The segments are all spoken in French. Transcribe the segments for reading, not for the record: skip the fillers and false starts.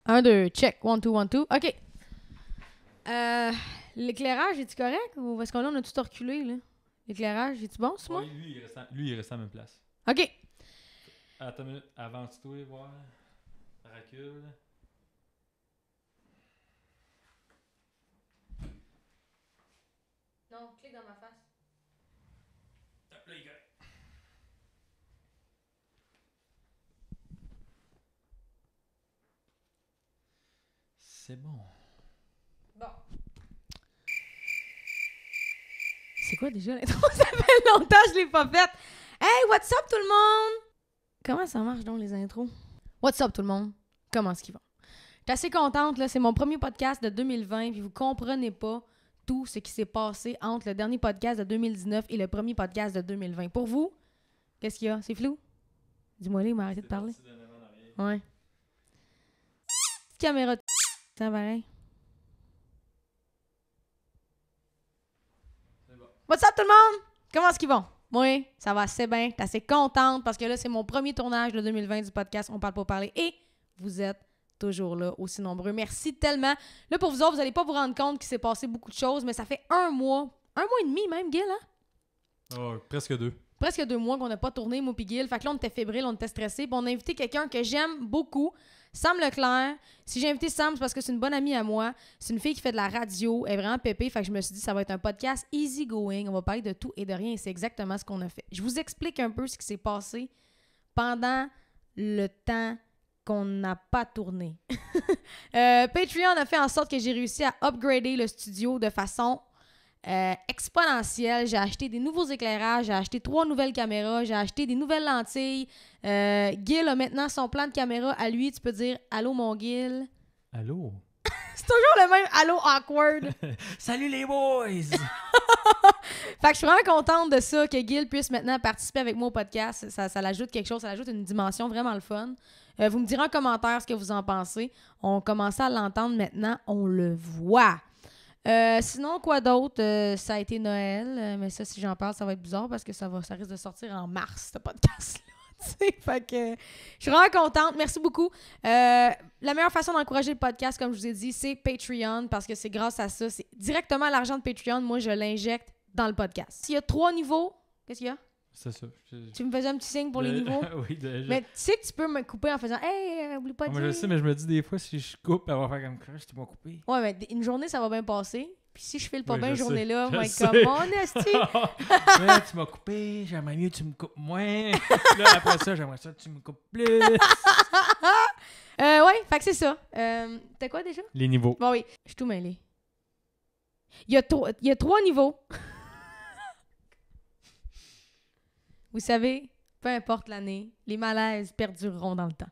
1, 2, check. 1, 2, 1, 2. OK. L'éclairage, est-tu correct? Ou est-ce qu'on a tout reculé, là? L'éclairage, est-tu bon, c'est moi? Oui, lui, il reste à la même place. OK. Attends une minute, avance-toi, voir. Recule. Non, clique dans ma face. Là, il est correct. C'est bon. Bon. C'est quoi déjà l'intro? Ça fait longtemps que je l'ai pas faite. Hey, what's up tout le monde? Comment ça marche donc les intros? What's up tout le monde? Comment est-ce qu'ils vont? Je suis assez contente, là. C'est mon premier podcast de 2020, puis vous comprenez pas tout ce qui s'est passé entre le dernier podcast de 2019 et le premier podcast de 2020. Pour vous, qu'est-ce qu'il y a? C'est flou? Dis-moi là, il m'a arrêté de parler. Ouais. Petite caméra de ça pareil. C'est bon. What's up tout le monde? Comment est-ce qu'ils vont? Oui, ça va assez bien. T'es assez contente parce que là, c'est mon premier tournage de 2020 du podcast On parle pas parler et vous êtes toujours là, aussi nombreux. Merci tellement. Là, pour vous autres, vous n'allez pas vous rendre compte qu'il s'est passé beaucoup de choses, mais ça fait un mois et demi même, Gil, hein? Oh, presque 2. Presque 2 mois qu'on n'a pas tourné, moi pis Gil. Fait que là, on était fébrile, on était stressé. Puis on a invité quelqu'un que j'aime beaucoup, Sam Leclerc. Si j'ai invité Sam, c'est parce que c'est une bonne amie à moi. C'est une fille qui fait de la radio. Elle est vraiment pépée. Fait que je me suis dit, ça va être un podcast easy going. On va parler de tout et de rien. Et c'est exactement ce qu'on a fait. Je vous explique un peu ce qui s'est passé pendant le temps qu'on n'a pas tourné. Patreon a fait en sorte que j'ai réussi à upgrader le studio de façon exponentielle. J'ai acheté des nouveaux éclairages, j'ai acheté 3 nouvelles caméras, j'ai acheté des nouvelles lentilles. Gil a maintenant son plan de caméra à lui. Tu peux dire « Allô, mon Gil? » Allô? C'est toujours le même « Allô, awkward ». Salut les boys! Fait que je suis vraiment contente de ça, que Gil puisse maintenant participer avec moi au podcast. Ça l'ajoute quelque chose, ça l'ajoute une dimension vraiment le fun. Vous me direz en commentaire ce que vous en pensez. On commence à l'entendre maintenant, on le voit. Sinon, quoi d'autre? Ça a été Noël, mais ça, si j'en parle, ça va être bizarre parce que ça risque de sortir en mars, ce podcast-là. Fait que je suis vraiment contente. Merci beaucoup. La meilleure façon d'encourager le podcast, comme je vous ai dit, c'est Patreon parce que c'est grâce à ça. C'est directement l'argent de Patreon. Moi, je l'injecte dans le podcast. S'il y a 3 niveaux, qu'est-ce qu'il y a? C'est ça. Tu me faisais un petit signe pour les niveaux? Oui, déjà. Mais tu sais que tu peux me couper en faisant « Hey, oublie pas de Moi, dire. je sais, mais je me dis des fois, si je coupe, elle va faire comme crush, tu m'as coupé. Ouais, mais une journée, ça va bien passer. Puis si je file pas Oui, bien, je une journée-là, sais, moi, je être comme sais. mon esti. Ouais, tu m'as coupé, j'aimerais mieux que tu me coupes moins. Là, après ça, j'aimerais ça que tu me coupes plus. Ouais, fait que c'est ça. T'as quoi déjà? Les niveaux. Bon, oui, je suis tout mêlée. Il y a 3 niveaux. Vous savez, peu importe l'année, les malaises perdureront dans le temps.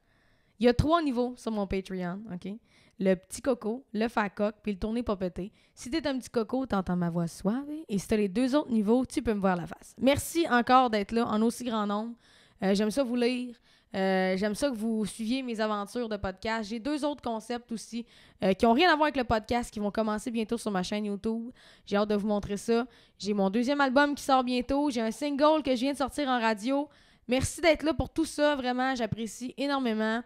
Il y a 3 niveaux sur mon Patreon, OK? Le petit coco, le faire coq, puis le tourner pas pété. Si t'es un petit coco, t'entends ma voix suave. Et si t'as les 2 autres niveaux, tu peux me voir la face. Merci encore d'être là en aussi grand nombre. J'aime ça vous lire. J'aime ça que vous suiviez mes aventures de podcast. J'ai 2 autres concepts aussi qui n'ont rien à voir avec le podcast, qui vont commencer bientôt sur ma chaîne YouTube. J'ai hâte de vous montrer ça. J'ai mon 2e album qui sort bientôt. J'ai un single que je viens de sortir en radio. Merci d'être là pour tout ça. Vraiment, j'apprécie énormément.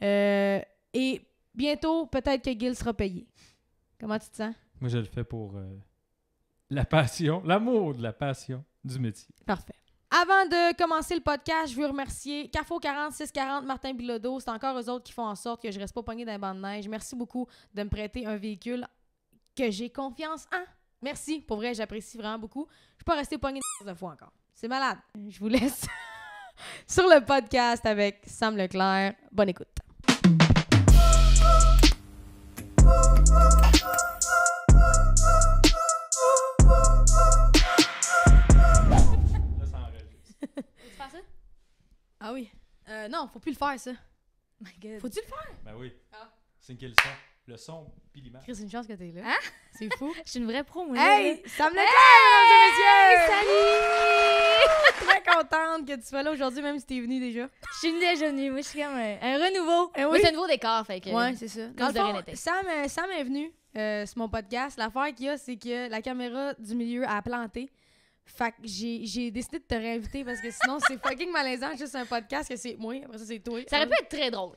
Et bientôt, peut-être que Gil sera payé. Comment tu te sens? Moi, je le fais pour la passion, l'amour de la passion du métier. Parfait. Avant de commencer le podcast, je veux remercier Carrefour 40, 640, Martin Bilodeau. C'est encore eux autres qui font en sorte que je reste pas pognée dans les bancs de neige. Merci beaucoup de me prêter un véhicule que j'ai confiance en. Merci. Pour vrai, j'apprécie vraiment beaucoup. Je ne suis pas restée pognée de fois encore. C'est malade. Je vous laisse sur le podcast avec Sam Leclerc. Bonne écoute. Là, ça enregistre. Tu faire ça? Ah oui. Non, faut plus le faire, ça. My God. Faut-tu le faire? Ben oui. Ah. C'est qui le son? Le son puis l'image. Chris, une chance que t'es là. Hein? C'est fou. Je suis une vraie pro, moi. Hey! Sam Leclerc, mesdames et messieurs! Très contente que tu sois là aujourd'hui, même si t'es venu déjà. Je suis déjà venue. Moi, je suis comme un renouveau. Eh oui. Moi, c'est un nouveau décor, fait que... Ouais, c'est ça. Dans le de rien fond, n'était. Sam est venu sur mon podcast. L'affaire qu'il y a, c'est que la caméra du milieu a planté. Fait que j'ai décidé de te réinviter parce que sinon, c'est fucking malaisant. Juste un podcast que c'est moi, après ça, c'est toi. Ça aurait pu être très drôle.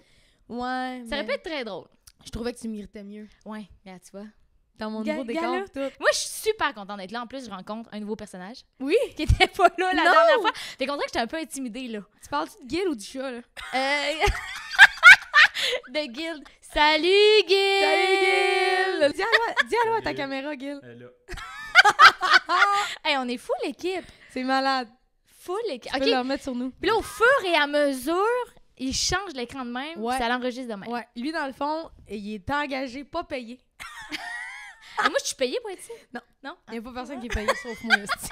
Ouais. Ça aurait pu être très drôle. Je trouvais que tu méritais mieux. Ouais, regarde, tu vois. Dans mon Ga- nouveau gala. décor, pis tout. Moi, je suis super contente d'être là. En plus, je rencontre un nouveau personnage Oui! qui était pas là la Non! dernière fois. Fait qu'on dirait que j'étais un peu intimidée, là. Tu parles-tu de Gil ou du chat, là? De Guild. Salut, Guild! Salut, Gil! Dis allô à ta caméra, Gil. Là. Hey, on est full l'équipe. C'est malade. Full l'équipe. Tu peux OK. le remettre sur nous. Puis là, au fur et à mesure, il change l'écran de même, Ouais. puis ça l'enregistre de même. Ouais, lui, dans le fond, il est engagé, pas payé. Ah, moi, je suis payée pour être ici? Non. Non? Il n'y a pas personne qui est payé, sauf moi. esti.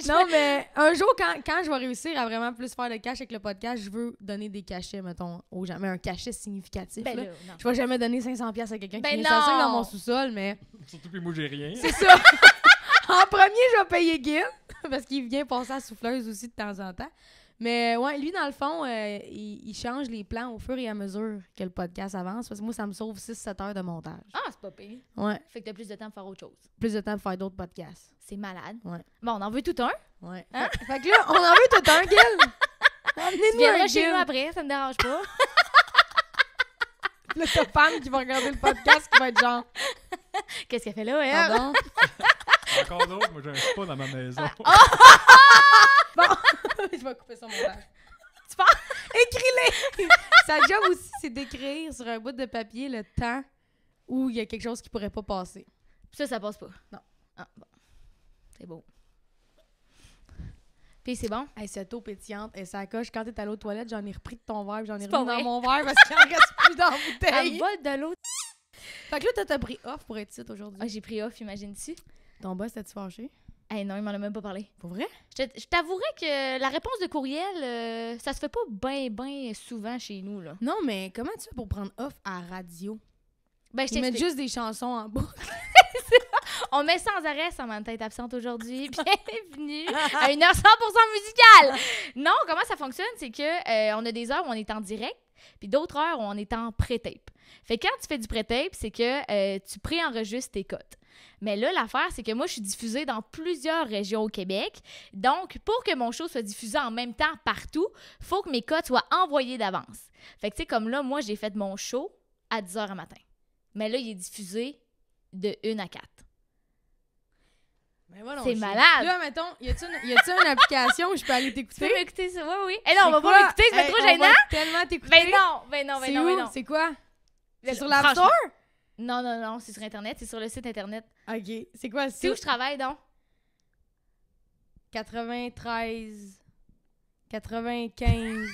Non, mais un jour, quand je vais réussir à vraiment plus faire de cash avec le podcast, je veux donner des cachets, mettons, aux gens. Mais un cachet significatif, Ben là. là, non. Je vais jamais donner 500$ à quelqu'un Ben qui vient s'asseoir non! dans mon sous-sol, mais Surtout que moi, j'ai rien. c'est ça. En premier, je vais payer Gil, parce qu'il vient passer à la souffleuse aussi de temps en temps. Mais ouais, lui, dans le fond, il change les plans au fur et à mesure que le podcast avance. Parce que moi, ça me sauve 6-7 heures de montage. Ah, c'est pas payé. Ouais. Fait que t'as plus de temps pour faire autre chose. Plus de temps pour faire d'autres podcasts. C'est malade. Ouais. Bon, on en veut tout un. Ouais. Hein? Fait que là, on en veut tout un, Gil. Tu Amenez-nous viendras un chez Gil. nous après, ça me dérange pas. Là, t'as Pam qui va regarder le podcast qui va être genre, Qu'est-ce qu'elle fait là, elle? pardon? Encore d'autres, moi, j'ai un spa dans ma maison. Bon, je vais couper son montage. Tu penses? Écris-les! Sa job aussi, c'est d'écrire sur un bout de papier le temps où il y a quelque chose qui pourrait pas passer. Ça passe pas. Non. Ah, bon. C'est beau. Puis c'est bon? Hey, cette eau pétillante, et ça coche. Quand t'es allé aux toilettes, j'en ai repris de ton verre, puis j'en ai C'est remis pas dans vrai. mon verre parce qu'il en reste plus dans la Elle bouteille. vole de l'eau. Fait que là, t'as pris off pour être ici aujourd'hui. Ah, j'ai pris off, imagine-tu? Ton boss, t'as-tu fâché? Eh non, il m'en a même pas parlé. Pour vrai? Je t'avouerais que la réponse de courriel, ça se fait pas ben souvent chez nous, là. Non, mais comment tu fais pour prendre off à radio? Ben, je Ils mettent t'explique. juste des chansons en boucle. On met sans arrêt Samantha est absente aujourd'hui. Bienvenue à une heure 100% musicale. Non, comment ça fonctionne, c'est que on a des heures où on est en direct, puis d'autres heures où on est en pré-tape. Fait que quand tu fais du pré-tape, c'est que tu pré-enregistres tes cotes. Mais là, l'affaire, c'est que moi, je suis diffusée dans plusieurs régions au Québec. Donc, pour que mon show soit diffusé en même temps partout, il faut que mes cotes soient envoyées d'avance. Fait que, tu sais, comme là, moi, j'ai fait mon show à 10h à matin. Mais là, il est diffusé de 1 à 4. Mais voilà, C'est on malade. chie. Là, mettons, y a-tu une application où je peux aller Tu peux t'écouter? m'écouter ça? Oui, oui. Eh non, on va C'est pas quoi? m'écouter, c'est Hey, trop on gênant. va tellement t'écouter. Ben non, ben non, ben C'est non, ben où? non. C'est quoi? C'est sur l'App Franchement. Store? Non, non, non, c'est sur Internet, c'est sur le site Internet. OK. C'est quoi? C'est où je travaille, donc? 93... 95...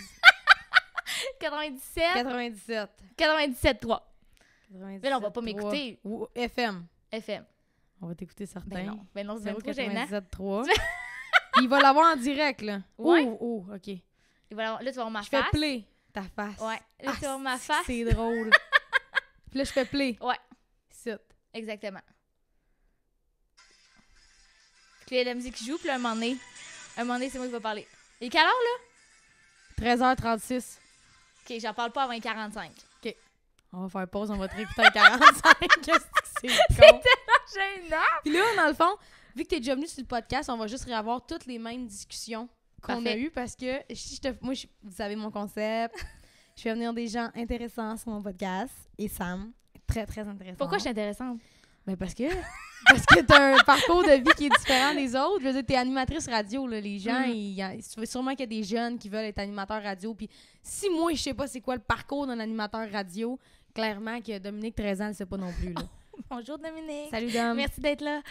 97, 97. 97.3. 97. Mais là, on va pas m'écouter. Ou FM. FM. On va t'écouter certains. Ben non, c'est même trop gênant. 0,97.3. Il va l'avoir en direct, là. Ouais. Oh, OK. Et voilà, là, tu vas voir ma Je fais face. play ta face. Ouais, là, tu vas voir ma face. C'est drôle. Puis là, je fais play. Ouais. Sit. Exactement. Puis là, la musique qui joue, puis là, un moment donné, c'est moi qui vais parler. Et quelle heure, là? 13h36. OK, j'en parle pas avant 45. On va faire pause, on va te réécouter à 45. Qu'est-ce que c'est con? Gênant! Puis là, dans le fond, vu que t'es déjà venu sur le podcast, on va juste réavoir toutes les mêmes discussions qu'on a Parfait. eues parce que vous savez mon concept. Je fais venir des gens intéressants sur mon podcast et Sam, très très intéressant. Pourquoi je suis intéressante? Ben parce que t'as un parcours de vie qui est différent des autres. Je veux dire, t'es animatrice radio, là. Les gens, sûrement qu'il y a des jeunes qui veulent être animateurs radio. Puis si moi, je sais pas c'est quoi le parcours d'un animateur radio, clairement que Dominique 13 ans, elle sait pas non plus, là. Bonjour, Dominique. Salut, Dom. Merci d'être là.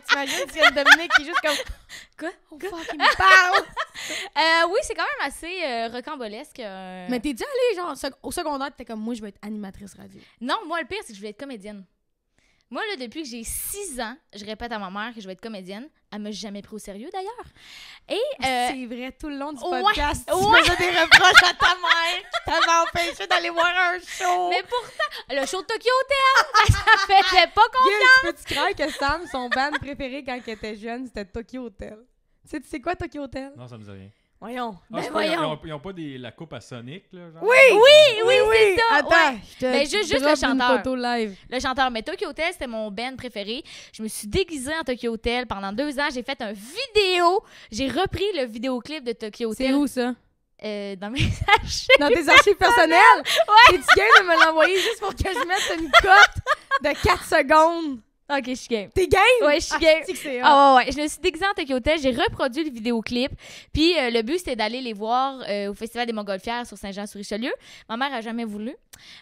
T'imagines s'il y a Dominique qui est juste comme... Quoi? Oh fuck, il me parle! Oui, c'est quand même assez rocambolesque. Mais t'es déjà allée, genre, au secondaire, t'étais comme, moi, je veux être animatrice radio. Non, moi, le pire, c'est que je voulais être comédienne. Moi, là, depuis que j'ai 6 ans, je répète à ma mère que je vais être comédienne. Elle m'a jamais pris au sérieux, d'ailleurs. Et... C'est vrai, tout le long du ouais, podcast, tu ouais. faisais des reproches à ta mère qui t'avait empêché d'aller voir un show. Mais pourtant, le show de Tokyo Hotel, ça faisait pas confiance. Gil, peux-tu croire que Sam, son band préféré quand il était jeune, c'était Tokyo Hotel? Tu sais quoi, Tokyo Hotel? Non, ça me dit rien. Voyons. Ah, c'est pas- voyons. Ils ont pas la coupe à Sonic, là, genre? Oui, c'est ça, Attends, ouais. je te Mais juste drop le une chanteur. photo live. Le chanteur. Mais Tokyo Hotel, c'était mon band préféré. Je me suis déguisée en Tokyo Hotel pendant 2 ans. J'ai fait une vidéo. J'ai repris le vidéoclip de Tokyo Hotel. C'est où ça? dans mes archives. Dans tes archives personnelles? Ouais. Es-tu game de me l'envoyer juste pour que je mette une cote de 4 secondes? Ok, je suis game. T'es game? Ouais, je suis game. C'est que c'est hot. Ah ouais. Je me suis déguisée en Tokyo Hotel, j'ai reproduit le vidéoclip. Puis le but, c'était d'aller les voir au Festival des Montgolfières sur Saint-Jean-sur-Richelieu. Ma mère a jamais voulu.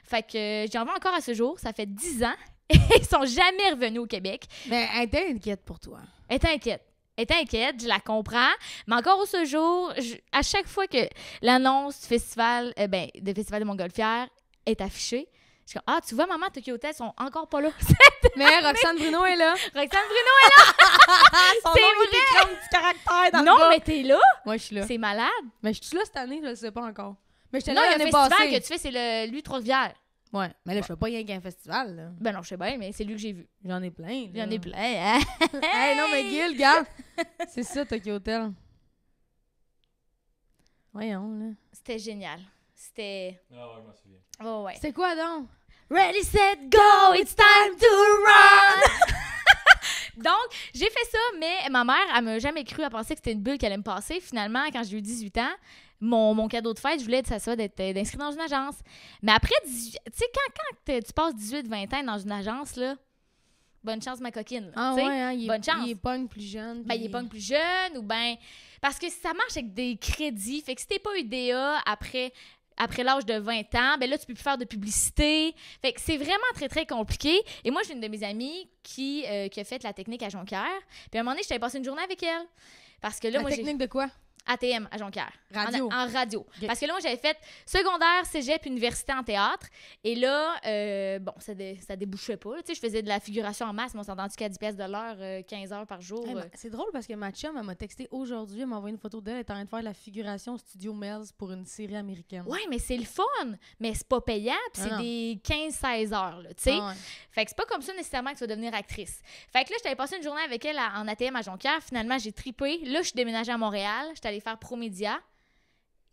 Fait que j'en veux encore à ce jour. Ça fait 10 ans. Et ils sont jamais revenus au Québec. Mais elle était inquiète pour toi. Elle était inquiète, je la comprends. Mais encore au ce jour, à chaque fois que l'annonce du festival, de Festival des Montgolfières est affichée, je suis comme, tu vois, maman, Tokyo Hotel sont encore pas là. Mais Roxane Bruno est là. Roxane Bruno! Son C'est nom, il vrai! écrit un petit caractère dans Non, le bas. mais t'es là. Moi, je suis là. C'est malade. Mais je suis là cette année, je le sais pas encore. Mais j'étais Non, là il y a un l'année festival passée. que tu fais, c'est le lui Trois-Rivières. Ouais, mais là, je fais pas rien qu'un festival, là. Ben non, je sais bien, mais c'est lui que j'ai vu. J'en ai plein, là. Il y en a plein, hein? Hey, non, mais Gil, regarde. C'est ça, Tokyo Hotel. Voyons, là. C'était génial. C'était... Ah ouais, je m'en souviens. Oh ouais. C'est quoi, donc? Ready, set, go, it's time to run! Donc, j'ai fait ça, mais ma mère, elle m'a jamais cru à penser que c'était une bulle qu'elle allait me passer. Finalement, quand j'ai eu 18 ans, mon cadeau de fête, je voulais d'être inscrit dans une agence. Mais après 18... Tu sais, quand tu passes 18-20 ans dans une agence, là, bonne chance, ma coquine. Ah tu sais. ouais, hein, bonne chance. Il est pogne plus jeune. Ben, il est pas plus jeune ou ben... Parce que ça marche avec des crédits. Fait que si t'es pas UDA après l'âge de 20 ans, ben là, tu peux plus faire de publicité. Fait que c'est vraiment très, très compliqué. Et moi, j'ai une de mes amies qui a fait la technique à Jonquière. Puis à un moment donné, je t'avais passé une journée avec elle. Parce que là, La technique de quoi? ATM à Jonquière. Radio. En radio. Okay. Parce que là, moi, j'avais fait secondaire, cégep, université en théâtre. Et là, ça débouchait pas. Tu sais, je faisais de la figuration en masse, mais on s'entend-tu qu'à 10 pièces de l'heure, 15 heures par jour. Hey, c'est drôle parce que ma chum, elle m'a texté aujourd'hui, elle m'a envoyé une photo d'elle, elle est en train de faire la figuration au Studio Melz pour une série américaine. Ouais, mais c'est le fun. Mais c'est pas payant, puis c'est non. des 15-16 heures, là, tu sais. Ah ouais. Fait que c'est pas comme ça nécessairement que tu vas devenir actrice. Fait que là, j'étais passé une journée avec elle en ATM à Jonquière. Finalement, j'ai tripé. Là, je suis déménagée à Montréal. J'étais allée faire Promédia.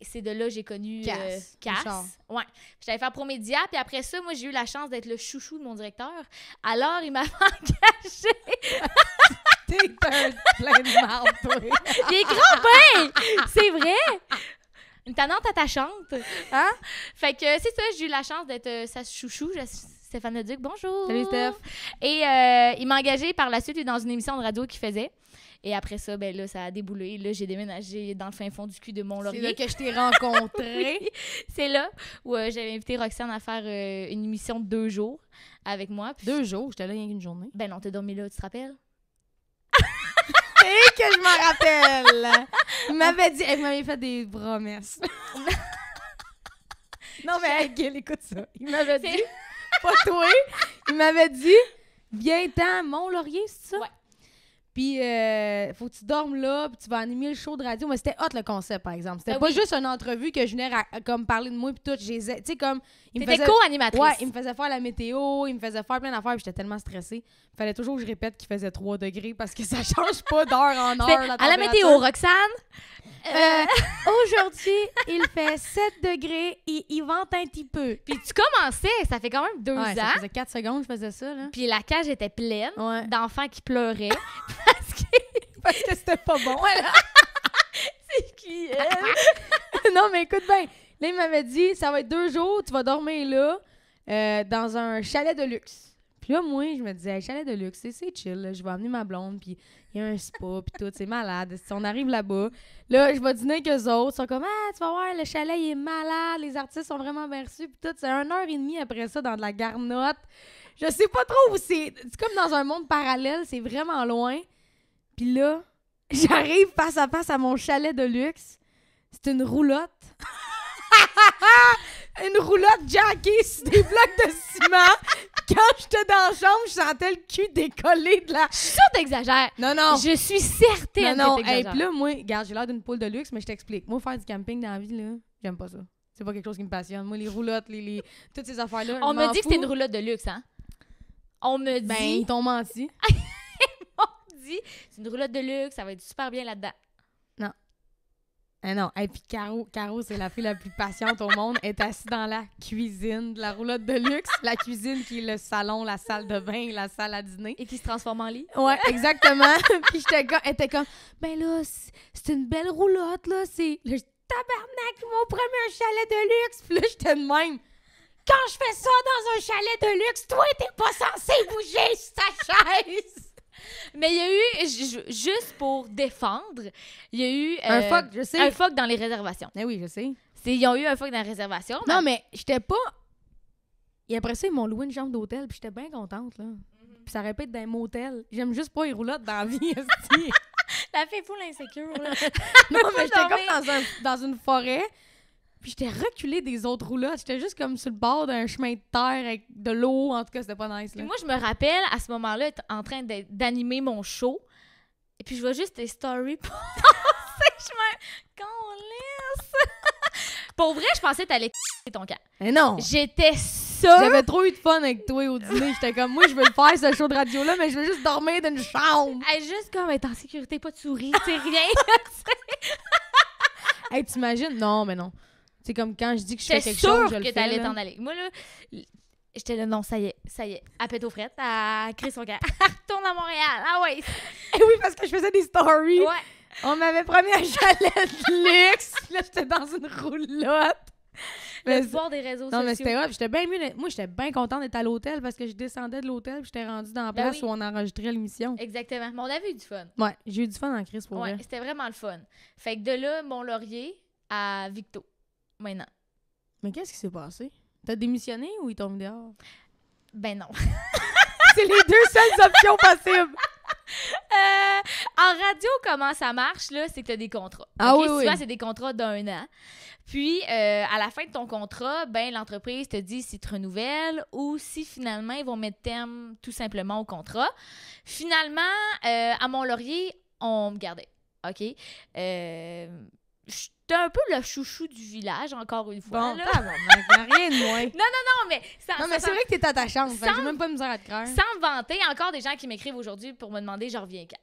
Et c'est de là que j'ai connu Cass. Cass. Ouais. J'étais allée faire Promédia. Puis après ça, moi, j'ai eu la chance d'être le chouchou de mon directeur. Alors, il m'a engagée. T'es un plein de marde, toi. Il est grand ben! C'est vrai! Une tannante attachante. Hein? Fait que c'est ça, j'ai eu la chance d'être sa chouchou. Stéphane Leduc, bonjour! Salut, Steph! Et il m'a engagée par la suite dans une émission de radio qu'il faisait. Et après ça, ben là, ça a déboulé. Là, j'ai déménagé dans le fin fond du cul de Mont-Laurier. C'est là que je t'ai rencontré. Oui, c'est là où j'avais invité Roxane à faire une émission de 2 jours avec moi. Puis 2 jours, j'étais là rien qu'une journée. ben non, t'es dormi là, tu te rappelles? Et que je m'en rappelle! Il m'avait dit, elle m'avait fait des promesses. Non, mais hey, Gil, écoute ça. Il m'avait dit, pas toi, il m'avait dit, viens-t'en, Mont-Laurier, c'est ça? Ouais. Puis, faut que tu dormes là, puis tu vas animer le show de radio. Mais c'était hot, le concept, par exemple. C'était Ben pas oui. juste une entrevue que je venais comme parler de moi, puis tout. Tu sais, comme... T'étais co-animatrice. Ouais, il me faisait faire la météo, il me faisait faire plein d'affaires, puis j'étais tellement stressée. Il fallait toujours que je répète qu'il faisait 3 degrés parce que ça change pas d'heure en heure. À la température. météo, Roxane. Aujourd'hui, il fait 7 degrés et il vente un petit peu. Puis tu commençais, ça fait quand même 2 Ouais, ça ans. faisait 4 secondes que je faisais ça, là. Puis la cage était pleine Ouais. d'enfants qui pleuraient. Parce que c'était pas bon. C'est qui, Non, mais écoute bien. Là, il m'avait dit, ça va être 2 jours, tu vas dormir là, dans un chalet de luxe. Puis là, moi, je me disais, hey, chalet de luxe, c'est chill, là. Je vais amener ma blonde, puis il y a un spa, puis tout, c'est malade. Si on arrive là-bas, là, je vais dîner avec eux autres. Ils sont comme, tu vas voir, le chalet, il est malade, les artistes sont vraiment bien reçus, puis tout. C'est 1h30 après ça dans de la garnotte. Je sais pas trop où c'est. C'est comme dans un monde parallèle, c'est vraiment loin. Puis là, j'arrive face à face à mon chalet de luxe. C'est une roulotte. Une roulotte jackée sur des blocs de ciment. Quand j'étais dans la chambre, je sentais le cul décoller de la... Je suis sûre que t'exagères. Non, non. Je suis certaine Non, que hey, t'exagères. puis là, moi, regarde, j'ai l'air d'une poule de luxe, mais je t'explique. Moi, faire du camping dans la vie, là, j'aime pas ça. C'est pas quelque chose qui me passionne. Moi, les roulottes, toutes ces affaires-là, On je me m'en dit que fous. c'est une roulotte de luxe, hein? On me Ben, dit... ils t'ont menti. c'est une roulotte de luxe, ça va être super bien là-dedans. Ah non, et puis Caro, c'est la fille la plus patiente au monde, est assise dans la cuisine de la roulotte de luxe. La cuisine qui est le salon, la salle de bain, la salle à dîner. Et qui se transforme en lit. Ouais, exactement. Puis elle était comme, ben là, c'est une belle roulotte, là. Là, tabarnak, ils m'ont promis un chalet de luxe. Puis là, j'étais de même. Quand je fais ça dans un chalet de luxe, toi, t'es pas censé bouger sur ta chaise. Mais il y a eu, juste pour défendre, il y a eu... Un fuck, je sais. Un fuck dans les réservations. Eh oui, je sais. Ils ont eu un fuck dans les réservations. Non, mais j'étais pas... Et après ça, ils m'ont loué une chambre d'hôtel, puis j'étais bien contente, là. Puis ça répète dans un motel. J'aime juste pas les roulottes dans la vie, esti. La fille full insécure, là. Non, mais j'étais dormir. comme dans une forêt, puis j'étais reculée des autres roulottes. J'étais juste comme sur le bord d'un chemin de terre avec de l'eau. En tout cas, c'était pas nice, là. Puis moi, je me rappelle, à ce moment-là, être en train d'animer mon show. Et puis, je vois juste tes stories passer. Je me... Qu'on laisse. Pour vrai, je pensais que t'allais ton camp. Mais non! J'étais sûre. J'avais trop eu de fun avec toi au dîner. J'étais comme, moi, je veux le faire, ce show de radio-là, mais je veux juste dormir dans une chambre. Hey, juste comme être en sécurité, pas de souris, c'est rien. Hey, t'imagines? Non, mais non. C'est comme quand je dis que je fais J'étais quelque sûre chose, je le que fais. t'allais là. t'en aller. Moi, là, j'étais là, non, ça y est. Elle pète aux frettes, elle crée son camp. Retourne à Montréal. Ah ouais. Eh oui, parce que je faisais des stories. Ouais. On m'avait promis un chalet de luxe. Là, j'étais dans une roulotte. Le Mais pouvoir des réseaux non, mais sociaux. c'était grave. J'étais bien mieux. Moi, j'étais bien contente d'être à l'hôtel parce que je descendais de l'hôtel puis j'étais rendue dans la Ben place oui. où on enregistrait l'émission. Exactement. Mais on avait eu du fun. Ouais, j'ai eu du fun en crise pour Ouais, vrai. c'était vraiment le fun. Fait que de là, Mont-Laurier à Victo. Maintenant. Mais qu'est-ce qui s'est passé? T'as démissionné ou ils t'ont mis dehors? Ben non. C'est les deux seules options possibles. En radio, comment ça marche, là, c'est que tu as des contrats. Ah OK? oui, oui. Souvent, c'est des contrats d'1 an. Puis, à la fin de ton contrat, ben l'entreprise te dit si tu renouvelles ou si finalement, ils vont mettre terme tout simplement au contrat. Finalement, à Mont-Laurier, on me gardait. OK? J'étais un peu le chouchou du village, encore une fois. Bon, là. tabarnak, y a rien de moins. Non, mais, Non, mais c'est vrai que t'es à ta chance. Fait que Sans- j'ai même pas de misère à te craindre. sans me vanter, encore des gens qui m'écrivent aujourd'hui pour me demander je reviens quand.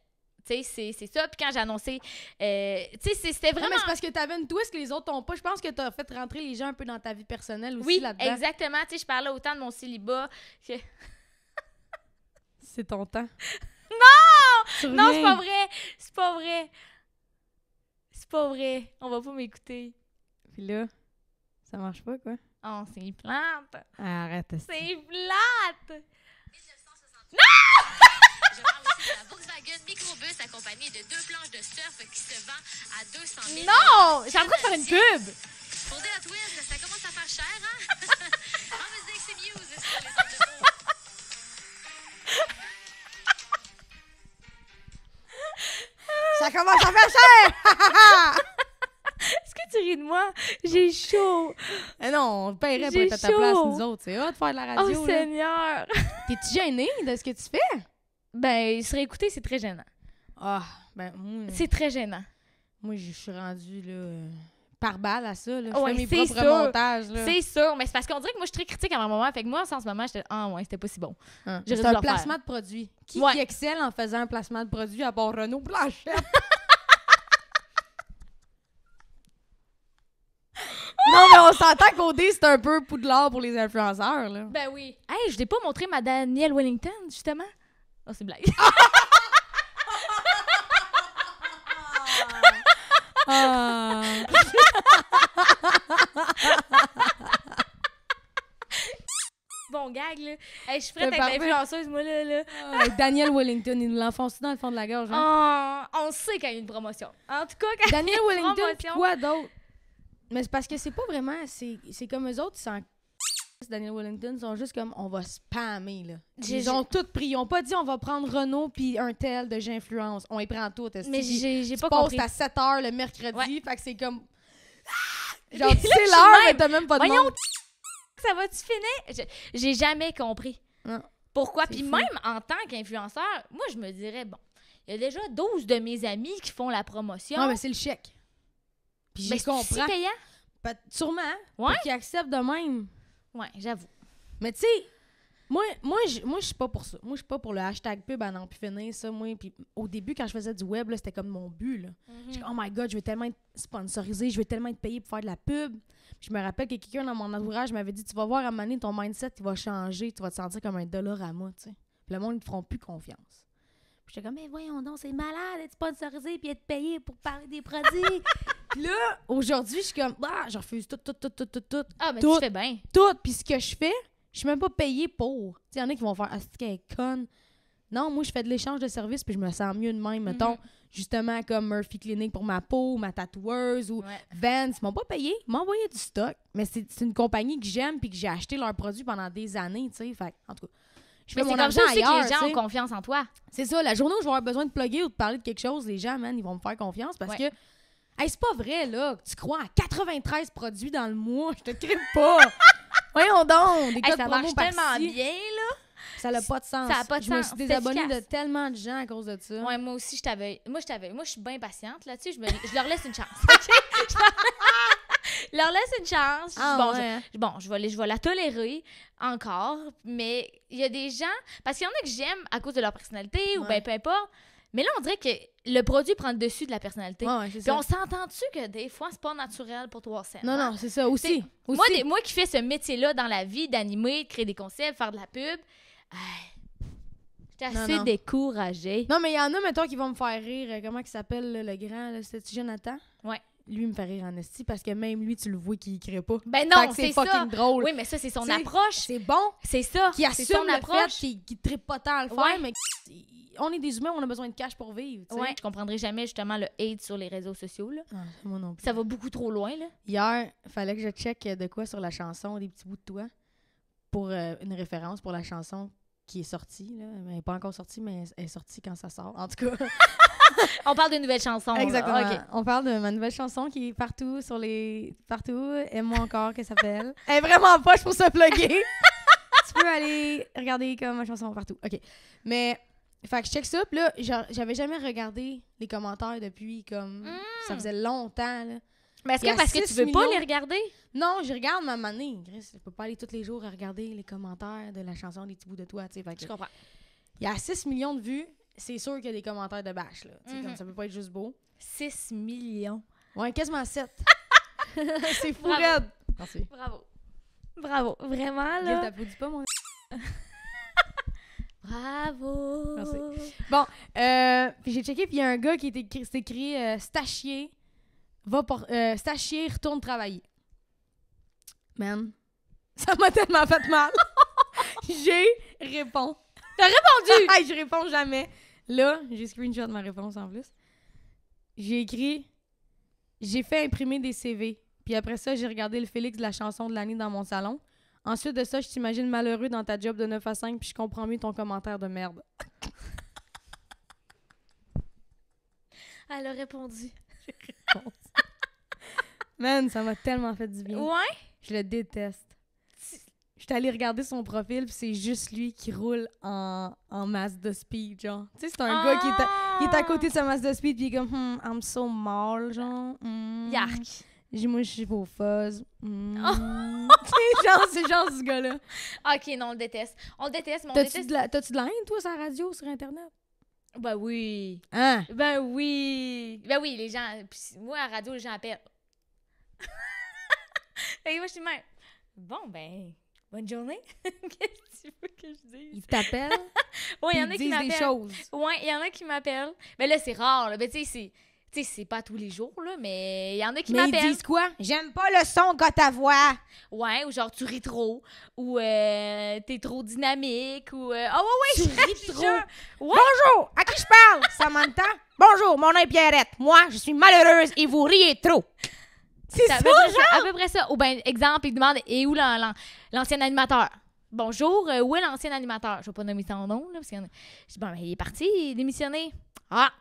Tu sais, c'est ça. Puis quand j'ai annoncé, tu sais, c'était Non, vraiment... mais c'est parce que t'avais une twist que les autres t'ont pas. Je pense que t'as fait rentrer les gens un peu dans ta vie personnelle aussi Oui, là-dedans. exactement. Tu sais, je parlais autant de mon célibat que... C'est ton temps. Non! Non, c'est reviens. pas vrai! C'est pas vrai! C'est pas vrai. On va pas m'écouter. Puis là, ça marche pas, quoi. Oh, c'est plate! Ah, arrête. C'est plate! Je parle aussi de la Volkswagen Microbus accompagnée de 2 planches de surf qui se vend à 200 000 Non! J'ai en train de faire une pub! Pour dire à Twist, ça commence à faire cher, hein? En musique, c'est Muse sur les ondes de Beau. Ça commence à faire cher! Est-ce que tu ris de moi? J'ai chaud! Mais non, on paierait pour J'ai être à ta place, chaud. nous autres. C'est hot de faire de la Oh, radio, là. Seigneur! T'es-tu gêné de ce que tu fais? Ben, se réécouter, c'est très gênant. Ah, ben, C'est très gênant. moi, je suis rendue, là, par balle à ça, là. Je Ouais, fais mes c'est propres sûr. montages, là. C'est sûr, mais c'est parce qu'on dirait que moi, je suis très critique à un moment. Fait que moi, en ce moment, j'étais ah ouais, c'était pas si bon. Hein. J'aurais C'est dû un le faire. placement de produit. Qui Ouais. excelle en faisant un placement de produit à part Renaud Blanchette? Non, mais on s'entend qu'OD, c'est un peu Poudlard pour les influenceurs, là. Ben oui. Hey, je t'ai pas montré ma Danielle Wellington, justement. Oh, c'est une blague. Ah. Bon gag, là. Hey, je suis prête C'est avec parfait. l'influenceuse, moi, là. Daniel Wellington, il nous l'enfonce dans le fond de la gorge. Hein? Oh, on sait qu'il y a une promotion. En tout cas, quand Daniel il y a une Wellington, pis promotion- quoi d'autre? Mais c'est parce que c'est pas vraiment... C'est comme eux autres, ils s'en... Daniel Wellington, ils sont juste comme, on va spammer, là. Ils ont tout pris. Ils ont pas dit, on va prendre Renault puis un tel de J'influence. On y prend tout. Mais j'ai tu pas postes compris. à 7h le mercredi, Ouais. fait que c'est comme... Puis Genre, là, tu je sais suis l'heure, même. mais t'as même pas de Voyons, monde. Ça va-tu finir? J'ai jamais compris. Non. Pourquoi? C'est Puis fou. même en tant qu'influenceur, moi, je me dirais, bon, il y a déjà 12 de mes amis qui font la promotion. Non, mais c'est le chèque. Puis Ben, j'y c'est-tu comprends. payant? Sûrement. Ouais. Pour qu'ils acceptent de même. Ouais, j'avoue. Mais tu sais, moi, je suis pas pour ça. Moi, je suis pas pour le hashtag pub à n'en plus finir, ça, moi. Puis au début, quand je faisais du web, là, c'était comme mon but, là. Je suis comme, oh my God, je veux tellement être sponsorisé, je veux tellement être payé pour faire de la pub. Puis je me rappelle que quelqu'un dans mon entourage m'avait dit, tu vas voir à un moment donné, ton mindset, il va changer, tu vas te sentir comme un dollarama, tu sais. Puis le monde, ils te feront plus confiance. Puis j'étais comme, mais voyons donc, c'est malade d'être sponsorisé puis être payé pour parler des produits. Puis là, aujourd'hui, je suis comme, je refuse tout. Ah, mais Tout. tu fais bien. Tout. Puis ce que je fais, je suis même pas payée pour. Tu sais, il y en a qui vont faire, c'est qu'elle est conne. Non, moi, je fais de l'échange de services, puis je me sens mieux de même. Mettons, justement, comme Murphy Clinic pour ma peau, ma tatoueuse ou Vans. Ils m'ont pas payé. Ils m'ont envoyé du stock. Mais c'est une compagnie que j'aime, puis que j'ai acheté leurs produits pendant des années, tu sais. Fait en tout cas, je fais Mais c'est mon comme argent ça aussi ailleurs, que les gens tu ont sais. confiance en toi. C'est ça, la journée où je vais avoir besoin de plugger ou de parler de quelque chose, les gens, man, ils vont me faire confiance parce que, hey, c'est pas vrai, là, que tu crois à 93 produits dans le mois, je te crée pas. Voyons donc, des codes Ça promo marche tellement par-ci. bien, là. Ça n'a pas de sens. Ça a pas de je me sens. suis C'est désabonnée de efficace. tellement de gens à cause de ça. Ouais, moi aussi, Moi, je suis bien patiente là-dessus. Je leur laisse une chance. OK? Je leur laisse une chance. Je vais la tolérer encore. Mais il y a des gens... Parce qu'il y en a que j'aime à cause de leur personnalité ou ben peu importe. Mais là, on dirait que le produit prend le dessus de la personnalité. Ouais, c'est Puis ça. on s'entend-tu que des fois, c'est pas naturel pour toi, Sam? Non, non, c'est ça. Aussi. Moi qui fais ce métier-là dans la vie, d'animer, de créer des concepts, faire de la pub, j'étais assez découragée. Non, mais il y en a, mettons, qui vont me faire rire. Comment il s'appelle, là, le grand? C'était-tu Jonathan? Ouais. Lui, il me fait rire en esti parce que même lui, tu le vois qu'il crée pas. Ben Fait non, que c'est fucking ça. drôle. Oui, mais ça, c'est son T'sais, approche. C'est bon. C'est ça. Qui C'est assume son le approche. fait qu'il trippe pas tant à le faire, Ouais. mais on est des humains, on a besoin de cash pour vivre. Tu sais. Ouais, je comprendrai jamais justement le hate sur les réseaux sociaux. Là. Ah, moi non plus. Ça va beaucoup trop loin. Là. Hier, fallait que je check de quoi sur la chanson Des petits bouts de toi pour une référence pour la chanson qui est sortie. Là. Elle n'est pas encore sortie, mais elle est sortie quand ça sort. En tout cas. On parle de nouvelles chansons. là. Exactement. OK. On parle de ma nouvelle chanson qui est partout sur les. Partout. Aime-moi encore, qu'elle s'appelle. Elle est vraiment poche pour se plugger. Tu peux aller regarder comme ma chanson partout. OK. Mais. Fait que je check ça, puis là, j'avais jamais regardé les commentaires depuis comme. Ça faisait longtemps, là. Mais est-ce Il y que a parce que 6 tu veux pas millions. les regarder? Non, je regarde ma manée. Je peux pas aller tous les jours à regarder les commentaires de la chanson Des petits bouts de toi, tu sais. Fait que Je comprends. il y a 6 millions de vues. C'est sûr qu'il y a des commentaires de bâche, là. Tu sais, comme ça peut pas être juste beau. 6 millions. Ouais, quasiment 7. C'est fou, Bravo. raide. Merci. Bravo. Bravo. Vraiment, Gil, là. t'applaudis pas, mon... Bravo. Merci. Puis j'ai checké, puis il y a un gars qui c'est écrit Stachier, Stachier retourne travailler. Man, ça m'a tellement fait mal. J'ai répondu. T'as répondu? Hey, je réponds jamais. Là, j'ai screenshot ma réponse en plus. J'ai écrit j'ai fait imprimer des CV. Puis après ça, j'ai regardé le Félix de la chanson de l'année dans mon salon. Ensuite de ça, je t'imagine malheureux dans ta job de 9 à 5 puis je comprends mieux ton commentaire de merde. Elle a répondu. Man, ça m'a tellement fait du bien. Ouais? Je le déteste. Je suis allée regarder son profil puis c'est juste lui qui roule en masse de speed, genre. Tu sais, c'est un gars qui est à côté de sa masse de speed puis il est comme I'm so mal, genre. Yark. Moi, je suis faux fuzz. C'est genre ce gars-là. OK, non, on le déteste. On le déteste, mais on T'as-tu déteste... de la haine, toi, sur la radio, sur Internet? Ben oui. Hein? Ben oui. Ben oui, les gens... Puis moi, à la radio, les gens appellent. Et moi, je suis même... Bon, ben... Bonne journée. Qu'est-ce que tu veux que je dise? Ils t'appellent, Ouais, il y en a ils qui disent des m'appellent. choses. Ouais, il y en a qui m'appellent. Mais là, c'est rare. Là. Ben, tu sais, c'est pas tous les jours, là, mais il y en a qui Mais ils m'appellent. disent quoi? J'aime pas le son qu'a ta voix. Ouais, ou genre tu ris trop, ou t'es trop dynamique, ou... Ah ouais, Tu je ris suis trop. sûre. Ouais. Bonjour, à qui je parle? Samantha? Bonjour, mon nom est Pierrette. Moi, je suis malheureuse et vous riez trop. C'est ça, à peu près ça. Ou ben exemple, il demande, et où l'ancien animateur? Bonjour, où est l'ancien animateur? Je vais pas nommer son nom, là, parce qu'il y en a... Je dis, bon, ben, il est parti, il est démissionné. Ah!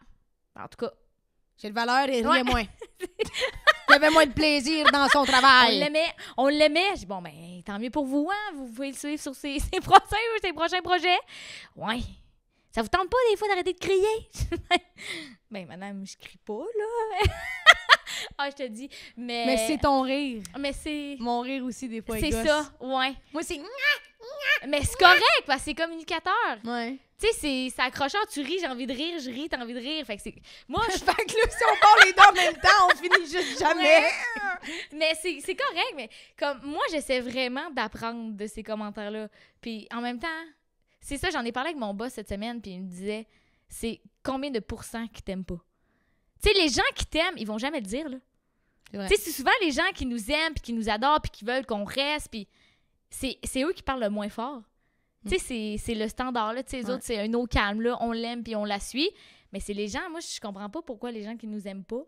En tout cas, J'ai de valeur et Ouais. riez moins. Il y avait moins de plaisir dans son on travail. l'aimait. Je dis, bon, ben, tant mieux pour vous, hein? Vous pouvez le suivre sur ses prochains projets. Ouais. Ça vous tente pas, des fois, d'arrêter de crier? Ben, madame, je crie pas, là. Ah, je te dis, mais... Mais c'est ton rire. Mais c'est... Mon rire aussi, des fois, il C'est gosse. ça, ouais. Moi, c'est... Mais c'est correct, parce que c'est communicateur. Ouais. Tu sais, c'est accrocheur. Tu ris, j'ai envie de rire, je ris, t'as envie de rire. Fait que c'est... Moi, je... Fait que là, si on parle les deux en même temps, on finit juste jamais. Mais c'est correct, mais comme moi, j'essaie vraiment d'apprendre de ces commentaires-là. Puis en même temps, c'est ça, j'en ai parlé avec mon boss cette semaine, puis il me disait, c'est combien de pourcents qui t'aiment pas? Tu sais, les gens qui t'aiment, ils vont jamais le dire, là. C'est vrai. Tu sais, c'est souvent les gens qui nous aiment, puis qui nous adorent, puis qui veulent qu'on reste, puis c'est eux qui parlent le moins fort. Tu sais, c'est le standard, là. Tu sais, les autres, c'est un eau calme, là. On l'aime, puis on la suit. Mais c'est les gens, moi, je comprends pas pourquoi les gens qui nous aiment pas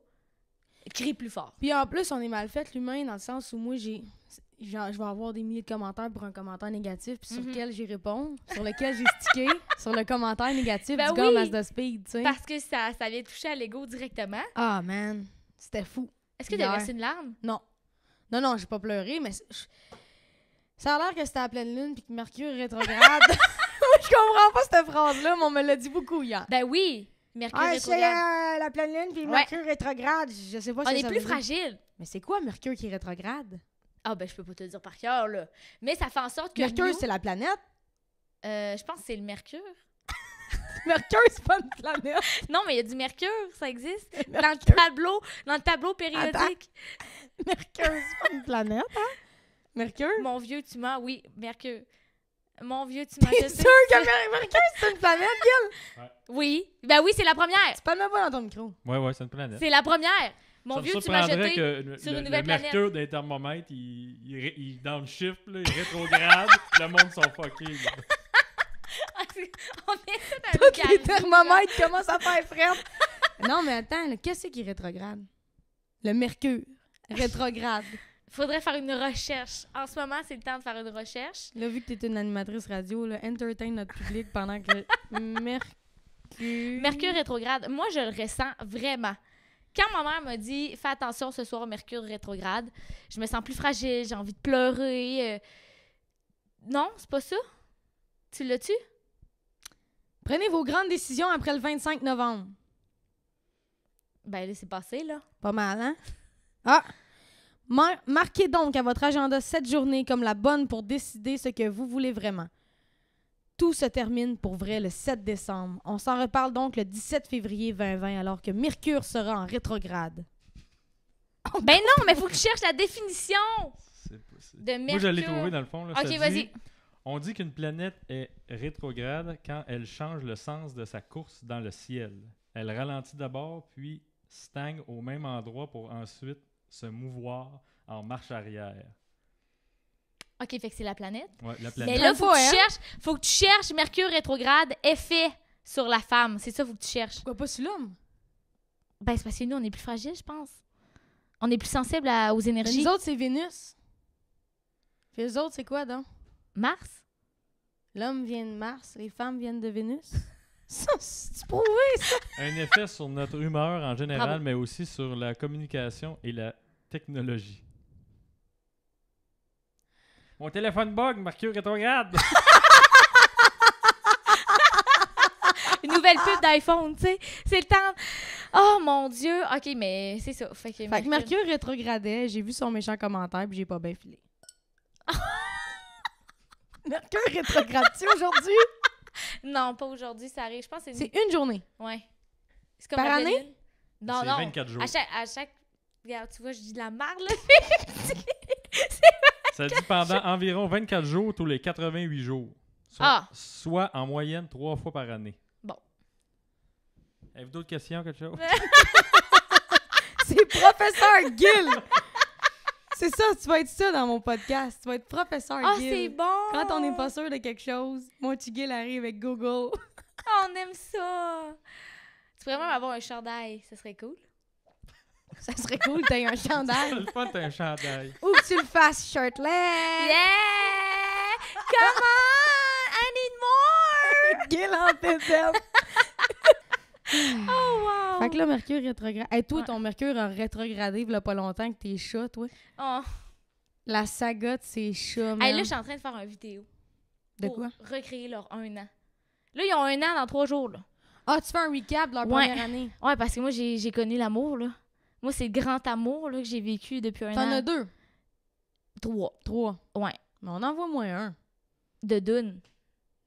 crient plus fort. Puis en plus, on est mal fait, l'humain, dans le sens où moi, je vais avoir des milliers de commentaires pour un commentaire négatif, puis sur lequel j'y réponds, sur lequel j'ai stické, sur le commentaire négatif Ben du gars oui. Mazda Speed, tu sais. Parce que ça vient toucher à l'ego directement. Ah, man, c'était fou. Est-ce que tu as versé une larme? Non. Non, j'ai pas pleuré, mais ça a l'air que c'était à pleine lune puis que Mercure rétrograde. Je comprends pas cette phrase-là, mais on me l'a dit beaucoup hier. Ben oui! Mercure c'est rétrograde. la pleine lune puis Ouais. Mercure rétrograde. Je sais pas On si est ça plus veut dire. fragile. Mais c'est quoi Mercure qui rétrograde? Ah, ben je peux pas te le dire par cœur, là. Mais ça fait en sorte que Mercure, nous, c'est la planète. je pense que c'est le Mercure. Mercure, c'est pas une planète. Non, mais il y a du Mercure, ça existe. Mercure. Dans le tableau périodique. Mercure, c'est pas une planète, hein? Mercure? Mon vieux, tu mens. Oui, Mercure. Mon vieux, tu mens. T'es je sais. sûr que Mercure, c'est une planète, Gil? Oui. Ben oui, c'est la première. Tu parles même pas dans ton micro. Ouais, c'est une planète. C'est la première. Mon Ça me vieux, tu m'as surprendrait jeté. que sur une le nouvelle planète. mercure des thermomètres, il downshift, là, il rétrograde, le monde sont fuckés. Là. On est tout un Tous les calme, là. thermomètres commencent à faire frais. Non, mais attends, là, qu'est-ce qui rétrograde? Le Mercure. Rétrograde. Faudrait faire une recherche. En ce moment, c'est le temps de faire une recherche. Là, vu que t'es une animatrice radio, là, entertain notre public pendant que Mercure... Mercure rétrograde, moi, je le ressens vraiment. Quand ma mère m'a dit « Fais attention ce soir, Mercure rétrograde », je me sens plus fragile, j'ai envie de pleurer. Non, c'est pas ça? Tu l'as-tu? Prenez vos grandes décisions après le 25 novembre. Ben là, c'est passé, là. Pas mal, hein? Ah! Marquez donc à votre agenda cette journée comme la bonne pour décider ce que vous voulez vraiment. Tout se termine pour vrai le 7 décembre. On s'en reparle donc le 17 février 2020 alors que Mercure sera en rétrograde. Ben non, mais faut que tu cherches la définition de Mercure. Moi, je l'ai trouvé dans le fond. Là, ça OK, dit, vas-y. On dit qu'une planète est rétrograde quand elle change le sens de sa course dans le ciel. Elle ralentit d'abord, puis stagne au même endroit pour ensuite se mouvoir en marche arrière. OK, fait que c'est la planète. Ouais, la Mais planète. là, faut Hein? que tu cherches Mercure rétrograde, effet sur la femme. C'est ça, faut que tu cherches. Pourquoi pas sur l'homme? Ben, c'est parce que nous, on est plus fragile, je pense. On est plus sensible aux Mais énergies. nous autres, c'est Vénus. Puis les autres, c'est quoi, donc? Mars? L'homme vient de Mars, les femmes viennent de Vénus. Ça, c'est prouvé, ça! Un effet sur notre humeur en général, Bravo. mais aussi sur la communication et la technologie. Mon téléphone bug, Mercure rétrograde. Une nouvelle pub d'iPhone, tu sais. C'est le temps. Oh mon Dieu. OK, mais c'est ça. Fait que Fait que Mercure rétrogradait, j'ai vu son méchant commentaire, puis j'ai pas bien filé. Mercure rétrograde-tu aujourd'hui? Non, pas aujourd'hui, ça arrive. Je pense que C'est une journée. Ouais. C'est comme Par la année? pleine lune. Non, C'est non. 24 jours. À chaque. Regarde, tu vois, je dis de la merde, là. Ça dit pendant environ 24 jours tous les 88 jours. Soit en moyenne 3 fois par année. Bon. Avez-vous d'autres questions, quelque chose? C'est professeur Gill! C'est ça, tu vas être ça dans mon podcast. Tu vas être professeur Ah, Gill. c'est bon! Quand on n'est pas sûr de quelque chose, mon petit Gill arrive avec Google. Ah, on aime ça! Tu pourrais même avoir un chandail, ça serait cool. Ça serait cool, t'as un C'est chandail. le fun, t'as un chandail. Ou que tu le fasses shirtless. Yeah! Come on! I need more! Gill en pétette. Oh, wow! Fait que là, Mercure rétrograde. Hey, toi, Ouais. ton Mercure a rétrogradé il y a pas longtemps que tes chats, toi. Oh. La saga de ces chats, man. Hey, là, je suis en train de faire une vidéo. De pour quoi? recréer leur 1 an. Là, ils ont 1 an dans 3 jours, là. Ah, tu fais un recap de leur Ouais. première année. Ouais, parce que moi, j'ai connu l'amour, là. Moi, c'est le grand amour, là, que j'ai vécu depuis 1 an. T'en as 2. 3. 3. Ouais. Mais on en voit moins un. De Dune.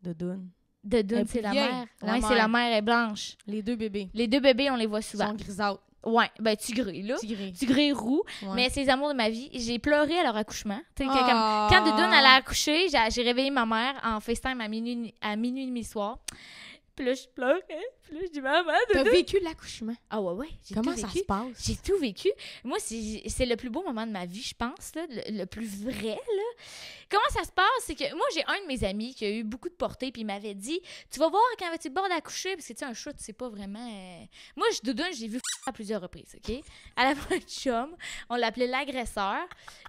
De Dune. De Elle Dune, est c'est plus la vieille, mère. la Ouais, mère. c'est la mère, elle est blanche. Les 2 bébés. Les 2 bébés, on les voit Ils souvent. sont grisâtres. Ouais, ben tigré, là. Tigrés. Tigré roux. Ouais. Mais c'est les amours de ma vie. J'ai pleuré à leur accouchement. Tu sais, que Ah. quand Dune, elle a accouché, j'ai réveillé ma mère en FaceTime à minuit et demi soir. Puis là, je pleurais. Puis là, je dis, maman, T'as doudou. vécu l'accouchement. Ah ouais, j'ai Comment tout ça vécu. se passe? J'ai tout vécu. Moi, c'est le plus beau moment de ma vie, je pense, là, le plus vrai. Là. Comment ça se passe? C'est que moi, j'ai un de mes amis qui a eu beaucoup de portée, puis il m'avait dit, tu vas voir quand vas-tu le bord d'accoucher, parce que tu sais, un chat, tu sais pas vraiment. Moi, Doudou, j'ai vu à plusieurs reprises, OK? À la fin de chum, on l'appelait l'agresseur,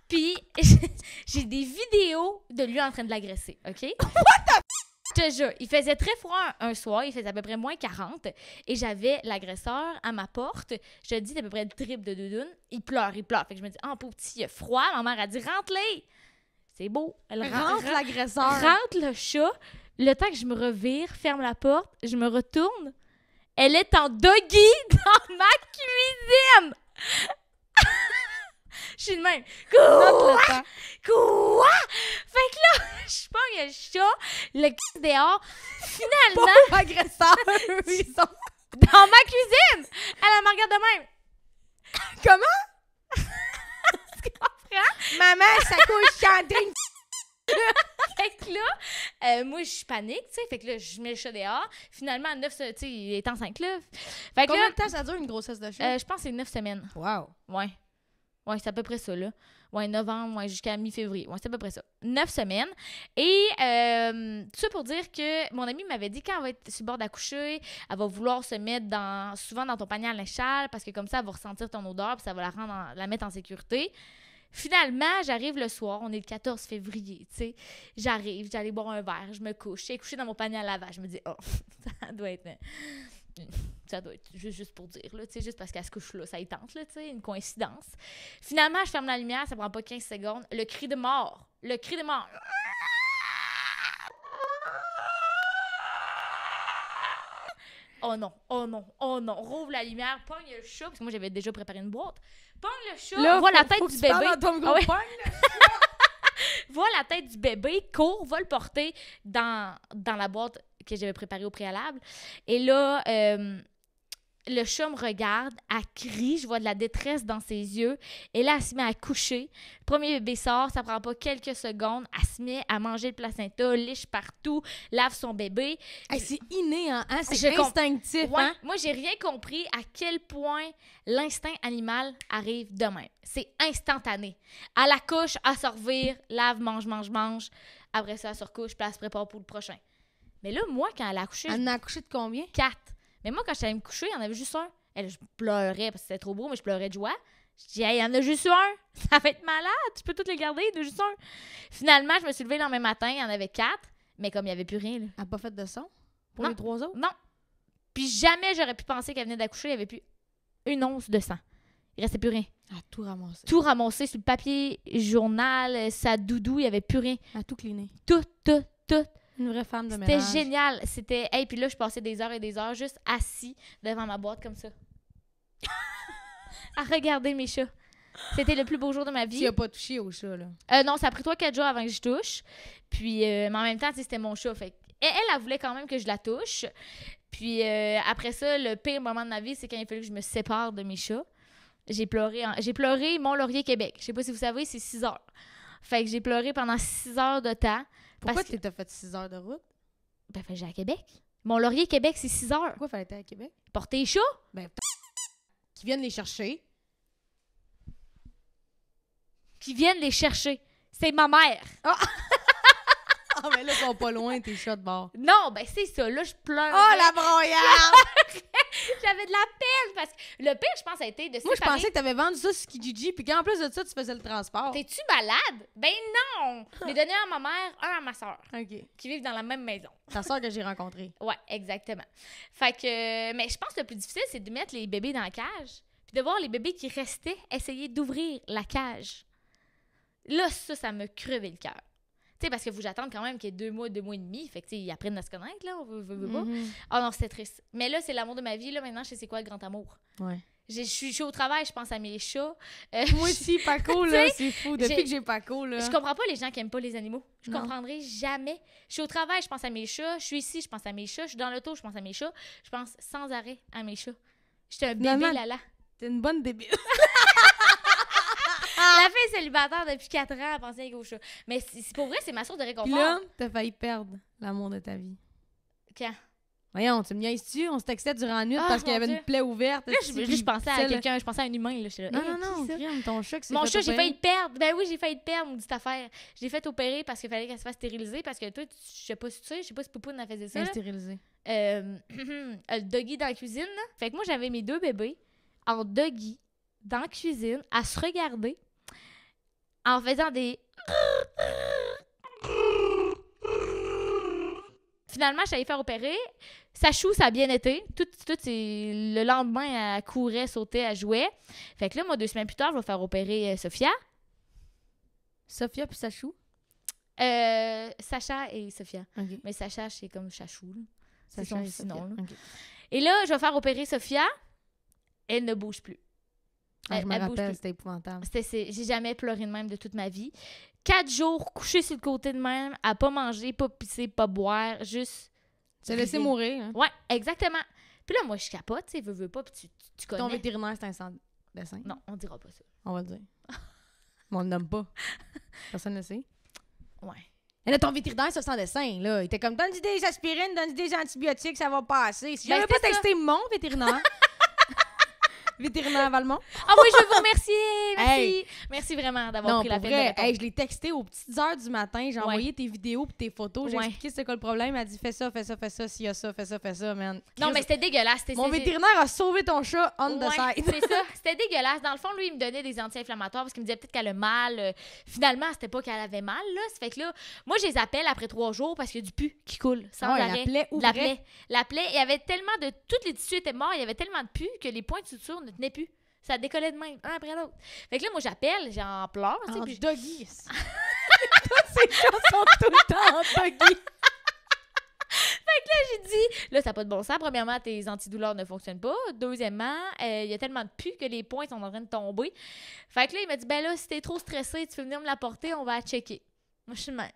puis j'ai des vidéos de lui en train de l'agresser, OK? Je te jure, il faisait très froid un soir, il faisait à peu près moins 40, et j'avais l'agresseur à ma porte. Je te dis, à peu près le triple de doudoune. Il pleure. Fait que je me dis, oh, pauvre petit, il a froid. Ma mère a dit, rentre-les! C'est beau. Elle Rentre l'agresseur. rentre le chat. Le temps que je me revire, ferme la porte, je me retourne. Elle est en doggy dans ma cuisine! Je suis de même. Note le temps. Quoi? Fait que là, je pogne le chat, le c*** dehors. Finalement, Pauvre agresseur. Ils sont... dans ma cuisine, elle me regarde de même. Comment? Tu comprends? Maman, ça couche chanter. Fait que là, moi, je panique, tu sais. Fait que là, je mets le chat dehors. Finalement, à 9, tu sais, il est enceinte là. Fait que Combien là, de temps ça dure une grossesse de chat? je pense que c'est 9 semaines. Wow. Ouais. Ouais, c'est à peu près ça, là. Ouais, novembre, ouais, jusqu'à mi-février. Ouais, c'est à peu près ça. 9 semaines. Et tout ça pour dire que mon amie m'avait dit quand elle va être sur le bord d'accoucher, elle va vouloir se mettre souvent dans ton panier à linge sale parce que comme ça, elle va ressentir ton odeur puis ça va la mettre en sécurité. Finalement, j'arrive le soir, on est le 14 février, tu sais. J'arrive, j'allais boire un verre, je me couche. J'ai couché dans mon panier à lavage. Je me dis, oh, ça doit être juste pour dire, là, tu sais, juste parce qu'elle se couche là, ça y tente, là, tu sais, une coïncidence. Finalement, je ferme la lumière, ça prend pas 15 secondes. Le cri de mort. Oh non. Rouvre la lumière, pogne le chat, parce que moi, j'avais déjà préparé une boîte. Pogne le chat, Là, voit la faut tête que du tu bébé. parles dans ton gros Ah ouais. pogne, là. Voit la tête du bébé, court, va le porter dans la boîte que j'avais préparée au préalable. Et là, le chat me regarde, elle crie, je vois de la détresse dans ses yeux. Et là, elle se met à coucher. Le premier bébé sort, ça prend pas quelques secondes. Elle se met à manger le placenta, liche partout, lave son bébé. Hey, c'est inné, hein? C'est Je instinctif, Ouais, hein? moi, j'ai rien compris à quel point l'instinct animal arrive de même. C'est instantané. À la couche, à se revire, lave, mange. Après ça, elle se recouche, puis elle se prépare pour le prochain. Mais là, moi, quand elle a accouché, Elle en a accouché de combien? 4. Mais moi, quand j'allais me coucher, il y en avait juste un. Je pleurais parce que c'était trop beau, mais je pleurais de joie. Je dis, hey, il y en a juste un. Ça va être malade. Tu peux toutes les garder, il y en a juste un. Finalement, je me suis levée le lendemain matin, il y en avait 4. Mais comme il n'y avait plus rien, là. Elle n'a pas fait de son? Pour Non. les 3 autres? Non. Puis jamais j'aurais pu penser qu'elle venait d'accoucher, il n'y avait plus une once de sang. Il restait plus rien. Elle a tout ramassé. Tout ramassé sur le papier journal, sa doudou, il n'y avait plus rien. Elle a tout cleané. Tout. Une vraie femme de C'était ménage. génial. C'était... Hey, puis là, je passais des heures et des heures juste assis devant ma boîte comme ça. À regarder mes chats. C'était le plus beau jour de ma Tu vie. n'as pas touché au chat, là. Non, ça a pris 3-4 jours avant que je touche. Puis, mais en même temps, tu sais, c'était mon chat. Fait que elle voulait quand même que je la touche. Puis après ça, le pire moment de ma vie, c'est quand il a fallu que je me sépare de mes chats. J'ai pleuré Mont-Laurier, Québec. Je sais pas si vous savez, c'est 6 heures. Fait que j'ai pleuré pendant 6 heures de temps. Pourquoi Parce que- tu t'as fait 6 heures de route? Ben, j'ai à Québec. Mont-Laurier, Québec, c'est 6 heures. Pourquoi fallait être à Québec? Porter les chats. Ben, qui viennent les chercher. Qui viennent les chercher. C'est ma mère. Ah, mais là, ils sont pas loin, tes chats de bord. Non, ben c'est ça. Là, je pleure. Oh, la broyarde! J'avais de la peine parce que le pire, je pense, a été de Moi, je séparer. pensais que t'avais vendu ça sur Kijiji, puis qu'en plus de ça, tu faisais le transport. T'es-tu malade? Ben non! Je l'ai donné à ma mère, un à ma soeur, OK. qui vivent dans la même maison. Ta soeur que j'ai rencontrée. Ouais, exactement. Fait que, mais je pense que le plus difficile, c'est de mettre les bébés dans la cage, puis de voir les bébés qui restaient essayer d'ouvrir la cage. Là, ça me crevait le cœur. Tu sais, parce que faut que j'attende quand même qu'il y ait 2 mois, 2 mois et demi. Fait que, tu sais, ils apprennent à se connaître, là. On veut pas. Mhm. Oh non, c'était triste. Mais là, c'est l'amour de ma vie. Là, maintenant, je sais c'est quoi le grand amour. Ouais. Je suis au travail, je pense à mes chats. Moi aussi, Paco, là, Tu sais, c'est fou. Depuis j'ai- que j'ai Paco, là. Je comprends pas les gens qui aiment pas les animaux. Je Non. comprendrai jamais. Je suis au travail, je pense à mes chats. Je suis ici, je pense à mes chats. Je suis dans l'auto, je pense à mes chats. Je pense sans arrêt à mes chats. J'étais un bébé Finalement, lala. T'es une bonne débile. La fille célibataire depuis 4 ans, elle pensait qu'au chat. Mais pour vrai, c'est ma source de Puis réconfort. là, t'as failli perdre l'amour de ta vie. Quand? Voyons, tu me niaises-tu? On se textait durant la nuit Ah, parce qu'il y mon avait Dieu. une plaie ouverte. Là, je pensais à Celle- quelqu'un, je pensais à un humain. Là. J'étais là, Non, hey, non, qui ça? crime, ton chat qui s'est Mon fait chat, j'ai opérer. failli le perdre. Ben oui, j'ai failli le perdre, maudite affaire. Je l'ai fait opérer parce qu'il fallait qu'elle se fasse stériliser. Parce que toi, je sais pas si tu sais, je sais pas si Poupoune a faisait ça. là. Stérilisé. Le doggy dans la cuisine. Là. Fait que moi, j'avais mes 2 bébés en doggy dans la cuisine à se regarder en faisant des. Finalement, je suis allée faire opérer. Sachou, ça a bien été. Le lendemain, elle courait, sautait, elle jouait. Fait que là, moi, 2 semaines plus tard, je vais faire opérer Sophia. Sophia puis Sachou. Sacha et Sophia. OK. Mais Sacha, c'est comme Chachou. Là. C'est Sacha son et petit nom, Sophia. là. OK. Et là, je vais faire opérer Sophia. Elle ne bouge plus. Ah, je me Elle bouge rappelle, plus. c'était épouvantable. J'ai jamais pleuré de même de toute ma vie. 4 jours couchée sur le côté de même, à pas manger, pas pisser, pas boire, juste. Tu l'as laissé brisé. mourir. Hein? Ouais, exactement. Puis là, moi, je capote, tu sais, veux pas, puis tu connais. Ton vétérinaire, c'est un sang dessin. Non, on dira pas ça. On va le dire. Mais on le nomme pas. Personne ne le sait. Ouais. Et là, ton vétérinaire, c'est sans dessin, là. Il était comme, donne-lui des aspirines, donne-lui des antibiotiques, ça va passer. Si Ben, j'avais pas c'était ça. texté mon vétérinaire, vétérinaire Valmont. Ah oui, je veux vous remercier. Merci. Hey. Merci vraiment d'avoir Non, pris la pour peine de vrai, répondre. hey, je l'ai texté aux petites heures du matin. J'ai Ouais. envoyé tes vidéos pis tes photos. J'ai Ouais. expliqué c'était quoi le problème. Elle a dit, fais ça, s'il y a ça, fais ça, man. Non, mais c'était dégueulasse. Mon vétérinaire a sauvé ton chat on the Ouais, side. c'est ça. C'était dégueulasse. Dans le fond, lui, il me donnait des anti-inflammatoires parce qu'il me disait peut-être qu'elle a mal. Finalement, c'était pas qu'elle avait mal, là. Ça fait que là, moi, je les appelle après 3 jours parce qu'il y a du pu qui coule sans Ah ouais, arrêt. la plaie La ouvrait. plaie. La plaie, il y avait tellement de. Tous les tissus étaient morts, il y avait tellement de pu que les points de suture ne tenaient plus. Ça décollait de même, un après l'autre. Fait que là, moi, j'appelle, j'en pleure. tu sais, En puis doggy. Toutes ces chats sont tout le temps en doggy. j'ai dit, là, ça n'a pas de bon sens. Premièrement, tes antidouleurs ne fonctionnent pas. Deuxièmement, il y a tellement de pu que les points sont en train de tomber. Fait que là, il m'a dit, ben là, si t'es trop stressé, tu peux venir me l'apporter, on va la checker. Moi, je suis même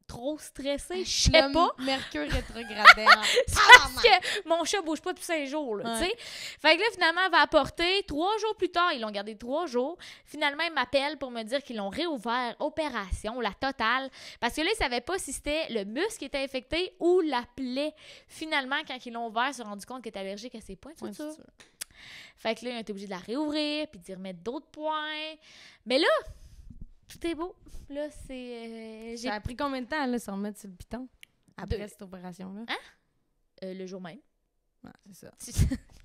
trop stressée, je sais Le pas. Mercure rétrogradé. C'est parce que mon chat bouge pas depuis 5 jours, là, Ouais. tu sais. Fait que là, finalement, elle va apporter. 3 jours plus tard, ils l'ont gardé 3 jours. Finalement, ils m'appellent pour me dire qu'ils l'ont réouvert, opération, la totale. Parce que là, ils savaient pas si c'était le muscle qui était infecté ou la plaie. Finalement, quand ils l'ont ouvert, ils se sont rendus compte qu'elle était allergique à ses points de Ouais, suture. c'est sûr. Fait que là, ils ont été obligés de la réouvrir, puis d'y remettre d'autres points. Mais là, tout est beau. Là, c'est... Ça a pris combien de temps, là, se remettre sur le piton? Après 2. cette opération-là? Le jour même. Ouais, c'est ça.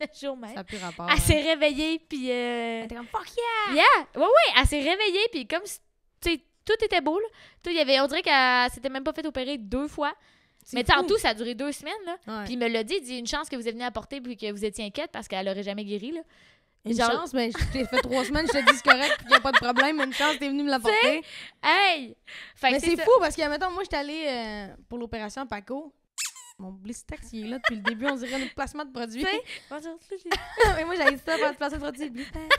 Le jour même. Ça n'a plus rapport. Elle s'est réveillée, puis... Elle était comme, fuck yeah! Yeah! Ouais, elle s'est réveillée, puis comme, tu sais, tout était beau, là. Tout, il y avait, on dirait qu'elle s'était même pas fait opérer 2 fois. Mais tu sais, en fou. tout, ça a duré 2 semaines, là. Ouais. Puis il me l'a dit, il dit, une chance que vous êtes venu apporter, puis que vous étiez inquiète, parce qu'elle aurait jamais guéri, là. Une genre- chance, mais je t'ai fait 3 semaines, je te dis c'est correct, il n'y a pas de problème. Une chance, t'es venu me l'apporter. Hey! Fait Mais que c'est ça. fou parce que, mettons, moi, j'étais allée pour l'opération à Paco. Mon Blistex, il est là depuis le début, on dirait le placement de produit. Tu sais, bonjour, Mais moi, j'avais ça pour le placement de produit. Blistex.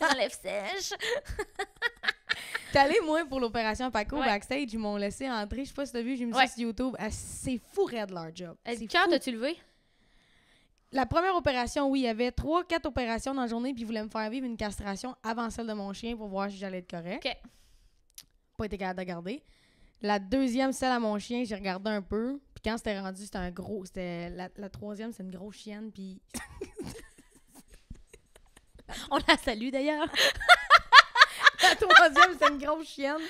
enlève sèche. T'es allée, moi, pour l'opération à Paco, Ouais. backstage, ils m'ont laissé entrer. Je sais pas si t'as vu, j'ai mis Ouais. ça sur YouTube. Ah, c'est fou, raide leur job. Le C'est cœur, fou. t'as-tu levé? La première opération, oui, il y avait 3-4 opérations dans la journée, puis ils voulaient me faire vivre une castration avant celle de mon chien pour voir si j'allais être correct. OK. Pas été capable de garder. La deuxième, celle à mon chien, j'ai regardé un peu. Puis quand c'était rendu, c'était un gros. C'était la troisième, c'est une grosse chienne. Puis On la salue, d'ailleurs. la troisième, c'est une grosse chienne.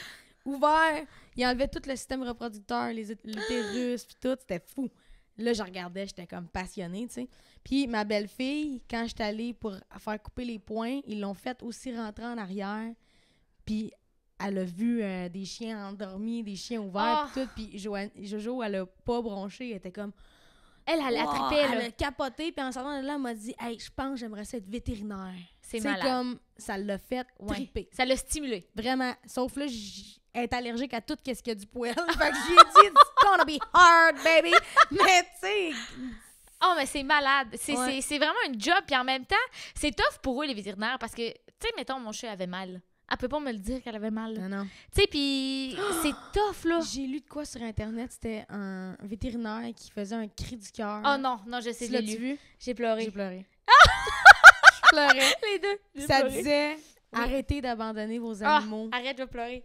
Ouvert. Il enlevait tout le système reproducteur, l'utérus, puis tout. C'était fou. Là, je regardais, j'étais comme passionnée, tu sais. Puis ma belle-fille, quand j'étais allée pour faire couper les poings, ils l'ont fait aussi rentrer en arrière. Puis elle a vu des chiens endormis, des chiens ouverts, Oh. puis tout. Puis Jojo, elle a pas bronché. Elle était comme... Elle Wow, attrapait, elle là. a capoté, puis en sortant de là, elle m'a dit « Hey, je pense que j'aimerais ça être vétérinaire. » C'est C'est malade. comme, ça l'a fait Ouais. triper. Ça l'a stimulé. Vraiment. Sauf là, elle est allergique à tout ce qui a du poil. Fait que j'ai dit « It's gonna be hard, baby! » Mais tu sais... Oh, mais c'est malade. Ouais. C'est vraiment un job. Puis en même temps, c'est tough pour eux, les vétérinaires, parce que, tu sais, mettons, mon chat avait mal. Elle peut pas me le dire qu'elle avait mal. là. Non, non. Tu sais, puis c'est tough, là. J'ai lu de quoi sur Internet? C'était un vétérinaire qui faisait un cri du cœur. Oh non, non, je sais, Tu je l'ai l'as-tu lu. vu? J'ai pleuré. J'ai pleuré. Je pleurais. Les deux. J'ai Ça pleuré. disait Oui. arrêtez d'abandonner vos Ah, animaux. arrête de pleurer.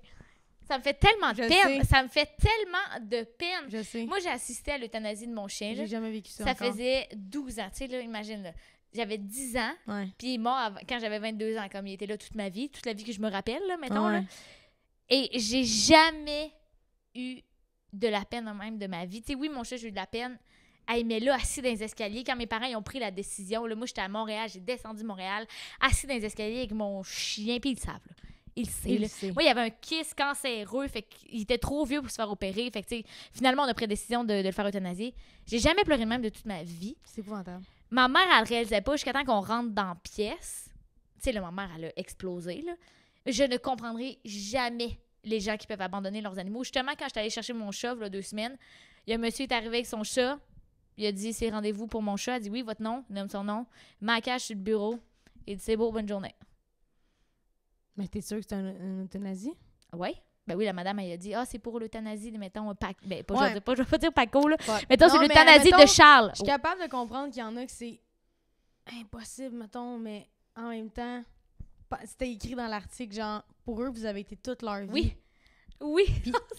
Ça me fait tellement de Je peine. sais. Ça me fait tellement de peine. Je sais. Moi, j'ai assisté à l'euthanasie de mon chien. là. J'ai jamais vécu ça Ça encore. faisait 12 ans. Tu sais, là, imagine, là. J'avais 10 ans, Ouais. puis il est mort quand j'avais 22 ans, comme il était là toute ma vie, toute la vie que je me rappelle, là, mettons. Ouais. Là. Et j'ai jamais eu de la peine même de ma vie. Tu sais, oui, mon chat, j'ai eu de la peine. Hey, mais là, assis dans les escaliers, quand mes parents ils ont pris la décision, là, moi, j'étais à Montréal, j'ai descendu Montréal, assis dans les escaliers avec mon chien, puis ils le savent, là. Il le sait, Il là. le sait. Moi, il y avait un kiss cancéreux, fait qu'il était trop vieux pour se faire opérer. Fait que, tu sais, finalement, on a pris la décision de le faire euthanasier. J'ai jamais pleuré de même de toute ma vie. C'est épouvantable. Ma mère, elle réalisait pas jusqu'à temps qu'on rentre dans la pièce. Tu sais, là, ma mère, elle a explosé, là. Je ne comprendrai jamais les gens qui peuvent abandonner leurs animaux. Justement, quand j'étais allée chercher mon chat, il y a 2 semaines, il y a un monsieur qui est arrivé avec son chat. Il a dit, c'est rendez-vous pour mon chat. Elle a dit, oui, votre nom. Il nomme son nom. Ma cage sur le bureau. Il dit, c'est beau, bonne journée. Mais t'es sûr que c'est une euthanasie? Oui. Ben oui, la madame, elle a dit, c'est pour l'euthanasie, mettons, ben, pas, Ouais. je vais pas dire Paco, là. Ouais. Mettons, c'est Non, mais l'euthanasie mettons, de Charles. Je suis capable de comprendre qu'il y en a que c'est impossible, mettons, mais en même temps, c'était écrit dans l'article, genre, pour eux, vous avez été toute leur vie. Oui. Oui.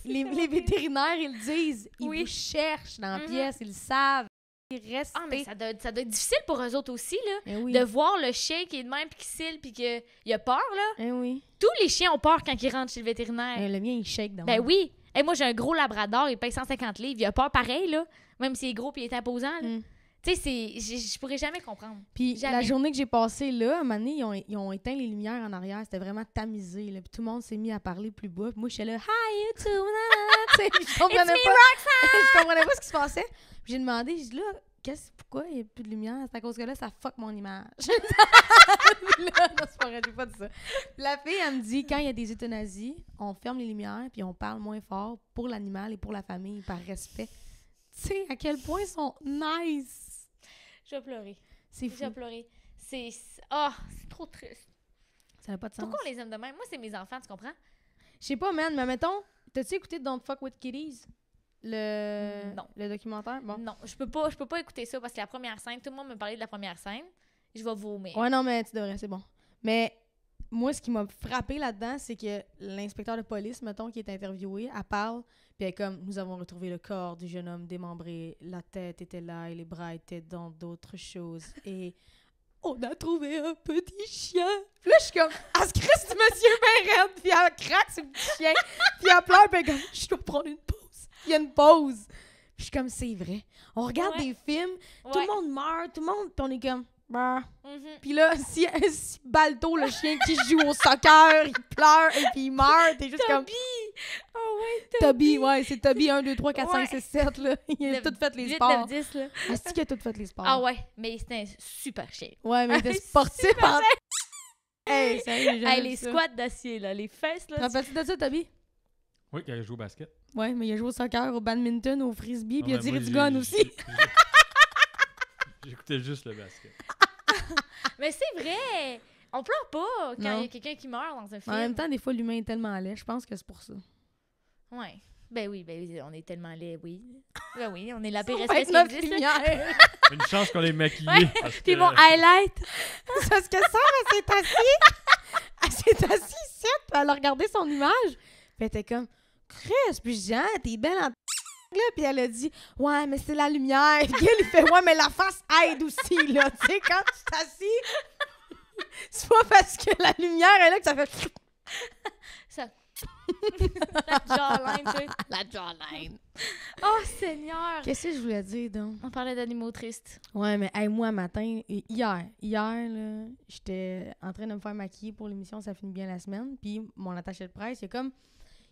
Puis les vétérinaires, ils le disent. Ils Oui. vous cherchent dans la Mhm. pièce, ils le savent. Ils restent. Ah, mais ça doit être difficile pour eux autres aussi, là. Eh oui. De voir le chien qui est de même, puis qui cille, puis qu'il a peur, là. Eh oui. Tous les chiens ont peur quand ils rentrent chez le vétérinaire. Le mien, il shake dans Ben oui. Hey, moi, j'ai un gros labrador, il pèse 150 livres. Il a peur pareil, là. Même s'il est gros puis il est imposant, là. Mm. Tu sais, je pourrais jamais comprendre. Puis Jamais. la journée que j'ai passée là, à un moment donné, ils ont éteint les lumières en arrière. C'était vraiment tamisé. Là. Puis tout le monde s'est mis à parler plus bas. Puis moi, j'étais là, hi, you too. Tu sais, je comprenais It's me, pas. Je comprenais pas ce qui se passait. Puis j'ai demandé, j'ai dit là, pourquoi il n'y a plus de lumière? C'est à cause que là, ça fuck mon image. Là, non, c'est pas vrai, j'ai pas dit ça. La fille, elle me dit, quand il y a des euthanasies, on ferme les lumières puis on parle moins fort pour l'animal et pour la famille, par respect. Tu sais, à quel point ils sont nice. Je vais pleurer. C'est Je fou. vais pleurer. C'est trop triste. Ça n'a pas de sens. Pourquoi on les aime de même? Moi, c'est mes enfants, tu comprends? Je sais pas, man, mais mettons, t'as-tu écouté Don't Fuck With Kitties? Non. Le documentaire? Bon. Non, je peux pas écouter ça parce que la première scène, tout le monde me parlait de la première scène. Je vais vomir. Ouais, non, mais tu devrais, c'est bon. Mais moi, ce qui m'a frappé là-dedans, c'est que l'inspecteur de police, mettons, qui est interviewé, elle parle, puis elle est comme, nous avons retrouvé le corps du jeune homme démembré, la tête était là et les bras étaient dans d'autres choses. Et on a trouvé un petit chien. Puis là, je suis comme, elle se crisse du monsieur ben raide, puis elle craque sur le petit chien, puis elle pleure, puis elle est comme, je dois prendre une pause. Il y a une pause. Puis je suis comme, c'est vrai. On regarde Ouais. des films, tout le monde meurt, tout le monde, puis on est comme, bah. Mhm. Puis là, si Balto, le chien qui joue au soccer, il pleure et puis il meurt, t'es juste comme Oh ouais, Toby, ouais, c'est Toby 1, 2, 3, 4, Ouais. 5, 6, 7, là. Il a Le- tout fait les 8, sports. 9, 10, là. Est-ce qu'il a tout fait les sports? Ah ouais, mais c'était un super chien. Ouais, mais il était sportif en... Hey, sérieux, j'ai jamais Hey, vu les ça. squats d'acier, là, les fesses, Te là. rappelles-tu de ça, Toby? Oui, quand je joue au basket. Ouais, mais il a joué au soccer, au badminton, au frisbee, puis il a Non, mais tiré moi, du gun aussi. J'écoutais juste le basket. Mais c'est vrai! On pleure pas quand Non. il y a quelqu'un qui meurt dans un En film. même temps, des fois, l'humain est tellement laid, je pense que c'est pour ça. Ouais. Ben oui, on est tellement laid, oui. Ben oui, on est la Ça pire va espèce être qui notre existe. là. lumière. Une chance qu'on est maquillé. Ouais. parce Puis que- mon highlight. C'est parce que ça, elle s'est assise. Elle s'est assise ici, puis elle a regardé son image. Puis elle était comme, Chris, puis je dis, ah, t'es belle en là. Puis elle a dit, ouais, mais c'est la lumière. Puis elle, il fait, ouais, mais la face aide aussi, là. Tu sais, quand tu t'assis, c'est pas parce que la lumière est là que ça fait Ça. La jawline, tu sais. la jawline. Oh, Seigneur! Qu'est-ce que je voulais dire, donc? On parlait d'animaux tristes. Ouais, mais hey, moi, matin, hier, là, j'étais en train de me faire maquiller pour l'émission Ça finit bien la semaine. Puis mon attaché de presse, il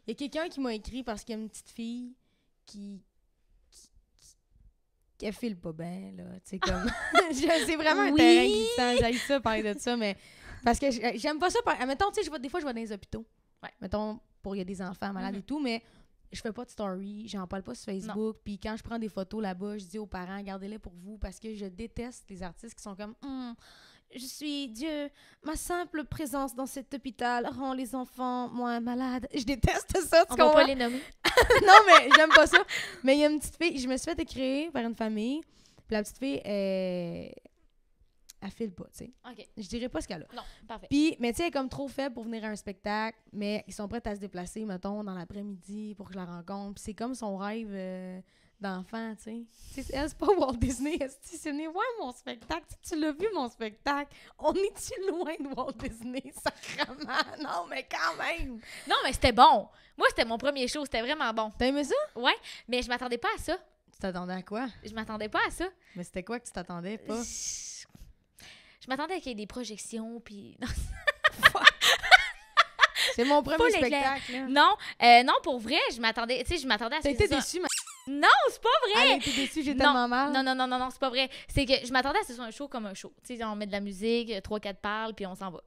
y a quelqu'un qui m'a écrit parce qu'il y a une petite fille qui elle file pas bien, là. Tu sais, comme. C'est vraiment un Oui. terrain glissant. J'aime ça parler de ça, mais. Parce que j'aime pas ça. Mettons, tu sais, des fois, je vais dans les hôpitaux. Ouais. Mettons, il y a des enfants malades et tout, mais je fais pas de story, j'en parle pas sur Facebook. Puis quand je prends des photos là-bas, je dis aux parents, gardez-les pour vous parce que je déteste les artistes qui sont comme je suis Dieu, ma simple présence dans cet hôpital rend les enfants moins malades. Je déteste ça, tu On va comprends? pas les nommer. Non, mais j'aime pas ça. Mais il y a une petite fille, je me suis fait écrire par une famille. Puis la petite fille, elle elle file pas, tu sais. OK. Je dirais pas ce qu'elle a. Non, parfait. Puis, mais tu sais, elle est comme trop faible pour venir à un spectacle, mais ils sont prêts à se déplacer, mettons, dans l'après-midi pour que je la rencontre. Puis c'est comme son rêve d'enfant, tu sais. Elle, c'est pas Walt Disney, c'est venir voir mon spectacle. Tu l'as vu, mon spectacle? On est-tu loin de Walt Disney, sacrément? Non, mais quand même! Non, mais c'était bon. Moi, c'était mon premier show. C'était vraiment bon. T'as aimé ça? Ouais, mais je m'attendais pas à ça. Tu t'attendais à quoi? Je m'attendais pas à ça. Mais c'était quoi que tu t'attendais pas? Je m'attendais qu'il y ait des projections, puis... Non, C'est mon premier Pas l'éclair. spectacle, là. non, pour vrai, je m'attendais... Tu sais, je m'attendais à ce T'as que été ce soit- déçue, ma... Non, c'est pas vrai! Elle a été déçue, j'ai Non, tellement mal. Non, c'est pas vrai. C'est que je m'attendais à ce que ce soit un show comme un show. Tu sais, on met de la musique, 3-4 parles, puis on s'en va.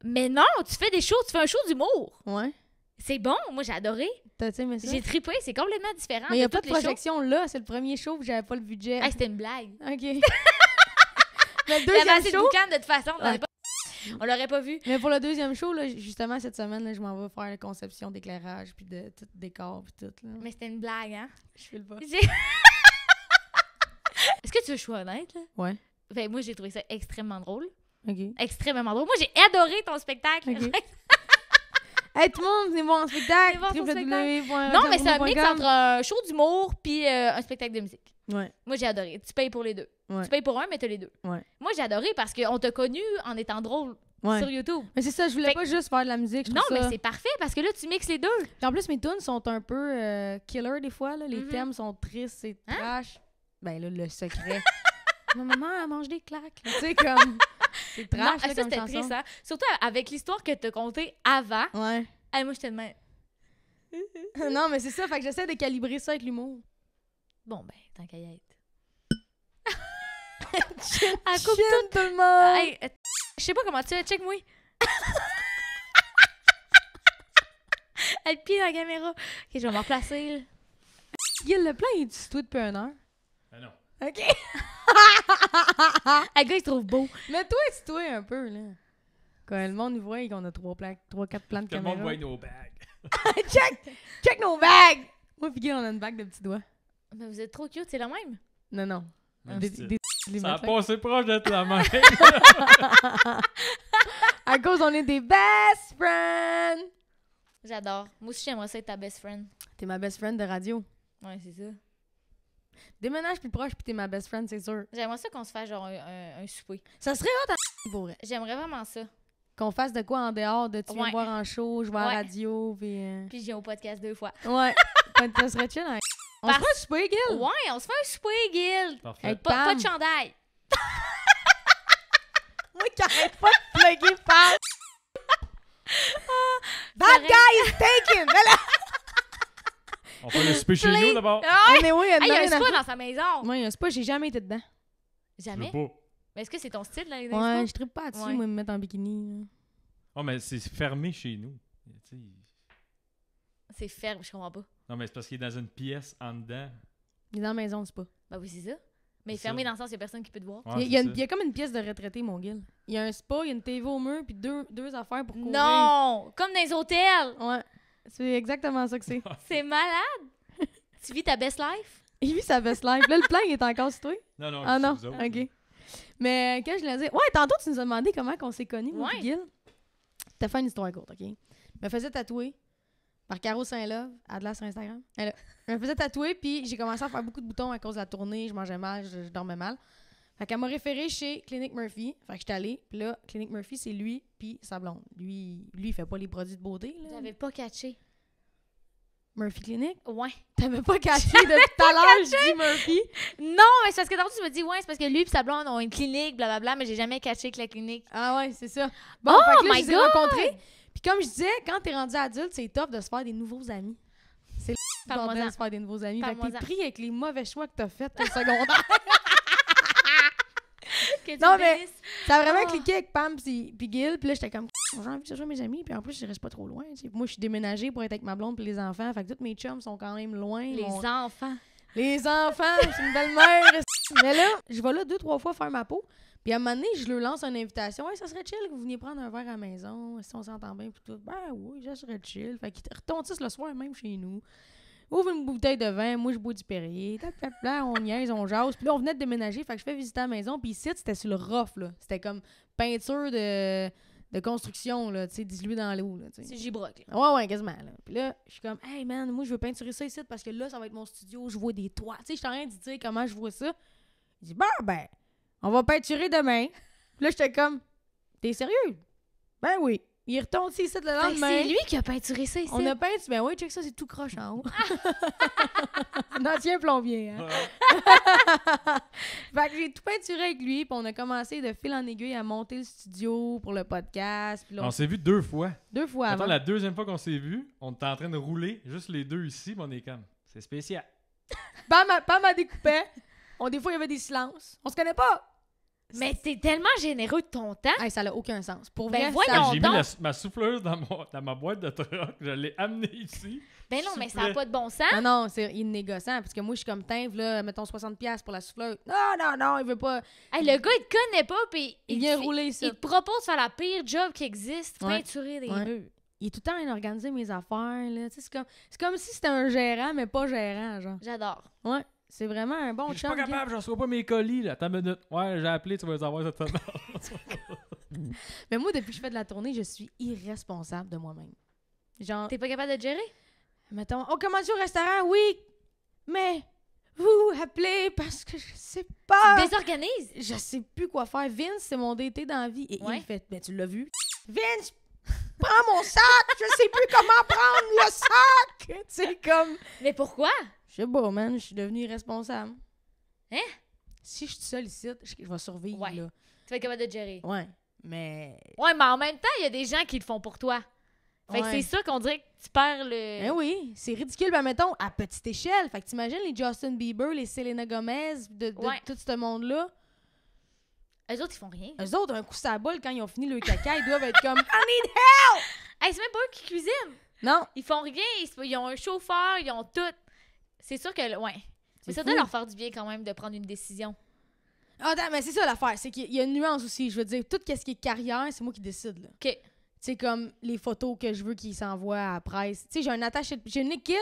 Mais non, tu fais des shows, tu fais un show d'humour. Ouais. C'est bon, moi j'ai adoré. T'as-tu aimé ça? J'ai trippé, c'est complètement différent. Mais il n'y a pas toutes de les shows. projection là, c'est le premier show que j'avais pas le budget. Hey, c'était une blague. OK. Mais le Il y avait deuxième assez de show, boucan de toute façon, Ouais. on l'aurait pas vu. mais pour le deuxième show, là, justement, cette semaine, là, je m'en vais faire la conception d'éclairage, puis de tout décor, puis tout. Là. Mais c'était une blague, hein? Je file pas. Est-ce que tu veux que je sois honnête, là? Ouais. Ben, moi, j'ai trouvé ça extrêmement drôle. OK. Extrêmement drôle. Moi, j'ai adoré ton spectacle. Ok. Hey, tout le monde, venez voir un spectacle. Venez voir ton www.radiopromo.com. Non, mais c'est un mix entre un show d'humour puis un spectacle de musique. Ouais. Moi, j'ai adoré. Tu payes pour les deux. Ouais. Tu payes pour un, mais t'as les deux. Ouais. Moi, j'ai adoré parce qu'on t'a connu en étant drôle Ouais. sur YouTube. Mais c'est ça, je voulais Fait pas juste faire de la musique. Je Non, trouve mais ça... c'est parfait parce que là, tu mixes les deux. Puis en plus, mes tunes sont un peu killer des fois. Là. Les Mhm. thèmes sont tristes, c'est Hein? trash. Ben là, le secret. Ma maman, elle mange des claques. là. Tu sais, comme... C'est Non, trash, ça, là, comme c'était chanson. triste, hein? Surtout avec l'histoire que t'as contée avant. Ouais. Hey, moi, j'étais de même. Non, mais c'est ça, fait que j'essaie de calibrer ça avec l'humour. Bon, ben, tant qu'à y être. Chin, Elle coupe chin, tout le monde! Hey, je sais pas comment tu fais. Check-moi. Elle pie dans la caméra. Ok, je vais me replacer, là. Gil, le plan, il est toi depuis 1 heure. Ben non. OK. Le gars, il se trouve beau. Mais toi, c'est toi un peu, là. Quand le monde nous voit et qu'on a 3-4 plans de Que le caméra. monde voit nos bags. Check nos bagues! Moi et Gil, on a une bague de petits doigts. Mais vous êtes trop cute, c'est la même. Non, non. Même Des, style. les Ça a mettre là. passé proche d'être la même. À cause, on est des best friends! J'adore. Moi aussi, j'aimerais ça être ta best friend. T'es ma best friend de radio. Ouais, c'est ça. Déménage plus proche puis t'es ma best friend, c'est sûr. J'aimerais ça qu'on se fasse genre un souper. Ça serait hot pour vrai. J'aimerais vraiment ça. Qu'on fasse de quoi en dehors de tu viens Ouais. me voir en show, je vais à la Ouais. radio, puis... Puis je viens au podcast 2 fois. Ouais. Ça serait chill. Hein? On se Parce- fait un souper, Gil? Ouais, on se fait un souper, Guild. Parfait. Hey, Pas Pam. de chandail. Moi qui arrête pas de plugger Pam. That Correct. guy is taken! Mais là... On fait le souper chez nous d'abord. Ah ouais. Mais oui, Hey, il y a un spa dans sa maison. Moi, il y a un spa, j'ai jamais été dedans. Je Jamais. veux pas. Mais est-ce que c'est ton style, là, les Ouais, spas? je trippe pas dessus, Ouais. moi, me mettre en bikini. Là. Oh, mais c'est fermé chez nous. Tu sais, C'est ferme, je comprends pas. non, mais c'est parce qu'il est dans une pièce en dedans. Il est dans la maison, le spa. Bah oui, c'est ça. Mais C'est fermé ça. dans le sens, il y a personne qui peut te voir. Ouais, il, y a c'est il y a comme une pièce de retraité, mon Gil. Il y a un spa, il y a une TV au mur, puis deux affaires pour courir. Non! Comme dans les hôtels! Ouais. C'est exactement ça que c'est. C'est malade! Tu vis ta best life? Il vit sa best life. Là, le plan, il est encore sur toi. ça. Non, Ah c'est non, vous autres. ok. Mais quand je l'ai dit... Ouais, tantôt, tu nous as demandé comment on s'est connus, moi Ouais. et Gil. T'as fait une histoire courte, OK? Je me faisais tatouer par Caro Saint-Love, Adela sur Instagram. Elle, je me faisais tatouer, puis j'ai commencé à faire beaucoup de boutons à cause de la tournée. Je mangeais mal, je dormais mal. Fait qu'elle m'a référé chez Clinic Murphy. Fait que j'étais allée. Puis là, Clinic Murphy, c'est lui puis sa blonde. Lui, il fait pas les produits de beauté, là. J'avais pas catché. Murphy Clinic? Ouais. T'avais pas caché depuis tout à l'heure, je dis Murphy. Non, mais c'est parce que tantôt, tu me dis, ouais, c'est parce que lui et sa blonde ont une clinique, blablabla, mais j'ai jamais catché que la clinique. Ah ouais, c'est ça. Bon, Oh fait que là, my je les ai God! rencontrés. Puis comme je disais, quand t'es rendu adulte, c'est top de se faire des nouveaux amis. C'est le Parle-moi-en. bordel de se faire des nouveaux amis. Fait que t'es Parle-moi-en. pris avec les mauvais choix que t'as fait au secondaire. Que tu Non, me mais- bénisses. Ça a vraiment Oh. cliqué avec Pam puis Gil. Puis là, j'étais comme, j'ai envie de se jouer mes amis. Puis en plus, je reste pas trop loin. Tu sais. Moi, je suis déménagée pour être avec ma blonde puis les enfants. Fait que tous mes chums sont quand même loin. Les Mon- enfants. Les enfants, c'est une belle-mère. Mais là, je vais là 2-3 fois faire ma peau. Puis à un moment donné, je leur lance une invitation. Hey, ça serait chill que vous veniez prendre un verre à la maison. Si on s'entend bien, puis tout. Ben oui, ça serait chill. Fait qu'ils retontissent le soir même chez nous. ouvre une bouteille de vin, moi je bois du Perrier, là, on niaise, on jase. Puis là, on venait de déménager, fait que je fais visiter la maison, puis ici, c'était sur le rough, là. C'était comme peinture de construction, là, tu sais, diluée dans l'eau, là, tu sais. C'est Gibroc, là. Ouais, quasiment, là. Puis là, je suis comme, hey man, moi je veux peinturer ça ici parce que là, ça va être mon studio, je vois des toits. Tu sais, je suis en train de dire comment je vois ça. Il dit, ben, on va peinturer demain. Puis là, j'étais comme, t'es sérieux? Ben oui. Il retourne ici le lendemain. C'est lui qui a peinturé ça ici. On a peint, ben oui, check ça, c'est tout croche en haut. Un ancien plombier, hein. Fait que j'ai tout peinturé avec lui, puis on a commencé de fil en aiguille à monter le studio pour le podcast. Puis là, On s'est vu 2 fois. 2 fois Attends, avant. la deuxième fois qu'on s'est vu, on était en train de rouler, juste les deux ici, puis on est comme, c'est spécial. Pam a découpé. Des fois, il y avait des silences. On se connaît pas. Mais t'es tellement généreux de ton temps. Hey, ça n'a aucun sens. Pour Ben vrai, voyons. ça... J'ai donc. mis ma souffleuse dans ma boîte de truck, je l'ai amenée ici. Ben non, mais ça n'a Soufflet. pas de bon sens. Non, il est négociant. Parce que moi, je suis comme Tinve, là, mettons 60$ pour la souffleuse. Non, il veut pas. Hey, le gars, il te connaît pas, puis Il vient te- rouler ici. Il te propose de faire la pire job qui existe, Ouais. peinturer des Ouais. murs. Il est tout le temps en train d'organiser mes affaires, là. Tu sais, c'est comme si c'était un gérant, mais pas gérant, genre. J'adore. Ouais. C'est vraiment un bon Je suis pas chum. capable, je reçois pas mes colis, là. Attends une minute. Ouais, j'ai appelé, tu vas les avoir cette semaine. Mais moi, depuis que je fais de la tournée, je suis irresponsable de moi-même. Genre, T'es pas capable de te gérer? mettons, on commence au restaurant, oui, mais vous appelez parce que je sais pas. Tu te désorganises? Je sais plus quoi faire. Vince, c'est mon DT dans la vie. Et Ouais. il fait, ben tu l'as vu. Vince, prends mon sac, je sais plus comment prendre le sac. C'est comme... Mais pourquoi? Je sais pas, man, je suis devenue irresponsable. Hein? Si je suis seule ici, je vais survivre, Ouais. là. Tu vas être capable de te gérer. Ouais, mais... Ouais, mais en même temps, il y a des gens qui le font pour toi. Fait que Ouais. c'est ça qu'on dirait que tu perds le... Ben oui, c'est ridicule. Ben mettons, à petite échelle. Fait que t'imagines les Justin Bieber, les Selena Gomez, de Ouais. tout ce monde-là. Eux autres, ils font rien. Eux autres, un coup sur la boule, quand ils ont fini le caca, ils doivent être comme... Hey, c'est même pas eux qui cuisinent. Non, Ils font rien. Ils ont un chauffeur, ils ont tout. C'est sûr que... Ouais. Mais ça fou. doit leur faire du bien quand même de prendre une décision. Ah, attends, mais c'est ça l'affaire. C'est qu'il y a une nuance aussi. Je veux dire, tout ce qui est carrière, c'est moi qui décide, là. OK. Tu sais, comme les photos que je veux qu'ils s'envoient à la presse. Tu sais, j'ai un attaché... J'ai une équipe,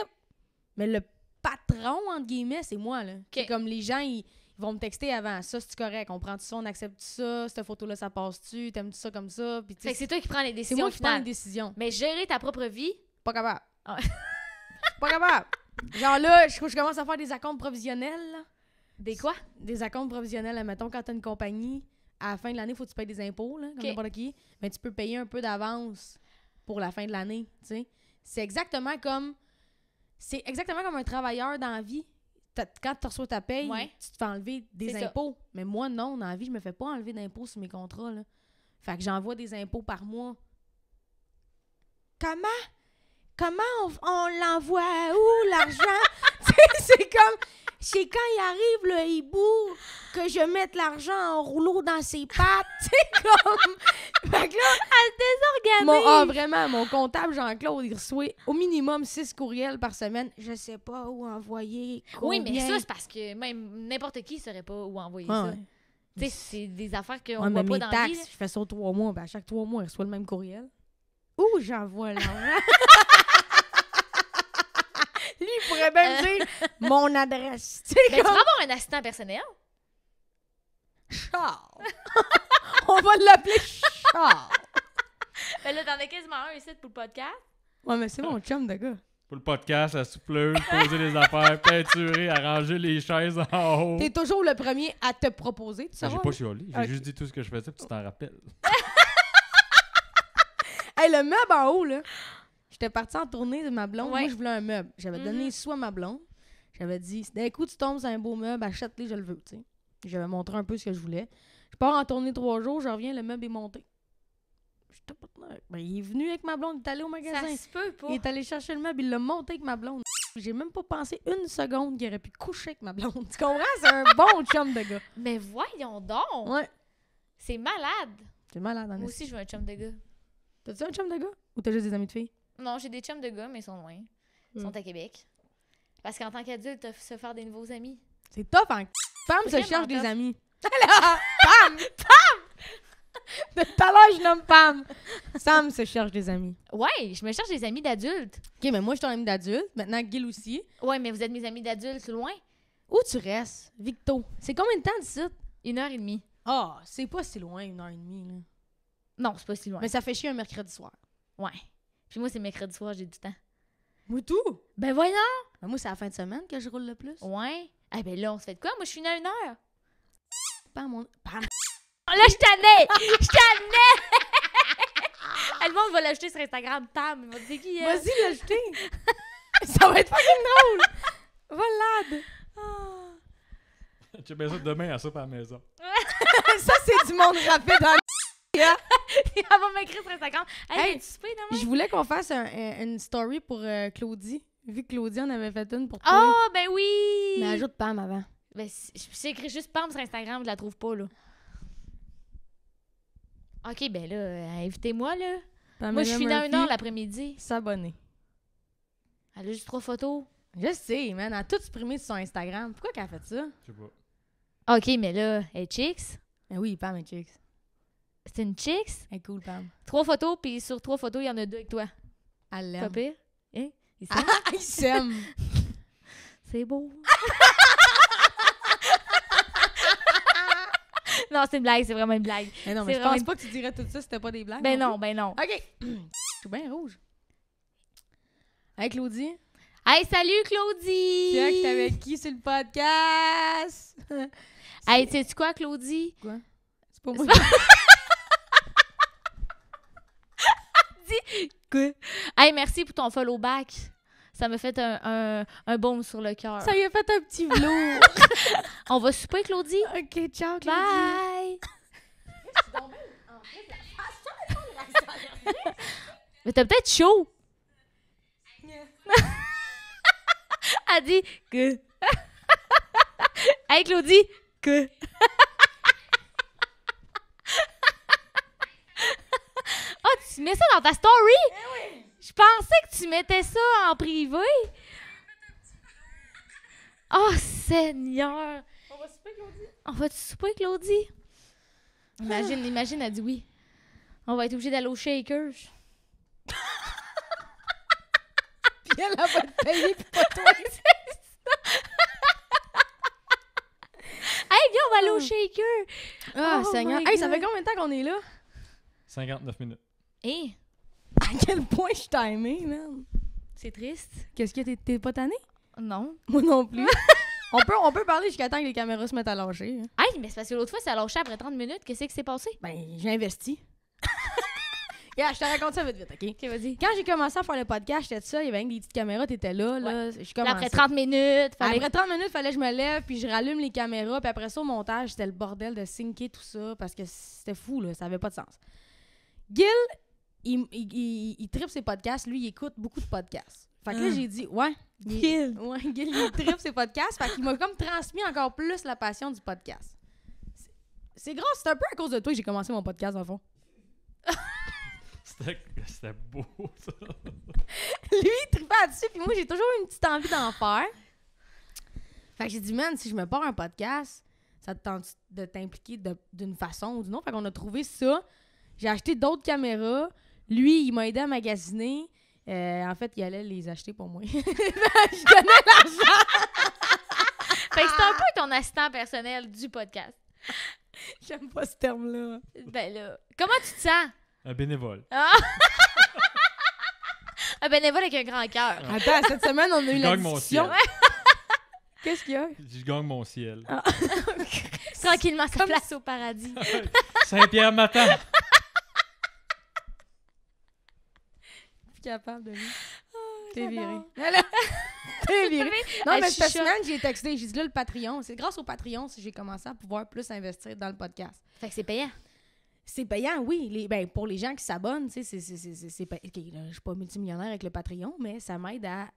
mais le patron, entre guillemets, c'est moi, là. C'est comme les gens, ils vont me texter avant. Ça, c'est correct. On prend-tu ça, on accepte ça? Cette photo-là, ça passe-tu? T'aimes-tu ça comme ça? Puis, tu Fait sais, que c'est toi qui prends les c'est décisions moi qui prends finales. une décision. Mais gérer ta propre vie... Pas capable. Ah. Pas capable. Genre là, je commence à faire des acomptes provisionnels, là. Des quoi? Des acomptes provisionnels, mettons, quand t'as une compagnie, à la fin de l'année, faut que tu payes des impôts, là, comme Ok. n'importe qui. Mais tu peux payer un peu d'avance pour la fin de l'année, tu sais. C'est exactement comme un travailleur dans la vie. Quand tu reçois ta paye, Ouais. tu te fais enlever des C'est ça. impôts. Mais moi, non, dans la vie, je me fais pas enlever d'impôts sur mes contrats, là. Fait que j'envoie des impôts par mois. Comment on l'envoie où, l'argent? Tu sais, c'est quand il arrive, le hibou, que je mette l'argent en rouleau dans ses pattes. Tu sais, comme... Fait que là, vraiment, mon comptable Jean-Claude, il reçoit au minimum 6 courriels par semaine. Je sais pas où envoyer, Oui, mais combien. ça, c'est parce que même n'importe qui saurait pas où envoyer Ah ça. ouais. Tu sais, c'est des affaires qu'on Ouais, mais voit mes pas dans la vie. taxes, je fais ça aux 3 mois. Ben, à chaque 3 mois, il reçoit le même courriel. Où j'envoie l'argent? Lui, il pourrait même dire mon adresse. Tu sais, Ben, tu comme vas avoir un assistant personnel. Charles. On va l'appeler Charles. Ben là, t'en as quasiment un ici pour le podcast. Ouais, mais c'est mon chum de gars. Pour le podcast, la souffleuse, poser les affaires, peinturer, arranger les chaises en haut. T'es toujours le premier à te proposer, tu Ah, sais. j'ai pas chiolé, j'ai Ok. juste dit tout ce que je faisais, puis tu t'en rappelles. Hey, le meuble en haut, là. J'étais partie en tournée de ma blonde. Ouais. Moi, je voulais un meuble. J'avais donné soit à ma blonde. J'avais dit, si d'un coup, tu tombes sur un beau meuble, achète-le, je le veux, tu sais. J'avais montré un peu ce que je voulais. Je pars en tournée 3 jours, je reviens, le meuble est monté. J'étais pas... Ben, il est venu avec ma blonde, il est allé au magasin. Ça se peut pas. Il est allé chercher le meuble, il l'a monté avec ma blonde. J'ai même pas pensé une seconde qu'il aurait pu coucher avec ma blonde. Tu comprends? C'est un bon chum de gars. Mais voyons donc. Ouais. C'est malade. C'est malade, en Moi esti. aussi, je veux un chum de gars. T'as-tu un chum de gars? Ou t'as juste des amis de filles? Non, j'ai des chums de gars, mais ils sont loin. Ils sont à Québec. Parce qu'en tant qu'adulte, t'as se faire des nouveaux amis. C'est tough, hein? Pam se Vraiment cherche des tough. amis. Là, Pam! De tout à l'heure, je nomme Pam. Sam se cherche des amis. Ouais, je me cherche des amis d'adultes. OK, mais moi, je suis ton ami d'adulte. Maintenant, Gil aussi. Ouais, mais vous êtes mes amis d'adultes loin? Où tu restes, Victo? C'est combien de temps d'ici? 1h30. Ah, c'est pas si loin, 1h30, là. Non, c'est pas si loin. Mais ça fait chier un mercredi soir. Ouais. Puis moi, c'est mercredi soir, j'ai du temps. Moi, tout? Ben voyons! Ben, moi, c'est la fin de semaine que je roule le plus. Ouais. Eh ben là, on se fait de quoi? Moi, je finis à 1h. Pas mon... Pam. Oh, là, je t'annais! Je t'annais! Le monde va l'ajouter sur Instagram. Pam, il va dire qui est. Vas-y, l'ajouter. Ça va être fucking drôle. Volade. Tu bien ça demain à soupe à la maison. Ça, c'est du monde rapide dans Elle va m'écrire sur Instagram. Hey, Hey, tu souper demain? Je voulais qu'on fasse une story pour Claudie. Vu que Claudie en avait fait une pour toi. Oh, ben oui! Mais ajoute Pam avant. Ben, j'ai écrit juste Pam sur Instagram, je la trouve pas, là. OK, ben là, invitez-moi, là. Moi, je finis à 1h l'après-midi. S'abonner. Elle a juste 3 photos. Je sais, man. Elle a tout supprimé sur son Instagram. Pourquoi qu'elle a fait ça? Je sais pas. OK, mais là, elle est chicks. Ben oui, Pam est chicks. C'est une chicks. Elle est cool, Pam. 3 photos, puis sur 3 photos, il y en a 2 avec toi. Elle Pas l'aime. pire? Hein? Il Ah, ils s'aiment. C'est beau. Non, c'est une blague, c'est vraiment une blague. Mais non, mais C'est je pense vraiment- pas que tu dirais tout ça si c'était pas des blagues. Ben non non, ben non. plus. OK. Je suis bien rouge. Hey, Claudie. Hey, salut Claudie! Tiens, j'étais avec qui sur le podcast? Hey, sais-tu quoi, Claudie? Quoi? C'est pas moi. Quoi? Hey, merci pour ton follow back. Ça m'a fait un baume sur le cœur. Ça y a fait un petit velours. On va souper, Claudie? OK, ciao, Claudie. Bye! Mais t'as peut-être chaud. Elle dit que. Hey, Claudie, que. Oh, tu mets ça dans ta story? Je pensais que tu mettais ça en privé. Oh, Seigneur. On va souper, Claudie. On va-tu souper, Claudie? Imagine, elle dit oui. On va être obligé d'aller au Shakers. Puis elle va te payer, puis pas toi. Hey, viens, on va aller au Shaker. Ah, Oh Seigneur. my Hey, ça God. fait combien de temps qu'on est là? 59 minutes. Hé, À quel point je suis timée, man? c'est triste. Qu'est-ce que t'es pas tanné? Non. Moi non plus. on peut parler jusqu'à temps que les caméras se mettent à lâcher. Hein. Hey, mais c'est parce que l'autre fois, ça a lâché après 30 minutes. Qu'est-ce qui s'est passé? Ben, j'ai investi. Yeah, je te raconte ça vite, OK? Ok, vas-y. Quand j'ai commencé à faire le podcast, j'étais toute seule, il y avait des petites caméras, t'étais là, là. Je Puis commençais. après 30 minutes, fallait... Après 30 minutes, fallait que je me lève, puis je rallume les caméras, puis après ça, au montage, c'était le bordel de syncer tout ça, parce que c'était fou, là, ça avait pas de sens. Gil, il tripe ses podcasts, lui, il écoute beaucoup de podcasts. Fait que là, j'ai dit, ouais. Gil. Ouais, Gil, il tripe ses podcasts, fait qu'il m'a comme transmis encore plus la passion du podcast. C'est grâce, c'est un peu à cause de toi que j'ai commencé mon podcast, dans le fond. C'était beau, ça. Lui, il tripait là-dessus, puis moi, j'ai toujours eu une petite envie d'en faire. Fait que j'ai dit, man, si je me pars un podcast, ça te tente de t'impliquer d'une façon ou d'une autre. Fait qu'on a trouvé ça. J'ai acheté d'autres caméras. Lui, il m'a aidé à magasiner. En fait, il allait les acheter pour moi. Je donnais l'argent. Fait que c'est un peu ton assistant personnel du podcast. J'aime pas ce terme-là. Ben là, comment tu te sens? Un bénévole. Ah! Un bénévole avec un grand cœur. Attends, cette semaine, on a eu Je la gagne mon discussion. ciel. Qu'est-ce qu'il y a? Je gagne mon ciel. Tranquillement, sa place au paradis. Saint-Pierre m'attend. Plus capable de lui. T'es j'adore. viré. Voilà. T'es viré. Non, Elle mais cette chuchote. semaine, j'ai texté. J'ai dit là, le Patreon. C'est grâce au Patreon que j'ai commencé à pouvoir plus investir dans le podcast. Fait que c'est payant. C'est payant, oui. Ben, pour les gens qui s'abonnent, tu sais, c'est payant. OK, là, je suis pas multimillionnaire avec le Patreon, mais ça m'aide à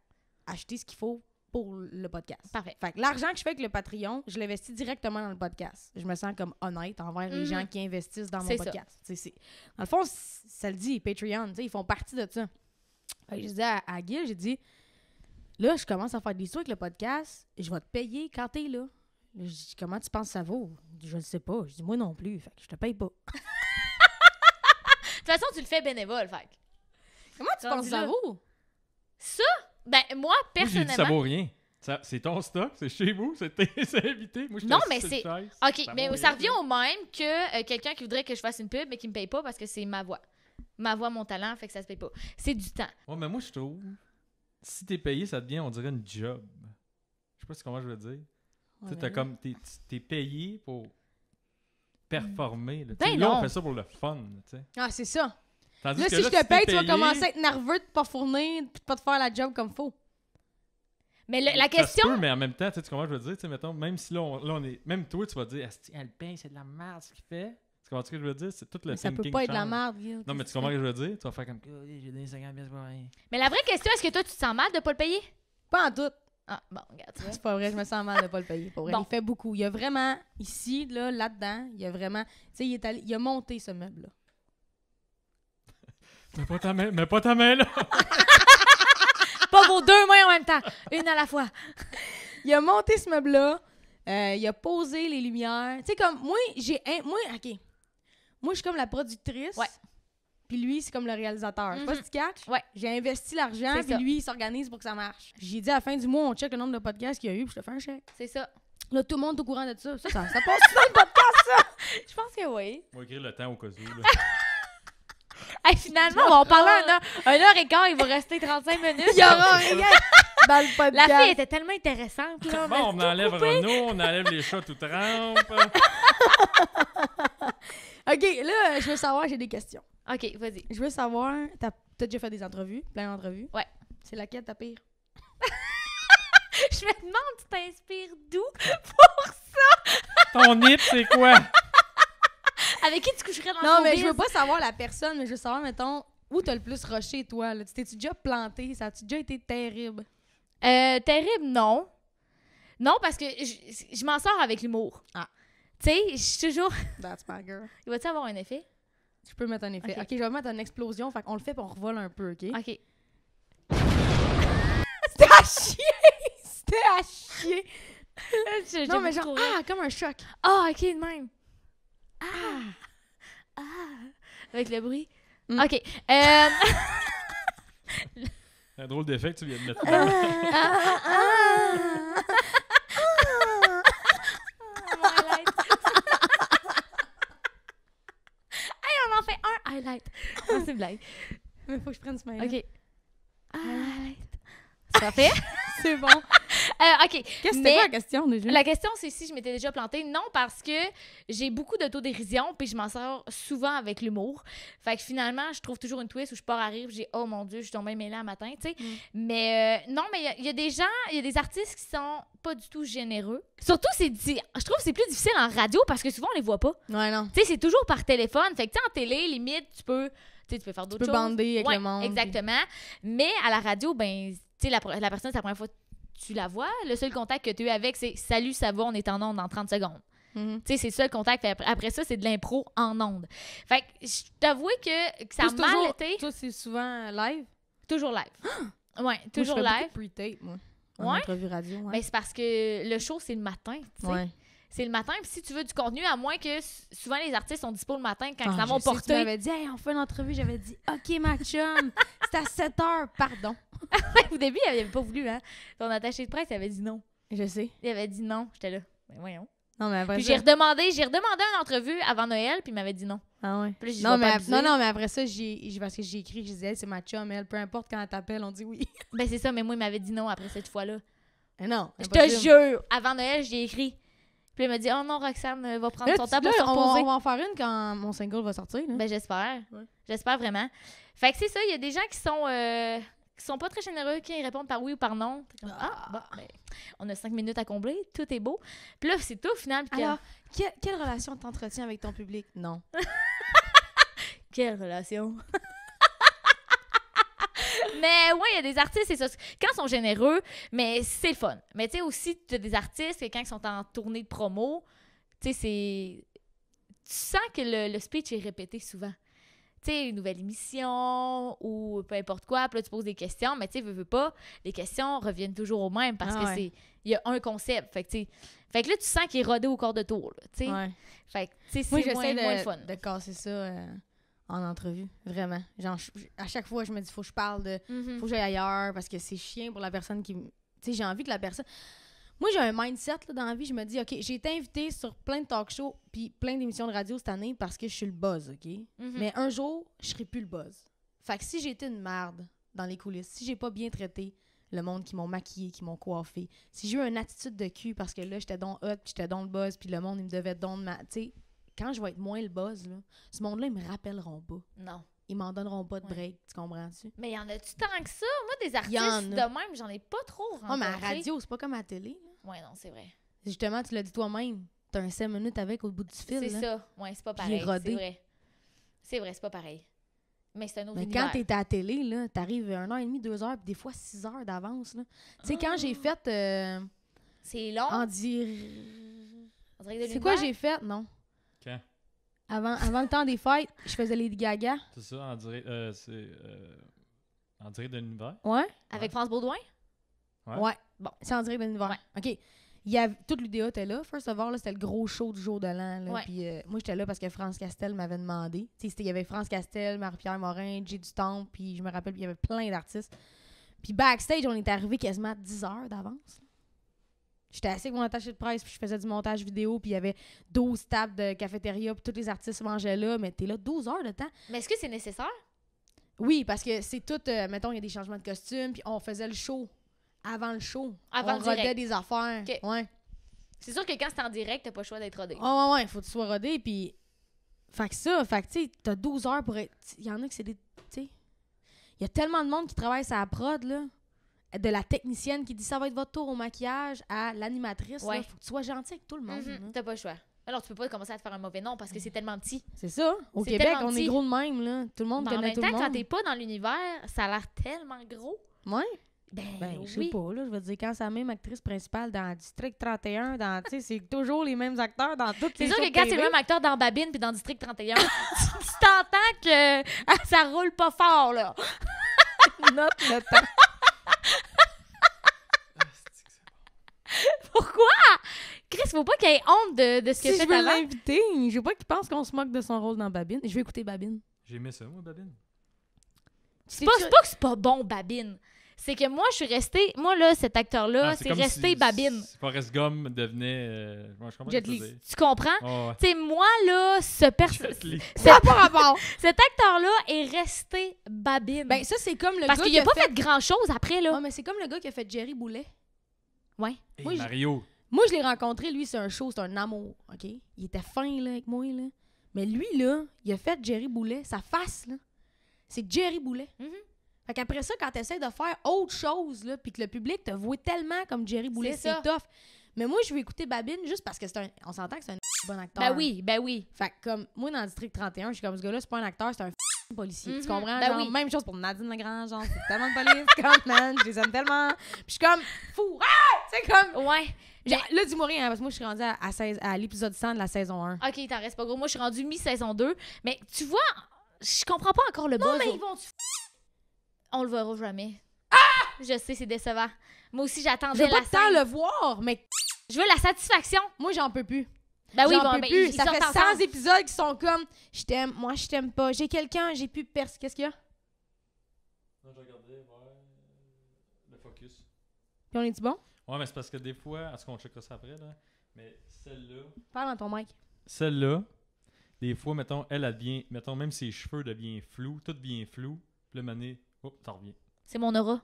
acheter ce qu'il faut pour le podcast. Parfait. Fait que l'argent que je fais avec le Patreon, je l'investis directement dans le podcast. Je me sens comme honnête envers les gens qui investissent dans mon C'est ça. podcast. Dans le fond, ça le dit, Patreon, tu sais, ils font partie de ça. Fait que je disais à Gil, j'ai dit, là, je commence à faire des sous avec le podcast, et je vais te payer quand t'es là. Je dis, comment tu penses que ça vaut? Je ne sais pas. Je dis, moi non plus. Fait que je te paye pas. De toute façon, tu le fais bénévole, fait que. Comment tu Rendu penses que ça là. vaut? Ça, ben moi, Moi, j'ai dit, ça personnellement... vaut rien. C'est ton stock, c'est chez vous, c'est invité. Moi, je Non, t'assise mais sur c'est- une chaise. OK, Ça mais vaut ça rien, revient là. au même que quelqu'un qui voudrait que je fasse une pub, mais qui me paye pas parce que c'est ma voix. Ma voix, mon talent, fait que ça se paye pas. C'est du temps. Ouais, mais moi, je trouve, si t'es payé, ça devient, on dirait, une job. Je sais pas comment je veux dire. Tu sais, t'as comme, t'es payé pour performer. Là, Tu sais, Ben là, non. on fait ça pour le fun. Tu sais. Ah, c'est ça. Tandis Là, que si je t'es te paye, tu vas payé, commencer à être nerveux de pas fournir puis de pas te faire la job comme faut. Mais la ça se question... peut, mais en même temps, tu sais comment je veux dire, tu sais, mettons, même si là, on est. Même toi, tu vas dire, Asti, elle paye, c'est de la merde ce qu'il fait. Tu comprends ce que je veux dire? C'est tout le Mais ça peut thinking pas être de la change. merde, Guillaume. Non, mais tu comprends ce que je veux dire? Tu vas faire comme, j'ai donné 50 pièces pour rien. Mais la vraie question, est-ce que toi, tu te sens mal de pas le payer? Pas en tout. Ah, bon, regarde, tu vois. C'est pas vrai, je me sens mal de pas le payer. Pour vrai. Bon. Il fait beaucoup. Il y a vraiment, ici, là-dedans, il y a vraiment. Tu sais, il a monté ce meuble-là. Mets pas ta main là! Pas vos deux mains en même temps. Une à la fois. Il a monté ce meuble-là. Il a posé les lumières. Tu sais, comme, moi, OK. Moi, je suis comme la productrice. Ouais. Puis lui, c'est comme le réalisateur. Je sais pas si tu catches. Ouais. J'ai investi l'argent, C'est puis ça. lui, il s'organise pour que ça marche. J'ai dit à la fin du mois, on check le nombre de podcasts qu'il y a eu, puis je te fais un chèque. C'est ça. Là, tout le monde est au courant de ça. Ça passe dans le podcast. Je pense que oui. On va écrire le temps au cas où. Là. Hey, finalement, on va en parler un heure et quart. Il va rester 35 minutes. Il y aura rien dans le podcast. La fille était tellement intéressante. Là, mais Bon, on c'est enlève tout coupé. Renaud, on enlève les chats tout trempes. OK, là, je veux savoir, j'ai des questions. OK, vas-y. Je veux savoir, t'as déjà fait des entrevues, plein d'entrevues. Ouais. C'est laquelle ta pire? Je me demande, tu t'inspires d'où? Ton nip, c'est quoi? Avec qui tu coucherais dans Non, le mais je veux pas savoir la personne, mais je veux savoir, mettons, où t'as le plus rushé, toi. Là? Tu t'es-tu déjà planté? Ça a-tu déjà été terrible? Terrible, non. Non, parce que je m'en sors avec l'humour. Ah. Tu sais, je suis toujours... That's my girl. Il va-tu avoir un effet? Je peux mettre un effet. Ok. OK, je vais mettre une explosion, fait qu'on le fait puis on revole un peu, OK? OK. C'était à chier! C'était à chier! Je- Non, mais j'aime genre, beaucoup rire. comme un choc. Ah, OK, de même. Ah. Avec le bruit. Mm. OK. Un drôle d'effet que tu viens de mettre. Mon highlight. Hey, on en fait un highlight. Non, c'est une blague. Mais faut que je prenne ce main. OK. Highlight. Ça fait? C'est bon. OK. Qu'est-ce que c'était Mais quoi la question déjà? la question, c'est si je m'étais déjà plantée. Non, parce que j'ai beaucoup d'autodérision, puis je m'en sors souvent avec l'humour. Fait que finalement, je trouve toujours une twist où je pars à rire, puis j'ai « Oh mon Dieu, je suis tombée mêlée un matin », tu sais. Mais non, mais il y a des gens, il y a des artistes qui sont pas du tout généreux. Surtout, je trouve que c'est plus difficile en radio parce que souvent, on les voit pas. Ouais, non. Tu sais, c'est toujours par téléphone. Fait que, tu sais, en télé, limite, tu peux faire Tu d'autres peux choses. bander avec Ouais, le monde. exactement. Mais à la radio, ben, tu sais, la personne, c'est la première fois que tu la vois. Le seul contact que tu as eu avec, c'est « Salut, ça va, on est en onde dans 30 secondes ». Mhm. Tu sais, c'est le seul contact. Fait après ça, c'est de l'impro en onde. Fait que je t'avoue que ça a Toi, c'est mal toujours- été. Toi, c'est souvent live? Toujours live. Ouais, toujours Moi, je fais live. beaucoup de pre-tape, moi. En Ouais? entrevue radio, ouais. Ben, c'est parce que le show, c'est le matin, tu sais. Ouais. C'est le matin, puis si tu veux du contenu, à moins que souvent les artistes sont dispo le matin quand Ah, ils s'en je vont sais, Tu porter. m'avais dit, hey, on fait une entrevue. J'avais dit, OK, ma chum, c'est à 7 heures, pardon. Au début, il avait pas voulu, hein. Ton attaché de presse, il avait dit non. Je sais. Il avait dit non. J'étais là. Ben voyons. Non, mais après Puis ça... j'ai redemandé une entrevue avant Noël, puis il m'avait dit non. Ah ouais. Puis là, j'y Non vais pas mais, abuser. non, mais après ça, parce que j'ai écrit, je disais, hey, c'est ma chum, elle, peu importe quand elle t'appelle, on dit oui. Ben c'est ça, mais moi, il m'avait dit non après cette fois-là. Mais non, Je te jure, avant Noël, j'ai écrit. Puis il m'a dit, oh non, Roxane va prendre Là, son temps pour là, se on reposer. va en faire une quand mon single va sortir. Là. Ben j'espère. Ouais. J'espère vraiment. Fait que c'est ça, il y a des gens qui sont pas très généreux, qui répondent par oui ou par non. T'es comme, bon, ben, on a 5 minutes à combler, tout est beau. Puis là, c'est tout au final. Puis Alors, quelle relation t'entretiens avec ton public? Non. quelle relation? Mais ouais, il y a des artistes, c'est ça. Quand ils sont généreux, mais c'est le fun. Mais tu sais aussi, tu as des artistes que quand ils sont en tournée de promo, tu sais, c'est... Tu sens que le speech est répété souvent. Tu sais, une nouvelle émission ou peu importe quoi, puis là, tu poses des questions, mais tu sais, veux pas, les questions reviennent toujours au même parce Ah que ouais. c'est... Il y a un concept. Fait que, tu sais... Fait que là, tu sens qu'il est rodé au corps de tour, là, tu sais. Ouais. Fait que, tu sais, Moi, c'est moins j'essaie le fun. de casser ça en entrevue, vraiment. Genre, à chaque fois, je me dis, faut que je parle de... Mhm. Faut que j'aille ailleurs parce que c'est chiant pour la personne qui... Tu sais, j'ai envie que la personne... Moi, j'ai un mindset là, dans la vie. Je me dis, OK, j'ai été invitée sur plein de talk shows puis plein d'émissions de radio cette année parce que je suis le buzz, OK? Mhm. Mais un jour, je serai plus le buzz. Fait que si j'étais une merde dans les coulisses, si j'ai pas bien traité le monde qui m'ont maquillé, qui m'ont coiffé, si j'ai eu une attitude de cul parce que là, j'étais donc hot puis j'étais donc le buzz puis le monde, il me devait donc... Tu sais, quand je vais être moins le buzz, là, ce monde-là, ils me rappelleront pas. Non. Ils m'en donneront pas de Ouais. break, tu comprends-tu? Mais y en a-tu tant que ça? Moi, des Y en artistes a. de même, j'en ai pas trop rencontré. Ouais, mais à la radio, c'est pas comme à la télé. Là. Ouais, non, c'est vrai. Justement, tu l'as dit toi-même. T'as un 5 minutes avec au bout du fil. C'est là. ça. Ouais, c'est pas Puis il est pareil. rodé. C'est vrai. C'est vrai, c'est pas pareil. Mais c'est un autre Mais univers. quand t'es à la télé, là, t'arrives 1h30, 2h, puis des fois 6 heures d'avance. Là. Tu sais, quand j'ai fait C'est long. en dire... On dirait que de C'est quoi l'univers. j'ai fait? Non. Quand? Avant le temps des fêtes, je faisais Lady Gaga. C'est ça, en direct, en direct de l'univers? Ouais? Avec France Baudouin? Ouais. Ouais. Bon, c'est en direct de l'univers. OK. Il y avait, toute l'UDA était là. First of all, là, c'était le gros show du jour de l'an. Là. Ouais. Puis moi, j'étais là parce que France Castel m'avait demandé. Tu sais, il y avait France Castel, Marie-Pierre Morin, Jay du Temple, puis je me rappelle, il y avait plein d'artistes. Puis backstage, on était arrivé quasiment à 10 heures d'avance. J'étais assis avec mon attaché de presse, puis je faisais du montage vidéo, puis il y avait 12 tables de cafétéria, puis tous les artistes mangeaient là, mais t'es là 12 heures de temps. Mais est-ce que c'est nécessaire? Oui, parce que c'est tout, mettons, il y a des changements de costumes, puis on faisait le show avant le show. Avant on le rodait direct. des affaires. Ok. Ouais. C'est sûr que quand c'est en direct, t'as pas le choix d'être rodé. Ouais, faut que tu sois rodé, puis... Fait que ça, tu sais, t'as 12 heures pour être... Il y en a que c'est des... Tu sais... Il y a tellement de monde qui travaille sur la prod, là. De la technicienne qui dit « ça va être votre tour au maquillage » à l'animatrice, Ouais. là. Faut que tu sois gentil avec tout le monde. Mhm, là. T'as pas le choix. Alors, tu peux pas commencer à te faire un mauvais nom parce que c'est tellement petit. C'est ça. Au C'est Québec, tellement on est petit. gros de même, là. Tout le monde Mais en connaît même tout temps, le quand monde. t'es pas dans l'univers, ça a l'air tellement gros. Ouais. Ben, Je sais oui. pas, là. Je veux dire, quand c'est la même actrice principale dans District 31, dans... Tu sais, c'est toujours les mêmes acteurs dans toutes C'est les sûr shows que de quand c'est TV. le même acteur dans Babine puis dans District 31, tu t'entends que ça roule pas fort, là. Note le temps. Pourquoi? Chris, faut pas qu'il ait honte de ce qu'il a Si je fait veux avant. l'inviter, je veux pas qu'il pense qu'on se moque de son rôle dans Babine. Je vais écouter Babine. J'ai aimé ça, moi, Babine. C'est pas que c'est pas bon, Babine. C'est que moi, je suis restée... Moi, là, cet acteur-là, c'est comme resté si Babine. Forrest Gump devenait... moi, je comprends Jet ce que tu Li. veux dire. Tu comprends? Oh, ouais. Tu sais, moi, là, Jet Li. Ça n'a pas rapport. cet acteur-là est resté Babine. Ben, ça, c'est comme le parce gars qu'il qui a pas fait grand-chose après, là. Ouais, mais c'est comme le gars qui a fait Jerry Boulet. Ouais. Hey, Moi, Mario. Moi, je l'ai rencontré, lui, c'est un show, c'est un amour, OK? Il était fin, là, avec moi, là. Mais lui, là, il a fait Jerry Boulet. Sa face, là, c'est Jerry Boulet. Mhm. Fait qu'après ça, quand t'essaies de faire autre chose, là, puis que le public te voit tellement comme Jerry Boulet, C'est c'est ça. tough. Mais moi, je vais écouter Babine juste parce que c'est un... On s'entend que c'est un bon acteur. Ben oui, ben oui. Fait que comme, moi, dans District 31, je suis comme, ce gars-là, c'est pas un acteur, c'est un policier. Mhm. Tu comprends? Ben Genre, oui. même chose pour Nadine Legrand, genre, c'est tellement de police, comme, man, je les aime tellement. Puis je suis comme, fou, ah! C'est comme... Ouais. Genre, là, dis-moi rien, hein, parce que moi, je suis rendue à l'épisode 100 de la saison 1. OK, il t'en reste pas gros. Moi, je suis rendue mi-saison 2. Mais tu vois, je comprends pas encore le buzz. mais ils vont... On le verra jamais. Je sais, c'est décevant. Moi aussi, Je j'attendais veux pas la tant scène. le voir, mais Je veux la satisfaction. moi, j'en peux plus. Ben oui, J'en bon, peux ben, plus. ils Ça sortent fait 100 ensemble. épisodes qui sont comme, je t'aime, moi, je t'aime pas. J'ai quelqu'un, j'ai plus personne. Qu'est-ce qu'il y a? Non, je regardais, ouais, le focus. Puis on est-tu bon? Ouais, mais c'est parce que des fois, est-ce qu'on checkera ça après, là? Mais celle-là, Parle dans ton mic. des fois, mettons, elle devient, mettons, même ses cheveux deviennent flous, tout devient flou, puis là, mané, hop, ça revient. C'est mon aura.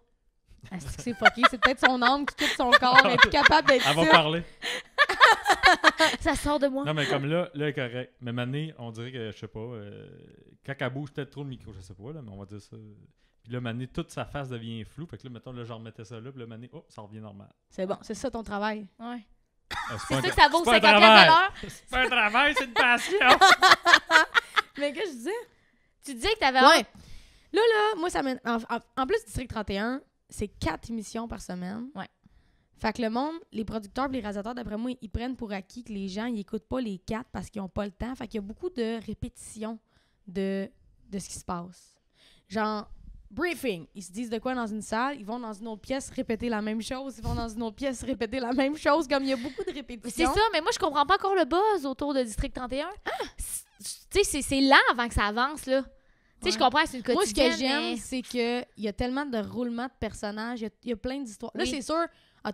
Ah, c'est que c'est fucké. C'est peut-être son âme qui quitte son corps. Elle est plus capable d'être Elle va ça. parler. Ça sort de moi. Non, mais comme là, elle est correct. Mais mané, on dirait que, je sais pas, quand elle bouge peut-être trop le micro, je sais pas, là, mais on va dire ça. Puis là, mané, toute sa face devient floue. Fait que là, mettons, là, je remettais ça là, puis là, mané, oh, ça revient normal. C'est bon, c'est ça ton travail. Ouais. C'est C'est ça que ça vaut c'est 50 pas un piastres à travail. l'heure. C'est pas un travail, c'est une passion. Mais qu'est-ce que je disais? Tu disais que t'avais Ouais. Là, moi, ça mène. En plus, District 31, c'est 4 émissions par semaine. Ouais. Fait que le monde, les producteurs et les réalisateurs, d'après moi, ils prennent pour acquis que les gens, ils écoutent pas les 4 parce qu'ils ont pas le temps. Fait qu'il y a beaucoup de répétitions de ce qui se passe. Genre, briefing. Ils se disent de quoi dans une salle, ils vont dans une autre pièce répéter la même chose, ils vont dans une autre pièce répéter la même chose. Comme il y a beaucoup de répétitions. C'est ça, mais moi, je comprends pas encore le buzz autour de District 31. Tu sais, c'est lent avant que ça avance, là. Tu sais, je Ouais. comprends, c'est une Moi, ce quotidienne, que j'aime, mais... c'est qu'il y a tellement de roulements de personnages, il y a plein d'histoires. Là, Oui. c'est sûr,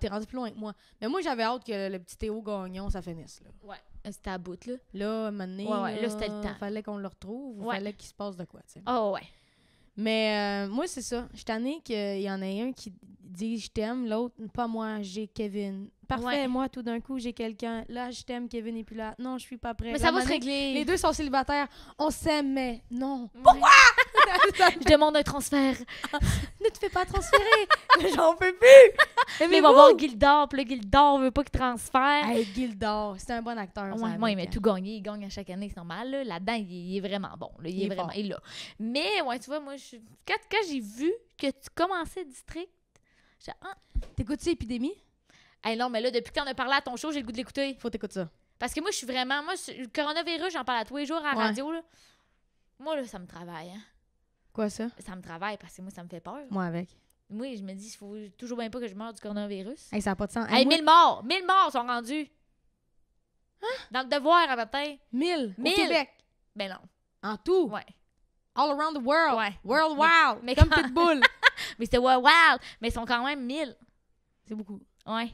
t'es rendu plus loin que moi. Mais moi, j'avais hâte que le petit Théo Gagnon, ça finisse. Là, Ouais, c'était à bout, là. là à un moment donné, Ouais, là, c'était le temps. fallait qu'on le retrouve ou Ouais. fallait qu'il se passe de quoi, tu sais. Oh, ouais. Mais moi, c'est ça. Je suis tannée qu'il y en ait un qui dit « je t'aime », l'autre « pas moi, j'ai Kevin ». Parfait, Ouais. moi, tout d'un coup, j'ai quelqu'un. Là, je t'aime, Kevin est plus là. Non, je suis pas prête. Mais Là, ça va à un se moment donné, régler. Les deux sont célibataires. On s'aime, mais non. Pourquoi? Je demande un transfert. Ne te fais pas transférer. J'en peux plus. Mais il va voir Gildor, puis là, Gildor veut pas qu'il transfère. Hey, Gildor, c'est un bon acteur. ça, Ouais, moi, il avec, m'a tout gagné. Il gagne à chaque année, c'est normal. Là. Là-dedans, il est vraiment bon. Là. Il est vraiment fort. il est là. Mais, ouais, tu vois, moi, quand j'ai vu que tu commençais District, j'ai ah, T'écoutes-tu Épidémie? hey, non, mais là, depuis que t'en as parlé à ton show, j'ai le goût de l'écouter. Faut t'écouter ça. Parce que moi, je suis vraiment... Moi, le coronavirus, j'en parle à tous les jours à la Ouais. radio. Là. Moi, là, ça me travaille. Hein. Quoi, ça? Ça me travaille parce que moi, ça me fait peur. Moi, avec. Moi, je me dis, il faut toujours bien pas que je meure du coronavirus. Hey, ça n'a pas de sens. Hey, moi, 1000 morts! 1000 morts sont rendus! Dans le devoir, à matin. 1000 au 1000. Québec. Ben non. En tout. Ouais. All around the world. Ouais. World Mais- wild. mais Comme quand- Pitbull. Mais c'était wild! Mais ils sont quand même 1000. C'est beaucoup. Ouais.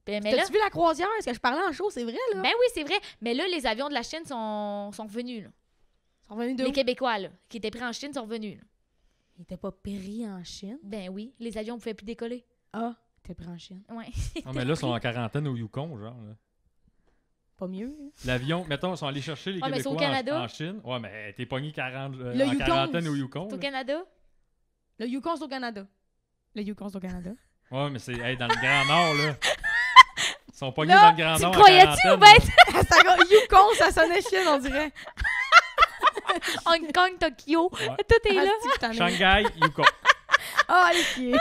Ben, mais là, T'as-tu vu la croisière? Est-ce que je parlais en show? C'est vrai, là? ben oui, c'est vrai. Mais là, les avions de la Chine sont revenus. Là. Ils sont revenus de Les où? Québécois, là, qui étaient pris en Chine, sont revenus. Là. Ils étaient pas péris en Chine. Ben oui, les avions ne pouvaient plus décoller. Ah, t'es pris en Chine. Ouais. Non, mais là, ils sont en quarantaine au Yukon, genre. Là. Pas mieux. hein? L'avion, mettons, ils sont allés chercher les Ouais, mais c'est au Québécois Canada. en Chine. Ouais, mais t'es pogné 40, Le en Yukon, quarantaine au Yukon. C'est au là. Canada? Le Yukon, c'est au Canada. Le Yukon, c'est au Canada. Ouais, mais c'est hey, dans le Grand Nord, là. Ils sont pognés Là, dans le Grand Tu Nord. en croyais-tu ou quarantaine, ben là. Ça, Yukon, ça sonnait Chine, on dirait. Hong Kong, Tokyo? Ouais. Tout est là. Asti que t'en es. Shanghai, Yukon. Ah, allez, chier.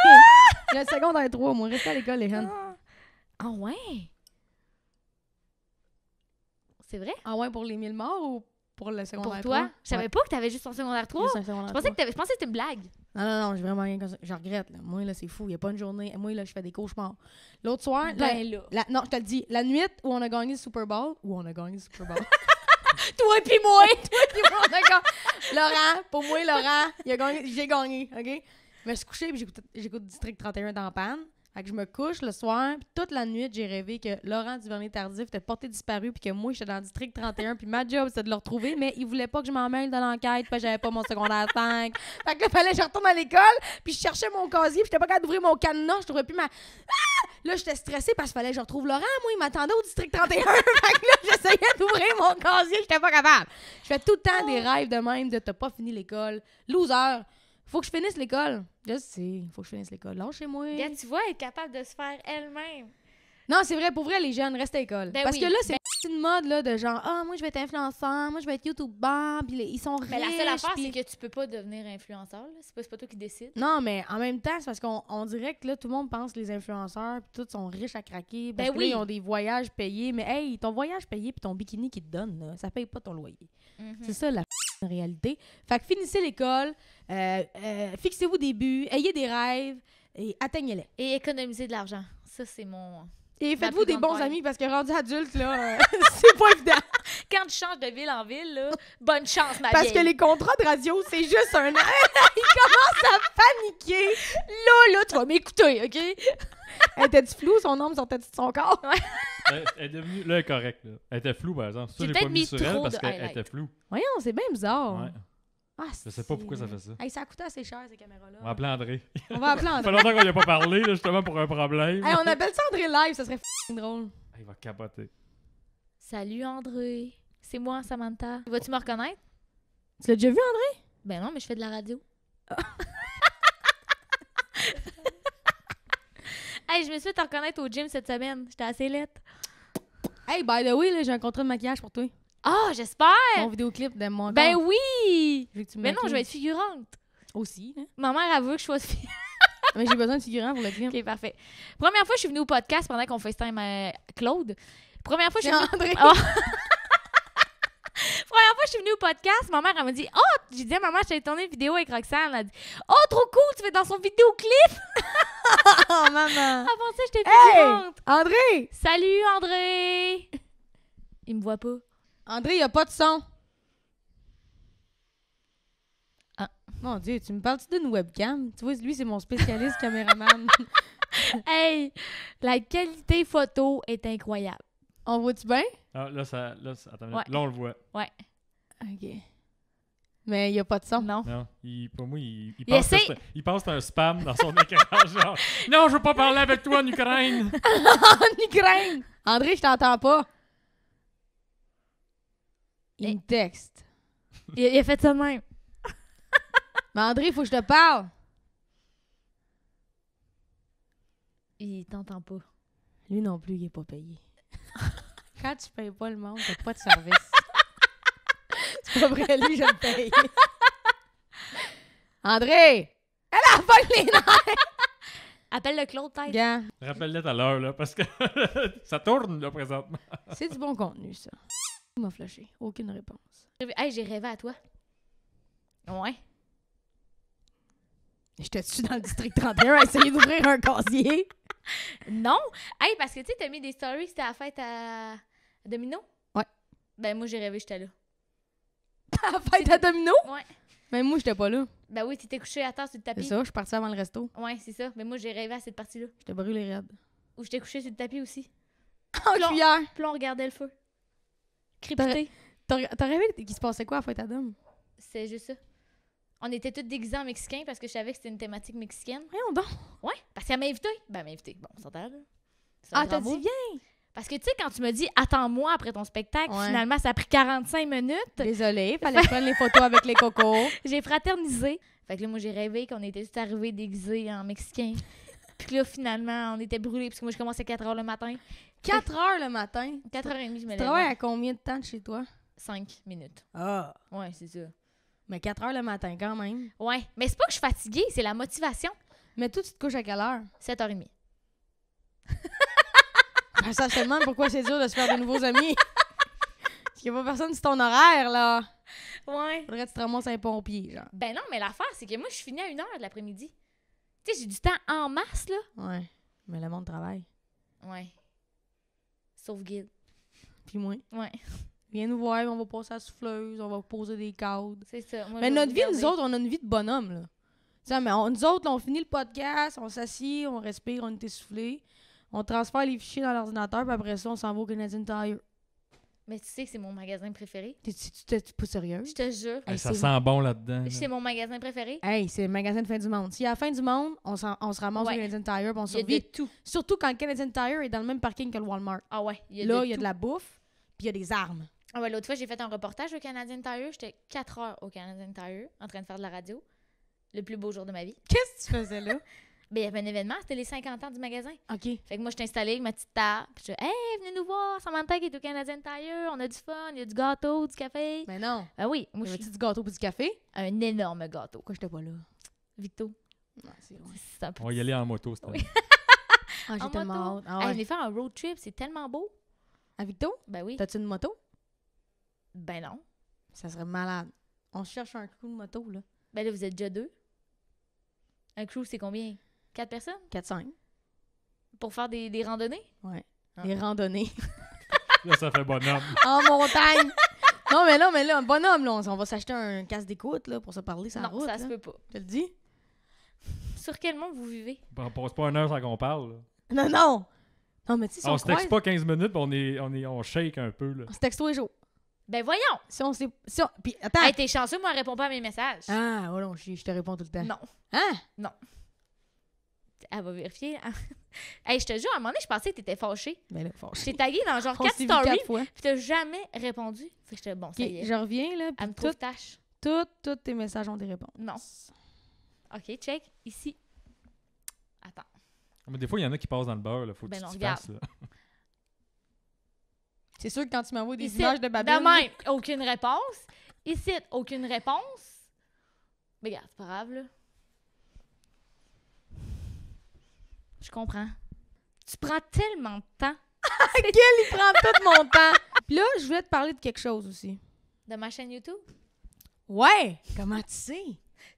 J'ai une seconde à 3, moi. Restez à l'école, les jeunes. Ah ouais? C'est vrai? Ah ouais, pour les 1000 morts ou pour le Pour secondaire toi? 3? Je savais pas que t'avais juste ton secondaire 3. Juste un secondaire Je pensais 3. que c'était une blague. Non, j'ai vraiment rien comme ça. Je regrette, là. Moi, là, c'est fou. Il n'y a pas une journée. Moi, là, je fais des cauchemars. L'autre soir, Ben là. non, je te le dis, la nuit où on a gagné le Super Bowl, Toi Toi et moi! puis moi, on a gagné. Laurent, pour moi, Laurent, il a gagné, j'ai gagné, OK? Je me suis couchée puis j'écoute District 31 dans la panne. Fait que je me couche le soir, puis toute la nuit, j'ai rêvé que Laurent Duvernay-Tardif était porté disparu, puis que moi, j'étais dans le District 31, puis ma job, c'était de le retrouver, mais il voulait pas que je m'en mêle de l'enquête, parce que j'avais pas mon secondaire 5. Fait que là, fallait que je retourne à l'école, puis je cherchais mon casier, puis j'étais pas capable d'ouvrir mon cadenas, je trouvais plus ma... Ah! Là, j'étais stressée parce qu'il fallait que je retrouve Laurent. Moi, il m'attendait au District 31. Fait que là, j'essayais d'ouvrir mon casier, j'étais pas capable. Je fais tout le temps des rêves de même de t'as pas fini l'école. Loser. Faut que je finisse l'école. Je sais, faut que je finisse l'école. Lâchez-moi. Regarde, tu vois, elle est capable de se faire elle-même. Non, c'est vrai, pour vrai, les jeunes, restez à l'école. Ben Parce oui. que là, c'est une mode là, de genre, ah, moi, je vais être influenceur, moi, je vais être YouTuber, puis ils sont riches. Mais la seule affaire, puis- c'est que tu peux pas devenir influenceur. là. C'est pas toi qui décides. Non, mais en même temps, c'est parce qu'on dirait que là, tout le monde pense que les influenceurs, puis tous sont riches à craquer, parce Ben que là, oui. ils ont des voyages payés. Mais hey, ton voyage payé puis ton bikini qu'ils te donnent, là, ça paye pas ton loyer. Mhm. C'est ça la réalité. Fait que finissez l'école, fixez-vous des buts, ayez des rêves et atteignez-les. Et économiser de l'argent. Ça, c'est mon... Et Ma faites-vous plus des grande bons faille. amis parce que rendu adulte, là, c'est pas évident. Quand tu changes de ville en ville, là, bonne chance, ma Parce vieille. que les contrats de radio, c'est juste un an. Il commence à paniquer. Là, tu vas m'écouter, OK? Était-tu flou? Son âme sortait-tu de son corps? Elle est devenue. Là, elle est correcte. Là. Elle était floue, par exemple. Ça, J'ai j'ai peut-être pas mis mis sur elle trop parce de qu'elle highlights. était floue. Voyons, c'est bien bizarre. Ouais. Ah, Je sais pas pourquoi ça fait ça. Hey, ça a coûté assez cher, ces caméras-là. On va appeler André. On va appeler Ça fait André. longtemps qu'on n'y a pas parlé, là, justement, pour un problème. Hey, on appelle ça André live, ça serait drôle. Il va capoter. Salut, André. C'est moi, Samantha. Vas-tu me reconnaître? Tu l'as déjà vu, André? Ben non, mais je fais de la radio. Hey, je me suis fait te reconnaître au gym cette semaine. J'étais assez laite. Hey, by the way, là, j'ai un contrat de maquillage pour toi. Ah, j'espère! Mon vidéoclip de moi. Ben oui! Je veux que tu me Mais non, je vais maquilles. être figurante. Aussi, hein. Ma mère, elle veut que je sois figurante. Mais j'ai besoin de figurant pour le clip. OK, parfait. Première fois, je suis venue au podcast pendant qu'on FaceTime Claude. Première fois, je C'est suis venue... André. Oh. Première fois, je suis venue au podcast, ma mère, elle m'a dit « Oh! » J'ai dit à maman, j'allais tourner une vidéo avec Roxane. Elle a dit « Oh, trop cool! Tu fais dans son vidéoclip! Oh, maman. Avant ça, j'étais Hey! figurante. André! Salut, André! Il me voit pas. André, il a pas de son. Mon Dieu, tu me parles-tu d'une webcam? Tu vois, lui, c'est mon spécialiste caméraman. Hey, la qualité photo est incroyable. On voit-tu bien? Ah, là, attends une minute. Ouais. Là, on le voit. Ouais. OK. Mais il n'y a pas de son. Non. Non, pour moi, il Il pense, essaie- il pense que c'est un spam dans son écran. Genre, non, je veux pas parler avec toi en Ukraine. En Ukraine! André, je t'entends pas. Il Eh. me texte. Il a fait ça de même. Mais André, il faut que je te parle. Il t'entend pas. Lui non plus, il est pas payé. Quand tu payes pas le monde, t'as pas de service. C'est pas vrai, lui, je le paye. André! Elle a pas les nerfs! Appelle le Claude, peut-être. Gars, Rappelle-le tout à l'heure, là, parce que ça tourne, là, présentement. c'est du bon contenu, ça. Il m'a flashé. Aucune réponse. Hey, j'ai rêvé à toi. Ouais. J'étais-tu dans le district 31 à essayer d'ouvrir un casier? Non! Hey, parce que tu sais, t'as mis des stories, c'était à la fête à Domino? Ouais. Ben, moi, j'ai rêvé, j'étais là. À la fête à Domino? Ouais. Mais moi, j'étais pas là. Ben oui, t'étais couché à terre sur le C'est tapis. ça, je suis partie avant le resto. Ouais, c'est ça. Mais moi, j'ai rêvé à cette partie-là. J'étais brûlée raide. Où j'étais couché sur le tapis aussi. En Plomb. cuillère! Puis là, on regardait le feu. Crypté. T'as rêvé qu'il se passait quoi à la fête à Dom? C'est juste ça. On était tous déguisés en mexicain parce que je savais que c'était une thématique mexicaine. Voyons donc! Ouais, parce qu'elle m'a invité. Ben, elle m'a invité. Bon, on s'entend, là. C'est Ah, un t'as grand dit mot. viens! Parce que, tu sais, quand tu me dis « Attends-moi après ton spectacle Ouais. finalement, ça a pris 45 minutes. Désolée, fallait que je prenne les photos avec les cocos. J'ai fraternisé. Fait que là, moi, j'ai rêvé qu'on était tous arrivés déguisés en mexicain. Puis que là, finalement, on était brûlés parce que moi, je commençais à 4 h le matin. 4 heures le matin. 4h30, je me Tu lève. travailles à combien de temps de chez toi? 5 minutes. Ah! Ouais, c'est ça. Mais 4 heures le matin quand même. Ouais, mais c'est pas que je suis fatiguée, c'est la motivation. Mais toi, tu te couches à quelle heure? 7h30. Ça, je te demande pourquoi c'est dur de se faire de nouveaux amis. Parce qu'il n'y a pas personne sur ton horaire, là. Ouais. Faudrait que tu te ramasses un pompier, genre. Ben non, mais l'affaire, c'est que moi, je finis à 1h de l'après-midi. Tu sais, j'ai du temps en masse, là. Ouais. Mais le monde travaille. Ouais. Sauf guide. Puis moi. Ouais, Viens nous voir, on va passer à la souffleuse, on va poser des cadres. c'est ça. Moi, Mais je vais notre vie, regarder. nous autres, on a une vie de bonhomme, là. Tu sais, mais nous autres, là, on finit le podcast, on s'assied, on respire, on est essoufflé. On transfère les fichiers dans l'ordinateur, puis après ça, on s'en va au Canadian Tire. Mais tu sais que c'est mon magasin préféré. T'es pas sérieuse? Je te jure. Hey, Ça c'est- sent bon là-dedans. là. C'est mon magasin préféré. Hey, c'est le magasin de fin du monde. Si à la fin du monde, on se ramasse Ouais. au Canadian Tire, puis on Il y a survit. de tout. Surtout quand le Canadian Tire est dans le même parking que le Walmart. Ah ouais, il y a Là, de il y a tout. de la bouffe, puis il y a des armes. Ah ouais, l'autre fois, j'ai fait un reportage au Canadian Tire. J'étais 4 heures au Canadian Tire en train de faire de la radio. Le plus beau jour de ma vie. Qu'est-ce que tu faisais là? Ben, il y avait un événement, c'était les 50 ans du magasin. OK. Fait que moi, je t'ai installé avec ma petite table. Puis je dis, hey, venez nous voir, Samantha qui est au Canadian Tire. On a du fun, il y a du gâteau, du café. Mais non. Ah oui, moi, Y je avait-tu suis du gâteau pour du café? un énorme gâteau. Pourquoi j'étais pas là? Victo, Non, c'est loin. c'est un peu. On va y aller en moto, cette Oui. année. Ah, j'ai En tellement moto. hâte. Ah Hey, ouais. venez faire un road trip, c'est tellement beau. À Victo? Ben oui. T'as-tu une moto? Ben non. Ça serait malade. On cherche un crew de moto, là. Ben là, vous êtes déjà 2. Un crew, c'est combien? 4 personnes? 4-5. Pour faire des randonnées? Ouais. Ah. Les randonnées. Là, ça fait bonhomme. En montagne! Non, mais là, un bonhomme, là, on va s'acheter un casque d'écoute, là, pour se parler sur la Non, route. ça là. se peut pas. Je te le dis? Sur quel monde vous vivez? On passe pas une heure sans qu'on parle. là. Non, non! Non, mais tu sais, si On on se texte croise, pas 15 minutes, puis on shake un peu. Là. on se texte tous les jours. Ben voyons! Si on s'est... Puis, attends! Hey, t'es chanceux, moi, elle répond pas à mes messages. Ah, ouais, non, je te réponds tout le temps. Non. Hein? Elle va vérifier. Hey, je te jure, à un moment donné, je pensais que t'étais fâchée. Ben là, faut... Je t'ai tagué dans genre On 4 s'est vu stories, 4 fois. pis t'as jamais répondu. Fait que j'étais bon, ça y Ok, est. je reviens, là, Elle puis me trouve tâche. tous tes messages ont des réponses. Non. OK, check. Ici. Attends. Mais des fois, il y en a qui passent dans le beurre. Là. Faut que Ben tu non, t'y regarde. fasses. Là. C'est sûr que quand tu m'envoies des Ici, images de babine... de même, aucune réponse. Ici, aucune réponse. Mais regarde, c'est pas grave, là. Je comprends. Tu prends tellement de temps Il prend tout mon temps. Puis là, je voulais te parler de quelque chose aussi. de ma chaîne YouTube. Ouais! Comment tu sais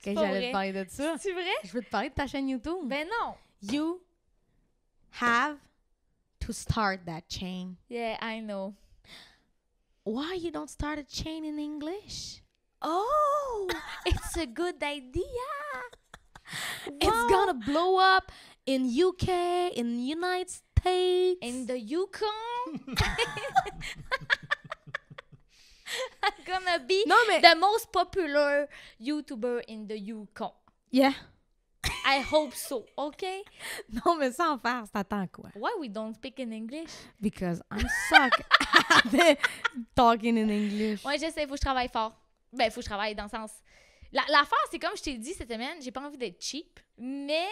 que pas j'allais vrai. te parler de ça? C'est vrai? Je veux te parler de ta chaîne YouTube. Ben non. You have to start that chain. Yeah, I know. Why you don't start a chain in English? Oh! It's a good idea. It's gonna blow up in UK, in United States. In the Yukon. I'm gonna be Non, mais... the most popular YouTuber in the Yukon. Yeah. I hope so, okay? Non, mais sans faire, t'attends quoi? Why we don't speak in English? Because I'm suck at talking in English. Ouais, je sais, faut que je travaille fort. Ben, faut que je travaille dans le sens... L'affaire, c'est comme je t'ai dit cette semaine, j'ai pas envie d'être cheap, mais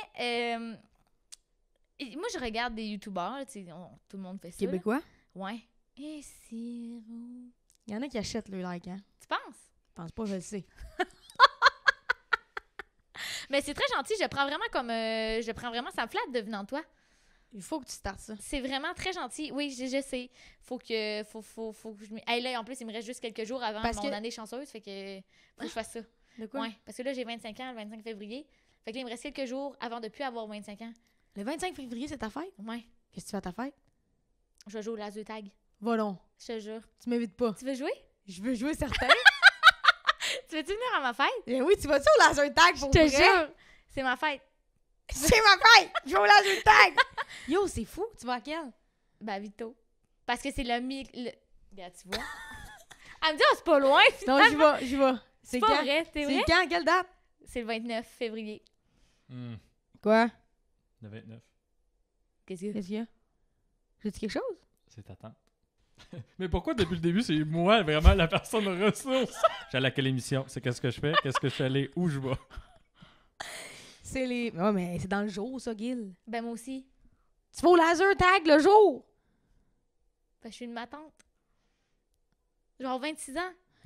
moi, je regarde des YouTubers, là, tu sais, tout le monde fait ça. Québécois? Là. Ouais. Et sirop. Il y en a qui achètent le like, hein? Tu penses? Je pense pas, je le sais. Mais c'est très gentil, je prends vraiment comme... ça me flatte de venir de toi. Il faut que tu startes ça. C'est vraiment très gentil. Oui, je sais. Faut que je... Hey, là, en plus, il me reste juste quelques jours avant Parce mon que- année chanceuse, fait que faut que je fasse ça. De quoi? Ouais, parce que là, j'ai 25 ans le 25 février. Fait que là, il me reste quelques jours avant de plus avoir 25 ans. Le 25 février, c'est ta fête? Ouais, Qu'est-ce que tu fais à ta fête? je vais jouer au laser tag. Va donc. Je te jure. Tu m'invites pas. Tu veux jouer? Je veux jouer certain. Tu veux-tu venir à ma fête? Eh oui, tu vas-tu au laser tag pour Je te vrai? jure. C'est ma fête. C'est ma fête! Je vais au laser tag! Yo, c'est fou. Tu vas à quel? Ben, Vito. Parce que c'est Regarde, tu vois? Elle me dit, oh, c'est pas loin. Non, j'y vais, j'y vais. C'est quand? pas vrai, c'est vrai? C'est quand? Quelle date? C'est le 29 février. Quoi? Le 29. Qu'est-ce que Qu'est-ce qu'il y a? J'ai dit quelque chose? C'est ta tante. Mais pourquoi depuis le début, c'est moi vraiment la personne ressource? J'allais à quelle émission? C'est qu'est-ce que je fais? Qu'est-ce que je suis allé? Où je vais? C'est les... Ouais, mais c'est dans le jour, ça, Gil. Ben, moi aussi. Tu vas au laser tag le jour! Ben, je suis une matante. Genre 26 ans.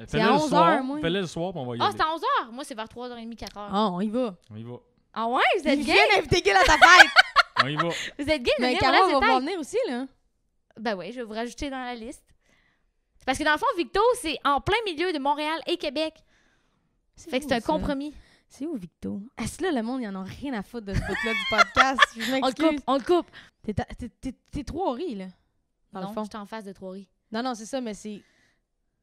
Fais-le à le 11 soir, heures, moi. Fais-le le soir, puis on va y Ah, aller. c'est à 11h. Moi, c'est vers 3h30, 4h. Ah, on y va. On y va. Ah ouais? Vous êtes Il gay? vient d'inviter Gil à ta fête! On y va. Vous êtes gay? Mais venez, Carole on va laisse pouvoir le tag. venir aussi, là. Ben oui, je vais vous rajouter dans la liste. C'est parce que dans le fond, Victo, c'est en plein milieu de Montréal et Québec. Fait que c'est un compromis. C'est où, Victo? Ah, c'est là, le monde, ils en ont rien à foutre de ce bout-là du podcast. Je On le m'excuse. coupe, on le coupe. T'es Trois-Riz, là. Dans Non, le fond. j'étais en face de Trois-Riz. Non, c'est ça, mais c'est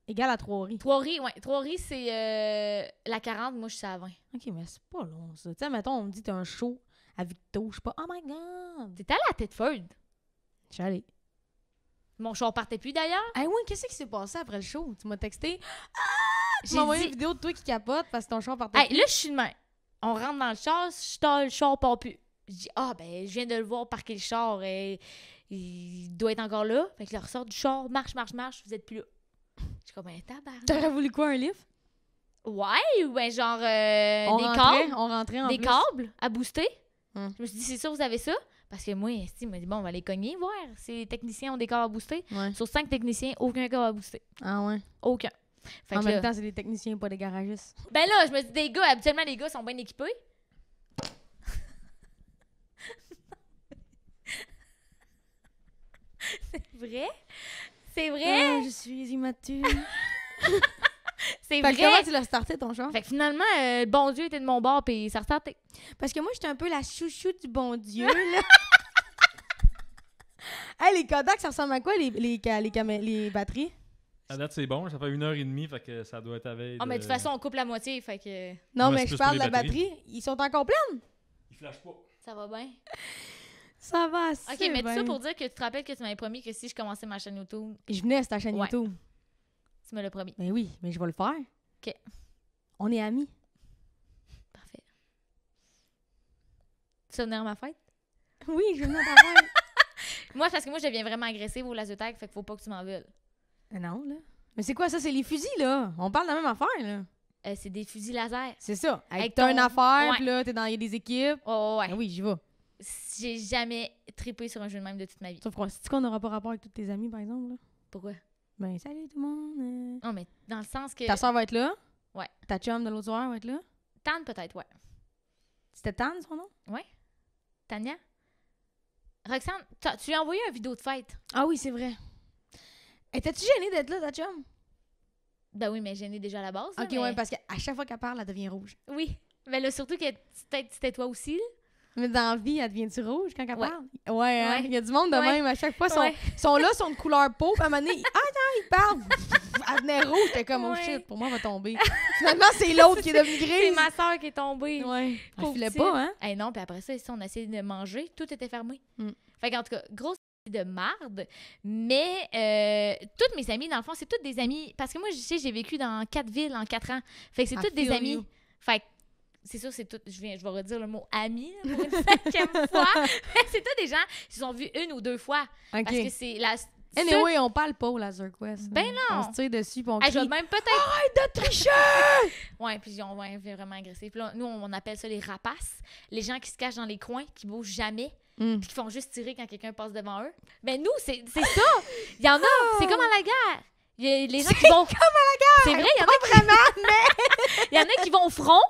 égal à Trois-Riz. Trois-Riz, ouais. Trois-Riz, c'est la 40. Moi, je suis à 20. OK, mais c'est pas long, ça. Tu sais, mettons, on me dit t'as un show à Victo. Je suis pas, oh my God! T'es allé à Thetford. Je suis allée. Mon char partait plus, d'ailleurs. Ah oui, qu'est-ce qui s'est passé après le show? Tu m'as texté. Tu J'ai m'as envoyé dit- une vidéo de toi qui capote parce que ton char partait. Hey, là, je suis de main. On rentre dans le char, le char part plus. Je dis, ben, je viens de le voir parquer le char. Et il doit être encore là. Fait que là, ressort du char, marche, vous êtes plus là. Je suis comme, ben, tabarnak. T'aurais voulu quoi, un lift? Ouais, ou ben, genre, On rentrait en des plus. câbles à booster. Hum. Je me suis dit, c'est sûr, vous avez ça? Parce que moi, il m'a dit, bon, on va les cogner, voir si les techniciens ont des câbles à booster. Ouais. Sur 5 techniciens, aucun câble à booster. Ah ouais. Aucun. Fait En que même là, temps, c'est des techniciens, pas des garagistes. ben là, je me dis, des gars, habituellement, les gars sont bien équipés. C'est vrai? C'est vrai? Ah, je suis immature. C'est Fait que vrai? comment tu l'as starté, ton char? Fait que finalement, le bon Dieu était de mon bord, puis ça restartait. Parce que moi, j'étais un peu la chouchou du bon Dieu, là. Hey, les Kodak, ça ressemble à quoi, les batteries? À date, c'est bon. Ça fait 1h30, fait que ça doit être à veille. Ah, mais de toute façon, on coupe la moitié, fait que Non, Ouais, mais c'est je plus parle de pour la les batterie. Ils sont encore pleins? Il flash pas. ça va bien. Ça va assez Ok, mais tout bien. ça pour dire que tu te rappelles que tu m'avais promis que si je commençais ma chaîne YouTube, Je venais à ta chaîne Ouais. YouTube. tu me l'as promis. Mais oui, mais je vais le faire. Ok. On est amis. Parfait. Tu vas venir à ma fête? Oui, je venais à ta fête. Moi, parce que moi, je deviens vraiment agressive au laser tag, fait qu'il faut pas que tu m'en veuilles. Non, là. Mais c'est quoi ça? C'est les fusils, là. On parle de la même affaire, là. C'est des fusils laser. C'est ça. Avec T'as ton- une affaire, Ouais. puis là, t'es dans... Il y a des équipes. Oh, ouais. Ah oui, j'y vais. J'ai jamais trippé sur un jeu de même de toute ma vie. Sauf qu'on c'est qu'on n'aura pas rapport avec tous tes amis, par exemple, là. Pourquoi? Ben, salut tout le monde. Non, mais dans le sens que... Ta soeur va être là. Ouais. Ta chum de l'autre soir va être là. Tan, peut-être, ouais. C'était Tan, son nom? Tania? Roxane, tu lui as envoyé une vidéo de fête. Ah oui, c'est vrai. Étais-tu gênée d'être là, ta chum? Ben oui, mais gênée déjà à la base. là, Ok, mais- ouais, parce qu'à chaque fois qu'elle parle, elle devient rouge. Oui. Mais là, surtout que c'était toi aussi, là. Mais dans la vie, elle devient-tu rouge quand elle Ouais. parle? Ouais, hein? Ouais. Il y a du monde de Ouais. même. À chaque fois, Ouais. sont là, sont de couleur peau. Puis à un moment donné, ah non, ils parlent. Elle venait rouge. J'étais comme, oh Ouais. shit, pour moi, elle va tomber. Finalement, c'est l'autre qui est devenue C'est grise. ma soeur qui est tombée. Ouais. Elle Pauvre filait petite. pas, hein? Eh non, puis après ça, ici, on a essayé de manger. Tout était fermé. Mm. Fait qu'en tout cas, grosse de marde. Mais toutes mes amies, dans le fond, c'est toutes des amies. Parce que moi, je sais, j'ai vécu dans 4 villes en 4 ans. Fait que c'est I toutes des feel amies. you. Fait que c'est sûr, c'est tout. Je vais redire le mot ami là, pour une 5e fois. C'est tous des gens qui se sont vus 1 ou 2 fois. OK. Parce que c'est la. Anyway, on parle pas au Laser Quest. Ben On non. se tire dessus puis on Hey, crie. je vais même peut-être. Arrête de tricher! Ouais, puis on va vraiment agressif. Puis là, nous, on appelle ça les rapaces. Les gens qui se cachent dans les coins, qui bougent jamais, Mm. puis qui font juste tirer quand quelqu'un passe devant eux. Mais nous, c'est ça. Il y en a. C'est comme à la guerre. Il y a les gens qui vont. comme à la guerre! C'est vrai, il y en a Vraiment, Il y en a qui vont au front,